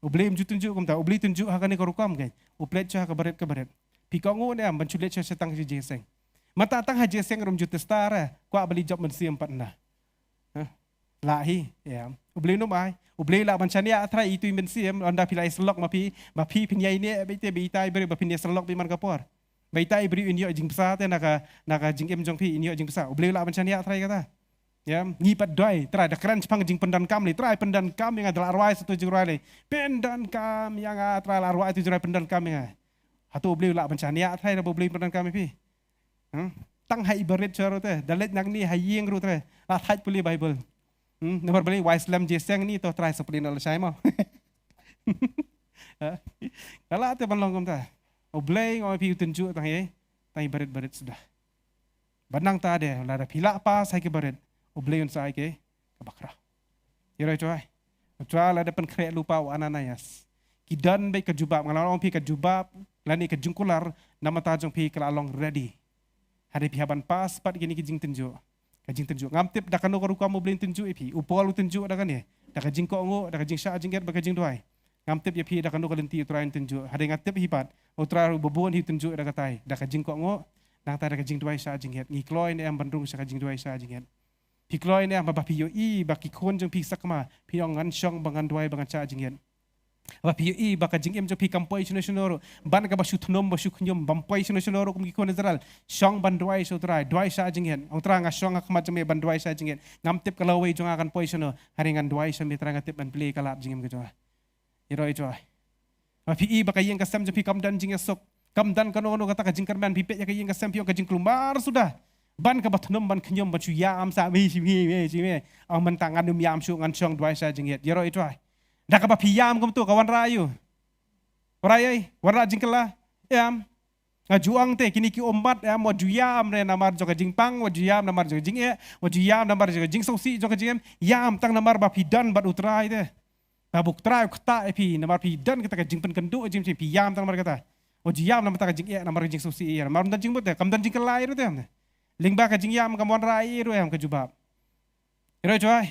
Ublei jutunju kam ta ublei tunju ha kani korukam kai. Ublei cha ka baret. Pikongo ne am banculet cha setang si jeseng. Mata tang ha jeseng rum jutestara kwa bali job mensi empat na. Lahi ya. Ublei no mai. Ublei la bancania atra itu mensi em onda pilai selok mapi pinyai ne bete beitai beri bapinya selok bi man kapor. Beitai beri inyo jing besar te naka jing em jong pi inyo jing besar. Ublei la bancania atra kata. Ya, ngipat doi, try da keren Jepang jing pendan kam li, try pendan kam yang adalah arwai satu jurai li. Pendan kam yang try arwai itu jurai pendan kam yang hatu beli lah bencana thay na beli pendan kami pi. Tang hai ibarat caro teh, dalet nang ni hai yeng ru teh, lah thay beli Bible. Nomor beli Wislam jeseng ni to try seperti nol saya mau. Kalau ate banlong kom teh, oblei ngoi pi tunjuk tang ibarat sudah. Banang ta ada, lah ada pila apa saya ke barat, oblei un saya ke kabakra. Yero itu ai. Utra lah ada penkret lupa wa Ananias. Kidan baik kejubab, ngalalong pi kejubab, lani kejungkular, nama tajong pi kelalong ready. Hari pihaban pas, pat gini kejing tenjuk. Ngamtip dah kanu karu kamu beli tenjuk ipi, upol tenjuk dah kan ya. Dah kejing kok dah kejing syak jingget, dah kejing doai. Ngamtip ya pi dah kanu kalenti utrain tenjuk. Hari ngatip hipat, utra bebuan hi tenjuk dah katai. Dah kejing kok nang tada kejing doai syak jingget. Ngikloy ni am bandung syak kejing doai syak jingget. Pikloy ni am babah piyo i, baki kon jeng pi sakma, piyong ngan syong bangan doai bangan syak jingget. Aba pi baka jing em jo pi kampoi shino ban ka basu thnom basu khnyom bampoi shino kum ki kon Israel shong ban dwai so trai dwai sa jing hen ong tra nga shong ak ma jame ban dwai sa jing hen ngam tip ka lawai jong akan poi shino haringan dwai sa mi tra nga tip ban play kalap jing em ka jo iro ito aba pi baka yeng ka sam jo pi kam dan jing sok kam dan kano kata ka jing karman pi pe ya ka yeng ka sam pi ka jing klumar sudah ban ka bathnom ban khnyom basu yam sa mi ang man tangan dum yam su ngan shong dwai sa jing het iro ito dah kapa piyam kum tu kawan rayu. Rayai, warna jingkela, yam. Ngajuang te kini ki ombat yam wajuyam re namar joka jingpang, wajuyam namar joka jing wajuyam namar joka jing sosi joka jing yam tang namar ba pidan bat utrai te. Babuk trai kata epi namar pidan kita ka jingpen kendu jing piyam tang namar kata. Wajuyam namar ta jing namar jing sosi namar dan jing but kam dan jingkela iru te. Lingba ka jing yam kawan rai iru yam ka jubab. Iru coy.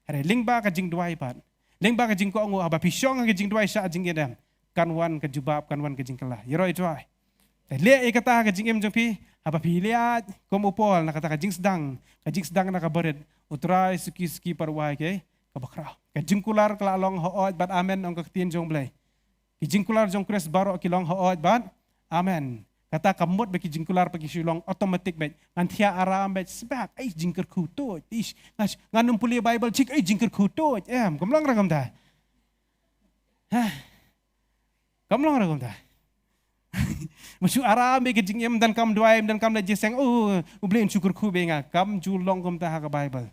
Are lingba ka jing duai pat. Lengba ka jing ko ngo aba pisyong ka jing duai sa jing edam kanwan ka jubab kanwan ka jing kala yero itu ai le e kata ka jing em jong pi aba pi liat kom upol na kata ka jing sedang na ka bered utrai suki parwai ke ka bakra ka jing kular kala long hoot bat amen ong ka tien jong blai ki jing kular jong kres baro ki long hoot bat amen kata kamut bagi jing kular pagi sulong automatic bet ngantia aram bet sebab ai jingker kuto ish nganum puli bible cik ai jingker kuto kamlang ragam dah kamlang ragam dah masuk aram bagi jing em dan kam duaim dan kam le jeseng ublei syukur ku benga kam julong kam tah ka bible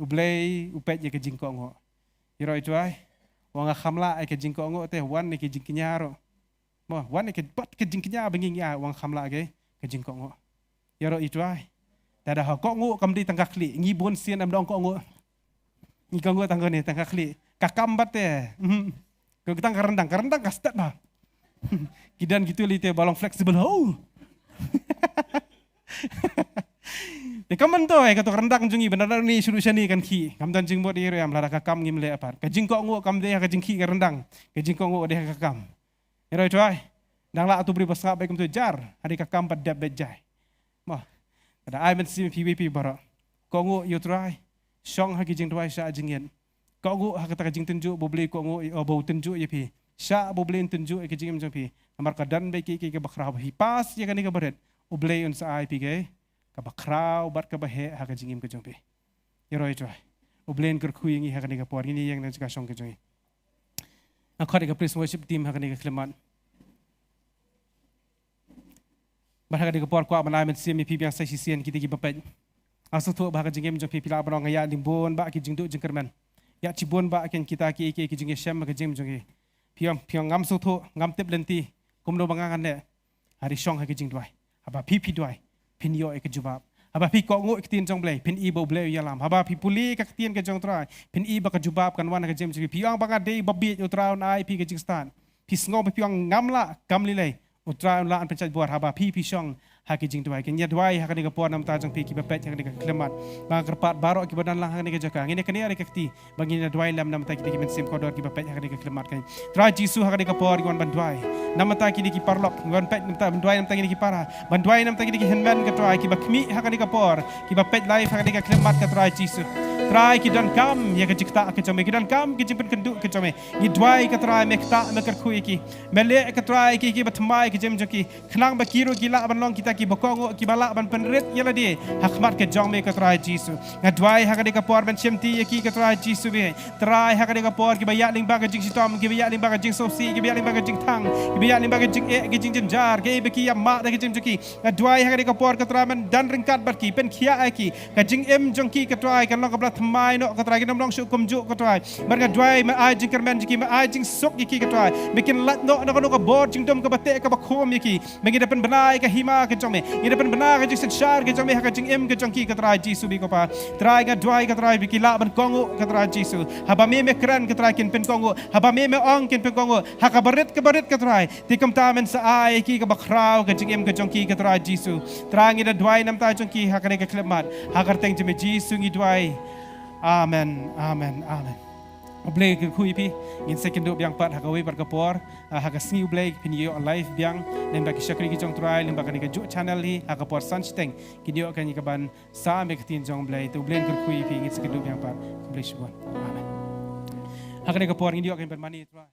ublei upet je ke jingko ngo iro itu ai wanga khamla ai ke jingko ngo teh wan ne ke jing kinyaro mo wan ke bat ke jing kinya benging ya wang khamla ke jing ko ngo yaro itu ai tada ha ko ngo kam di tangkak li ngi bon sien am dong ko ngo ngi ko ngo tanggo ni tangkak li kakam bat te ko kita karendang kastat ba kidan gitu li te balong fleksibel ho de kaman to ai kato rendang jungi benar ni solution ni kan ki kam dan jing bod iro am lara kakam ngim le apar ka jing ko ngo kam de ka jing ki rendang ka jing ko ngo de kakam iro itu ai nang la atu beri pasal baik untuk jar hari kakam pada bejai mah ada ai men si PVP bara ko ngo yo try song ha ki jing tuai sa jingien ko ngo ha kata jing tenju bo beli ko ngo bo tenju ye pi sa bo beli tenju ke jing jong pi amar ka dan baik ki bakra hi pas ye kan ka beret o beli un sa ai pi ke ka bakra bat ka bahe ha ka jing ke jong pi iro itu ai o beli ker khu ngi ha kan ka por ni yang na ka song ke jong Akhari ka praise worship team hakani ka kleman. Barhaka ka por ko amanay men sim pi biang sa sisian kiti ki bapet. Aso to bahaka jingem jo pi pila barong ya limbon ba ki jingdu jingkerman. Ya cibon ba ken kita ki jing shem ka jing jongi. Piang ngam so to ngam tep lenti kumno bangangan ne. Hari shong ha ki jing dwai. Aba pi dwai. Pinyo e ka jubab. Haba pi ko ngo iktien jong blai pin i bo blai yalam haba pi puli ka ktien ka jong trai pin i ba ka jubab kan wan ka jem pi ang banga dei babi utraun ai pi ka jing stan pi sngo pi ang ngamla kamli lai utraun la an pencet buat haba pi shong haki jing tuai ken ya duai hakani ka puan nam ta jong pi ki bapet hakani ka klemat ba kerpat baro ki badan lang hakani ka jaka ngene kani ari kakti bangi na duai lam nam ta ki men sim kodor ki bapet hakani ka klemat kan tra jisu hakani ka por gon ban duai nam ta ki ki parlok gon pet nam ta duai nam ta ki para ban duai nam ta ki henman ka tuai ki bakmi hakani ka por ki bapet life hakani ka klemat ka tra jisu try ki dan kam ya ka jikta ka chome ki dan kam ki jimpen kendu ka chome ni duai ka try mekta mekar khu ki mele ka try ki batmai ki jem joki khlang ba kiro gila ban long kita ki bokongo ki bala ban penret yala di hakmat ke jong me ka try jisu ngadwai hakade ka por ban chemti ki ka try jisu be try hakade ka por ki baya ling ba ka jing sitom ki baya ling ba ka jing sosi ki baya ling ba ka jing thang ki baya ling ba ka jing ki jing jim jar ki be ki ya ma da ki jim joki ngadwai hakade ka por ka try man dan ringkat bar ki pen khia ai ki ka jing em jong ki ka try kan long ka bla thmai no ka try ki nam long shu kum ju ka try bar ngadwai ma ai jing kerman ki ma ai jing sok ki ka try bikin lat no ka bor jing dom ka bate ka bakhom ki mengi dapan benai ka hima ka jong me ngi dapan bena ka jing sechar ka jong me ka jing em ka jong ki ka try jisu bi ko pa try ga dwai ka try bi ki la ban kongo ka try jisu haba me kran ka try kin pen kongo haba me ong kin pen kongo ha ka barit ka try ti kam ta men sa ai ki ka bakrau ka jing em ka jong ki ka try jisu try ngi da dwai nam ta jong ki ha ka ne ka klemat ha ka teng jeme jisu ngi dwai amen amen amen Oblay kui pi in second do biang pat hakawi par kapor hakasngi oblay pinyo live biang nem baki syakri ki jong trial nem baki ka ju channel hi hakapor sanchteng kinyo kan ni kaban sa me ktin jong oblay to oblay kui pi in second do biang pat oblay shubon amen Hakane ka por hindi akan bermani tra.